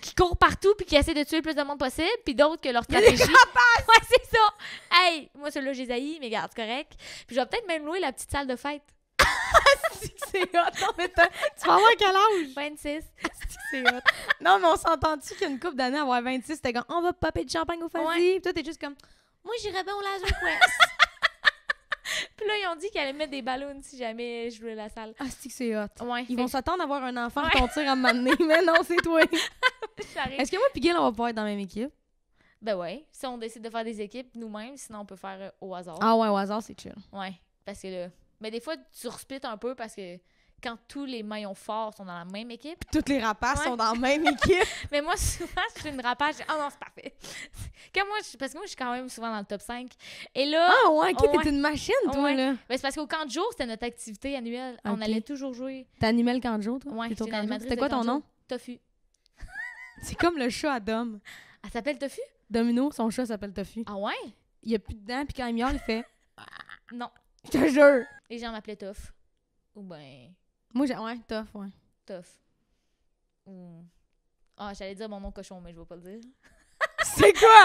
qui courent partout puis qui essaient de tuer le plus de monde possible, puis d'autres que leur stratégie... Ouais, c'est ça! Hey! Moi, celui-là, j'ai haï, mais regarde, c'est correct. Puis je vais peut-être même louer la petite salle de fête. c'est hot. Non, mais tu vas avoir quel âge? 26. C'est hot. Non, mais on s'entend-tu qu'il y a une couple d'années, avoir 26, c'était comme, on va popper du champagne au Fuzzy. Ouais. Puis toi, t'es juste comme, moi, j'irais bien au Laser Quest. Puis là, ils ont dit qu'ils allaient mettre des ballons si jamais je louais la salle. Ah, c'est hot. Ouais. Ils vont s'attendre à avoir un enfant Ouais. qu'on tire à m'amener, mais non, c'est toi. J'arrive. Est-ce que moi et Gil, on va pouvoir être dans la même équipe? Ben ouais. Si on décide de faire des équipes nous-mêmes, sinon on peut faire au hasard. Ah ouais, au hasard, c'est chill. Ouais. Parce que là... Mais des fois, tu resplites un peu parce que quand tous les maillons forts sont dans la même équipe... Toutes les rapaces Ouais. sont dans la même équipe. Mais moi, souvent, je suis une rapage. Ah non, c'est parfait. Parce que moi, je suis quand même souvent dans le top 5. Et là, Ah ouais, ok, Ouais. t'es une machine, toi, Ouais. là. ben, c'est parce qu'au camp de jour, c'était notre activité annuelle. On Ok. allait toujours jouer. T'animais le camp de jour, toi? Ouais, T'es au j'étais camp de jour? l'animatrice C'était quoi de camp ton de nom? jour. Tofu. C'est comme le chat à Dom. Elle s'appelle Tofu? Domino, son chat s'appelle Tofu. Ah ouais? Il a plus de dents, puis quand il miaule, il fait Non. « Je te jure! Les gens m'appelaient Tof. Ou ben, » Moi, ouais, tough, ouais. Tof. Ou... Ah, j'allais dire mon nom cochon, mais je vais pas le dire. C'est quoi?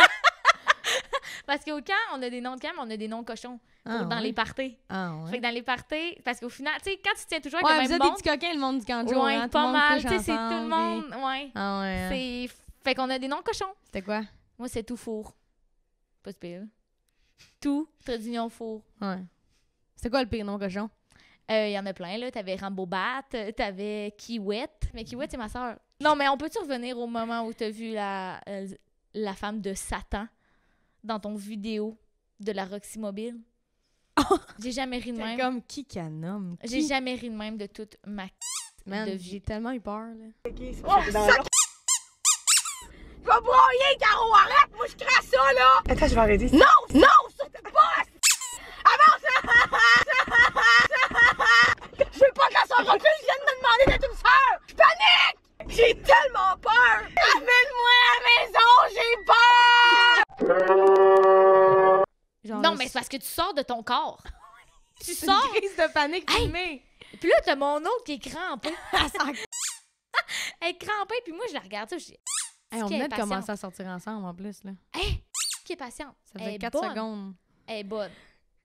Parce qu'au camp, on a des noms de camp, mais on a des noms cochons. Ah, dans ouais. les parties. Ah Fait ouais. que dans les parties, parce qu'au final, tu sais, quand tu tiens toujours avec Ouais, le vous même êtes des monde... petits coquins, le monde du camp de jour, Ouais, hein? Tout le pas monde mal. couche Tu sais, c'est tout le ensemble, monde. puis- Ouais. Ah ouais. hein. C'est... Fait qu'on a des noms cochons. C'était quoi? Moi, c'est tout four. Pas de pire. Tout, trait d'union four. Ouais. C'était quoi le pire nom cochon? Il y en a plein, là. T'avais Rambo Bat, t'avais Kiwette. Mais Kiwette, c'est ma soeur. Non, mais on peut-tu revenir au moment où t'as vu la femme de Satan dans ton vidéo de la Roxy Mobile? J'ai jamais ri de C'est même. comme qui qu'un nomme? J'ai jamais ri de même de toute ma Man, de vie. j'ai tellement eu peur, là. Va broyer, Caro, arrête! Moi, je crasse ça, là! Attends, je vais arrêter. Non! Non! Surtout pas! Avance! Je veux pas qu'elle soit recule, je viens de me demander d'être une sœur! Je panique! J'ai tellement peur! Amène-moi à la maison, j'ai peur! Genre, Non, mais c'est parce que tu sors de ton corps. Tu c'est une sors, crise de panique Hey! filmée. puis là, t'as mon autre qui est crampée. Elle s'en- Elle est crampée, puis moi, je la regarde, ça, je dis, Hey, on qui est venait de patiente. commencer à sortir ensemble, en plus, là. hey, qui est patiente. Ça Elle faisait est 4 bonne. secondes. Elle est bonne.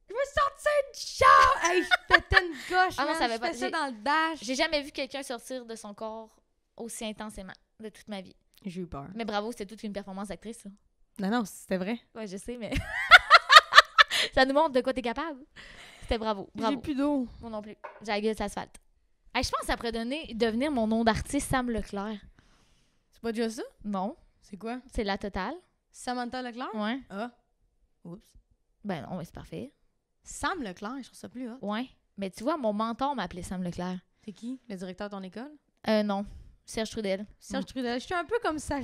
Je veux sortir du char! Hey, je pétais une gauche, Ah non, man. ça avait Je pas- fais ça j'ai- dans le dash. J'ai jamais vu quelqu'un sortir de son corps aussi intensément de toute ma vie. J'ai eu peur. Mais bravo, c'était toute une performance d'actrice, ça. Non, non, c'était vrai. Ouais, je sais, mais... ça nous montre de quoi t'es capable. C'était bravo, J'ai bravo. plus d'eau. Moi non plus. J'ai la gueule d'asphalte. Hey, je pense que ça pourrait devenir mon nom d'artiste Sam Leclerc. C'est pas déjà ça? Non, C'est quoi? c'est la totale. Samantha Leclerc? Ouais. Ah. Oups. Ben non, mais c'est parfait. Sam Leclerc, je trouve ça plus hot. Ouais. Mais tu vois, mon mentor m'appelait Sam Leclerc. C'est qui? Le directeur de ton école? Non. Serge Trudel. Serge Trudel. Je suis un peu comme ça.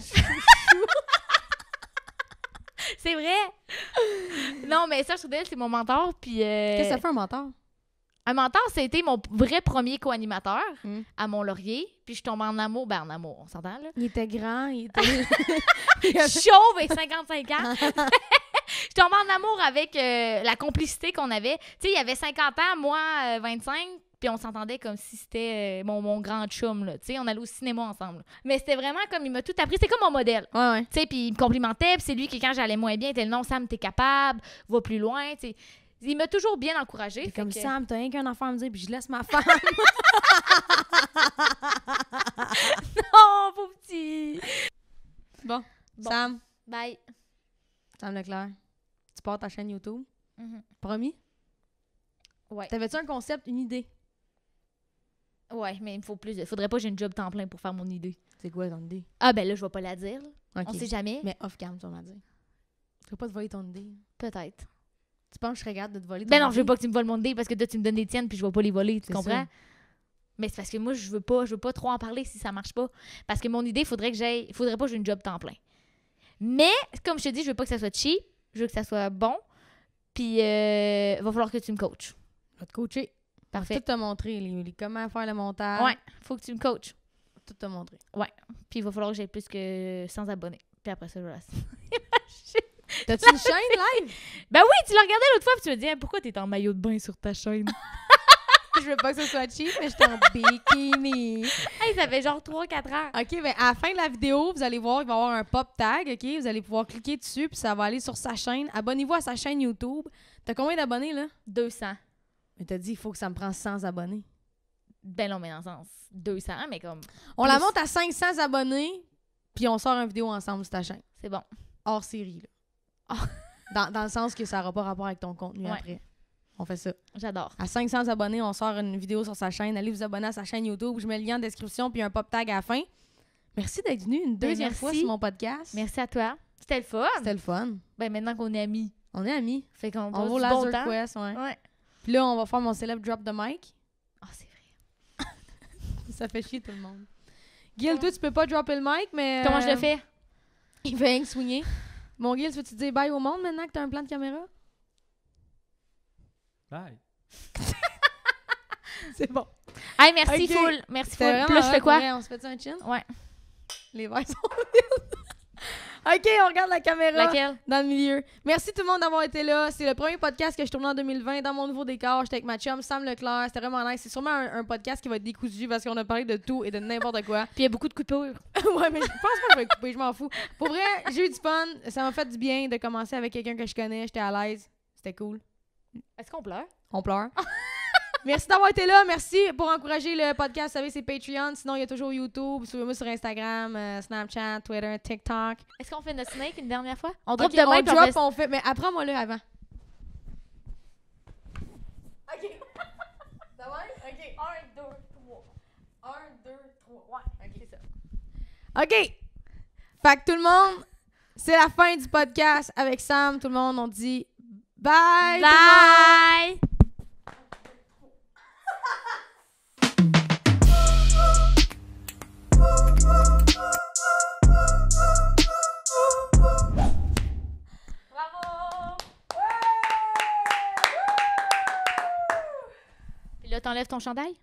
C'est vrai! Non, mais Serge Trudel, c'est mon mentor. Puis. Qu'est-ce que ça fait un mentor? Un mentor, c'était mon vrai premier co-animateur Mm. à Mont-Laurier. Puis je tombe en amour. Ben, en amour, on s'entend, là. Il était grand, il était... Chauve et 55 ans. Je tombe en amour avec la complicité qu'on avait. Tu sais, il y avait 50 ans, moi, 25. Puis on s'entendait comme si c'était mon grand chum, là. Tu sais, on allait au cinéma ensemble. Mais c'était vraiment comme, il m'a tout appris. C'est comme mon modèle. Ouais, ouais. Tu sais, puis il me complimentait. Puis c'est lui qui, quand j'allais moins bien, était non, Sam, t'es capable, va plus loin. Tu sais, il m'a toujours bien encouragé. T'es comme que... Sam, t'as rien qu'un enfant à me dire, puis je laisse ma femme. Oh, pauvre petit. Bon. Bon. Sam. Bye. Sam Leclerc. Tu pars ta chaîne YouTube. Mhm. Promis? Ouais. T'avais-tu un concept, une idée? Ouais, mais il me faut plus de... Faudrait pas que j'ai une job temps plein pour faire mon idée. C'est quoi ton idée? Ah, ben là, je vais pas la dire. Là. Ok. On sait jamais. Mais off-cam, tu vas me dire. Tu veux pas te voler ton idée? Peut-être. Tu penses que je serais capable de te voler ton Ben non, idée? je veux pas que tu me voles mon idée parce que toi, tu me donnes des tiennes puis je vais pas les voler. Tu C'est comprends? ça. Mais c'est parce que moi, je veux pas trop en parler si ça marche pas. Parce que mon idée, il faudrait pas que j'ai une job temps plein. Mais, comme je te dis, je veux pas que ça soit cheap. Je veux que ça soit bon. Puis, va falloir que tu me coaches. Je vais te coacher. Parfait. Tout te montrer, comment faire le montage. Ouais, faut que tu me coaches. Tout te montrer. Puis, il va falloir que j'aie plus que 100 abonnés. Puis après ça, je reste. T'as-tu une chaîne live? Ben oui, tu l'as regardé l'autre fois puis tu me dis hey, pourquoi t'es en maillot de bain sur ta chaîne? Je veux pas que ce soit cheap, mais j'étais en bikini. Hey, ça fait genre 3-4 heures. OK, ben à la fin de la vidéo, vous allez voir, il va y avoir un pop tag, OK? Vous allez pouvoir cliquer dessus, puis ça va aller sur sa chaîne. Abonnez-vous à sa chaîne YouTube. T'as combien d'abonnés, là? 200. Mais t'as dit, il faut que ça me prend 100 abonnés. Ben non, mais dans le sens 200, mais comme On la Plus. monte à 500 abonnés, puis on sort une vidéo ensemble sur ta chaîne. c'est bon. Hors série, là. Dans le sens que ça n'aura pas rapport avec ton contenu Ouais. après. On fait ça. J'adore. À 500 abonnés, on sort une vidéo sur sa chaîne. Allez vous abonner à sa chaîne YouTube. Je mets le lien en description puis un pop tag à la fin. Merci d'être venu une deuxième merci. fois sur mon podcast. Merci à toi. C'était le fun. C'était le fun. Ben maintenant qu'on est amis, On est amis. fait qu'on On passe va au du bon Laser temps. Quest, ouais. Ouais. Puis là, on va faire mon célèbre drop de mic. Ah, c'est vrai. Ça fait chier tout le monde. Gil, toi, tu peux pas dropper le mic, mais... Comment je le fais? Il fait rien que swinger. Mon Gil, veux-tu dire bye au monde maintenant que t'as un plan de caméra? Bye. C'est bon. Hey, merci Ok. full. Merci C'était full. vraiment Puis là, je fais hot, quoi? pour vrai. On se fait un chin? Ouais. Les verres sont vides. OK, on regarde la caméra. Laquelle? Dans le milieu. Merci tout le monde d'avoir été là. C'est le premier podcast que je tourne en 2020 dans mon nouveau décor. J'étais avec ma chum Sam Leclerc. C'était vraiment nice. C'est sûrement un podcast qui va être décousu parce qu'on a parlé de tout et de n'importe quoi. Puis il y a beaucoup de coupures. Ouais, mais je pense pas que je vais couper. Je m'en fous. Pour vrai, j'ai eu du fun. Ça m'a fait du bien de commencer avec quelqu'un que je connais. J'étais à l'aise. C'était cool. Est-ce qu'on pleure? On pleure. Merci d'avoir été là. Merci pour encourager le podcast. Vous savez, c'est Patreon. Sinon, il y a toujours YouTube. Suivez-moi sur Instagram, Snapchat, Twitter, TikTok. Est-ce qu'on fait notre snake une dernière fois? On drop Ok, demain, on puis on drop, fait- on fait. Mais apprends-moi le avant. OK. Ça va? OK. 1, 2, 3. 1, 2, 3. Ouais, OK, c'est ça. OK. Fait que tout le monde, c'est la fin du podcast avec Sam. Tout le monde, on dit bye. tout le monde. Bye! Bravo! Puis là, t'enlèves ton chandail?